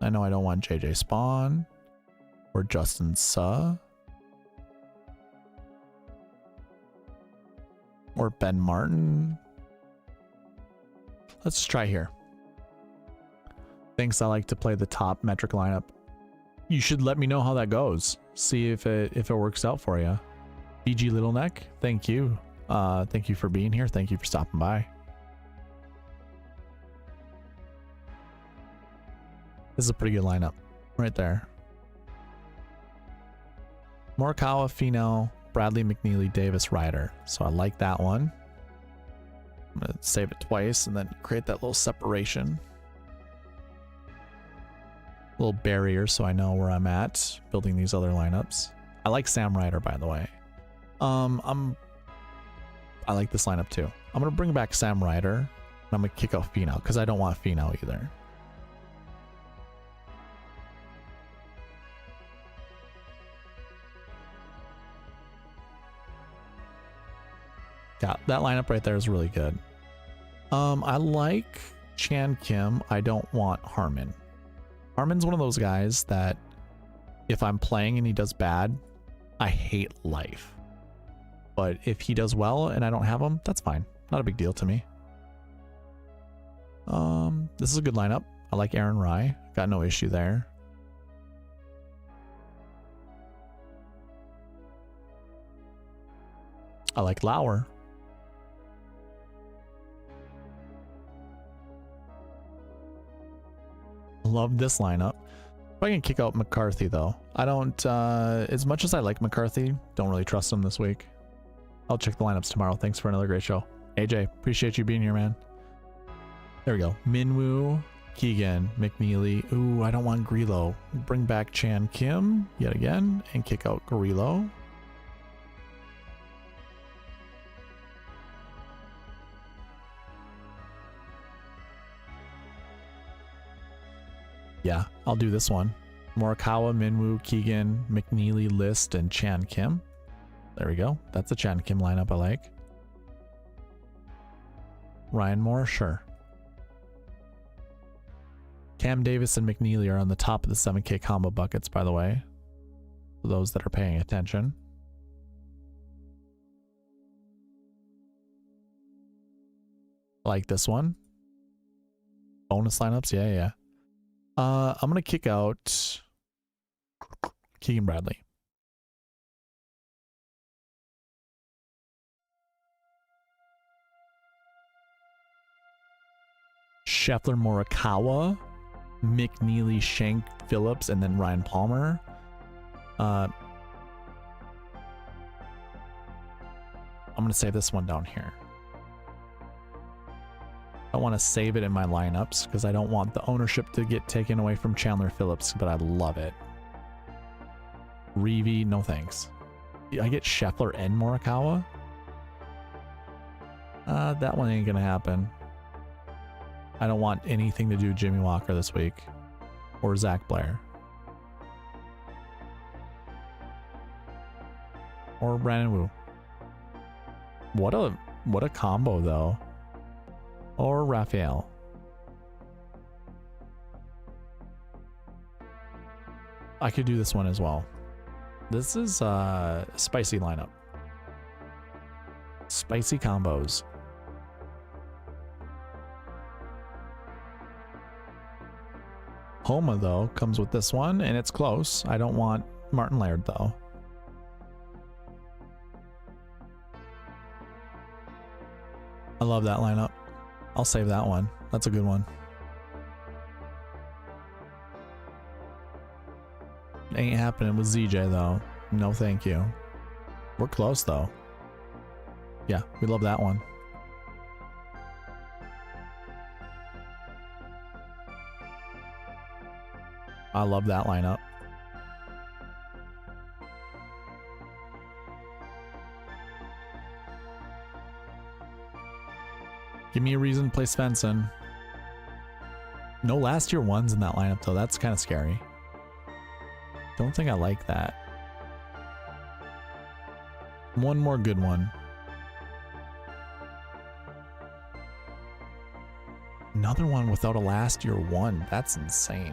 I know I don't want JJ Spawn or Justin Suh. Or Ben Martin. Let's try here. Thinks I like to play the top metric lineup. You should let me know how that goes. See if it works out for you. bgLittleNeck, thank you. Thank you for being here. Thank you for stopping by. This is a pretty good lineup right there. Morikawa, Finau, Bradley, McNeely, Davis, Ryder. So I like that one. I'm gonna save it twice and then create that little separation. Little barrier so I know where I'm at building these other lineups. I like Sam Ryder, by the way. I like this lineup too. I'm gonna bring back Sam Ryder and I'm gonna kick out Finau because I don't want Finau either. Yeah, that lineup right there is really good. I like Chan Kim. I don't want Harman. Harman's one of those guys that if I'm playing and he does bad, I hate life. But if he does well and I don't have him, that's fine. Not a big deal to me. This is a good lineup. I like Aaron Rye. Got no issue there. I like Lauer. Love this lineup. If I can kick out McCarthy though. I don't, as much as I like McCarthy, don't really trust him this week. I'll check the lineups tomorrow. Thanks for another great show. AJ, appreciate you being here, man. There we go. Minwoo, Keegan, McNeely. Ooh, I don't want Grillo. Bring back Chan Kim yet again and kick out Grillo. Yeah, I'll do this one. Morikawa, Minwoo, Keegan, McNeely, List, and Chan Kim. There we go. That's a Chan Kim lineup I like. Ryan Moore, sure. Cam Davis and McNeely are on the top of the 7K combo buckets, by the way. For those that are paying attention. I like this one. Bonus lineups, yeah. I'm gonna kick out Keegan Bradley. Scheffler, Morikawa, McNeely, Shank, Phillips, and then Ryan Palmer. I'm gonna save this one down here. I want to save it in my lineups because I don't want the ownership to get taken away from Chandler Phillips, but I love it. Reeve, no thanks. I get Scheffler and Morikawa. That one ain't gonna happen. I don't want anything to do with Jimmy Walker this week or Zach Blair or Brandon Wu. What a combo though. Or Raphael. I could do this one as well. This is a spicy lineup. Spicy combos. Homa though comes with this one and it's close. I don't want Martin Laird though. I love that lineup. I'll save that one. That's a good one. Ain't happening with ZJ though. No thank you. We're close though. Yeah, we love that one. I love that lineup. Give me a reason to play Svensson. No last year ones in that lineup though. That's kind of scary. Don't think I like that. One more good one. Another one without a last year one. That's insane.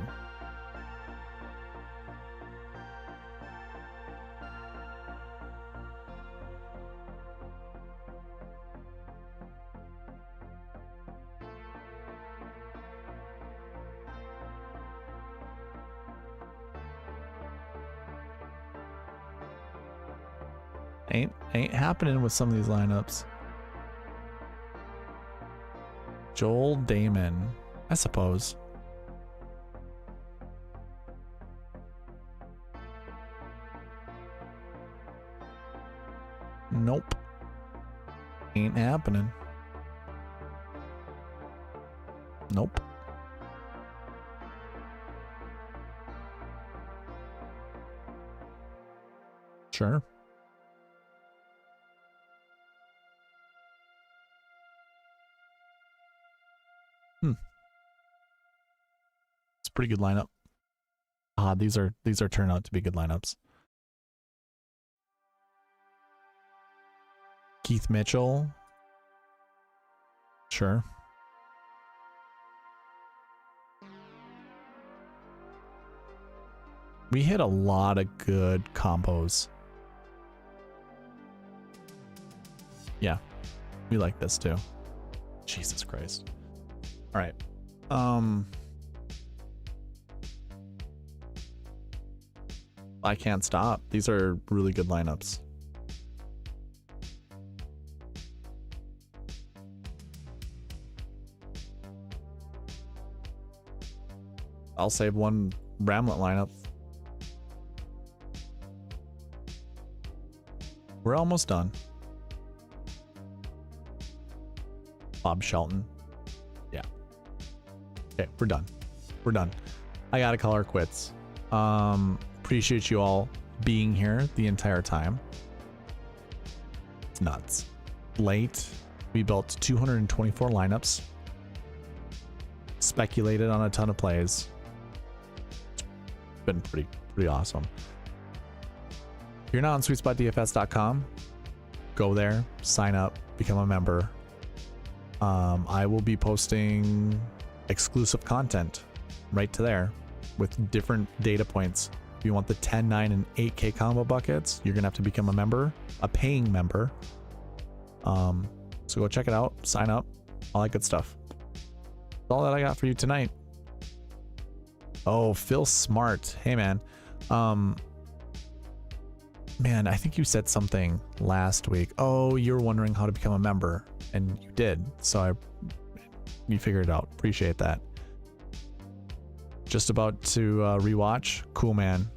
Ain't happening with some of these lineups. Joel Damon, I suppose. Nope. Ain't happening. Nope. Sure. It's a pretty good lineup. These are turn out to be good lineups. Keith Mitchell. Sure. We hit a lot of good combos. Yeah. We like this too. Jesus Christ. All right. I can't stop. These are really good lineups. I'll save one Bramlett lineup. We're almost done. Bob Shelton. Yeah. Okay, we're done. We're done. I gotta call her quits. Appreciate you all being here the entire time. It's nuts. Late. We built 224 lineups. Speculated on a ton of plays. been pretty awesome. If you're not on SweetSpotDFS.com, go there, sign up, become a member. I will be posting exclusive content right to there with different data points. If you want the 10, 9, and 8K combo buckets, you're gonna have to become a member, a paying member. So go check it out, sign up, all that good stuff. That's all that I got for you tonight. Oh, Phil Smart. Hey man. Man, I think you said something last week. Oh, you were wondering how to become a member, and you did. So you figured it out. Appreciate that. Just about to rewatch. Cool, man.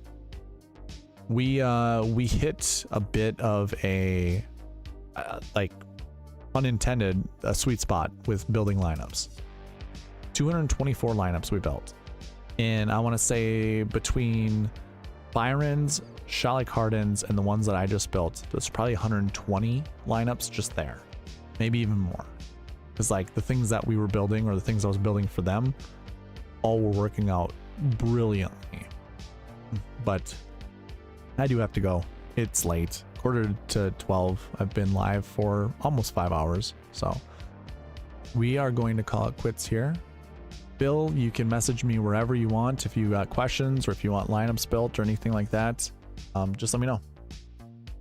We hit a bit of a like unintended a sweet spot with building lineups. 224 lineups we built, and I want to say between Byron's, Shalik Harden's, and the ones that I just built, there's probably 120 lineups just there, maybe even more, because like the things that we were building or the things I was building for them all were working out brilliantly. But I do have to go. It's late, 11:45. I've been live for almost 5 hours, so we are going to call it quits here. Bill, you can message me wherever you want if you got questions or if you want lineups built or anything like that. Just let me know.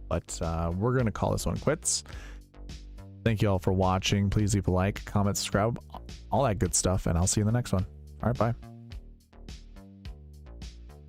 But we're going to call this one quits. Thank you all for watching. Please leave a like, comment, subscribe, all that good stuff, and I'll see you in the next one. All right, bye.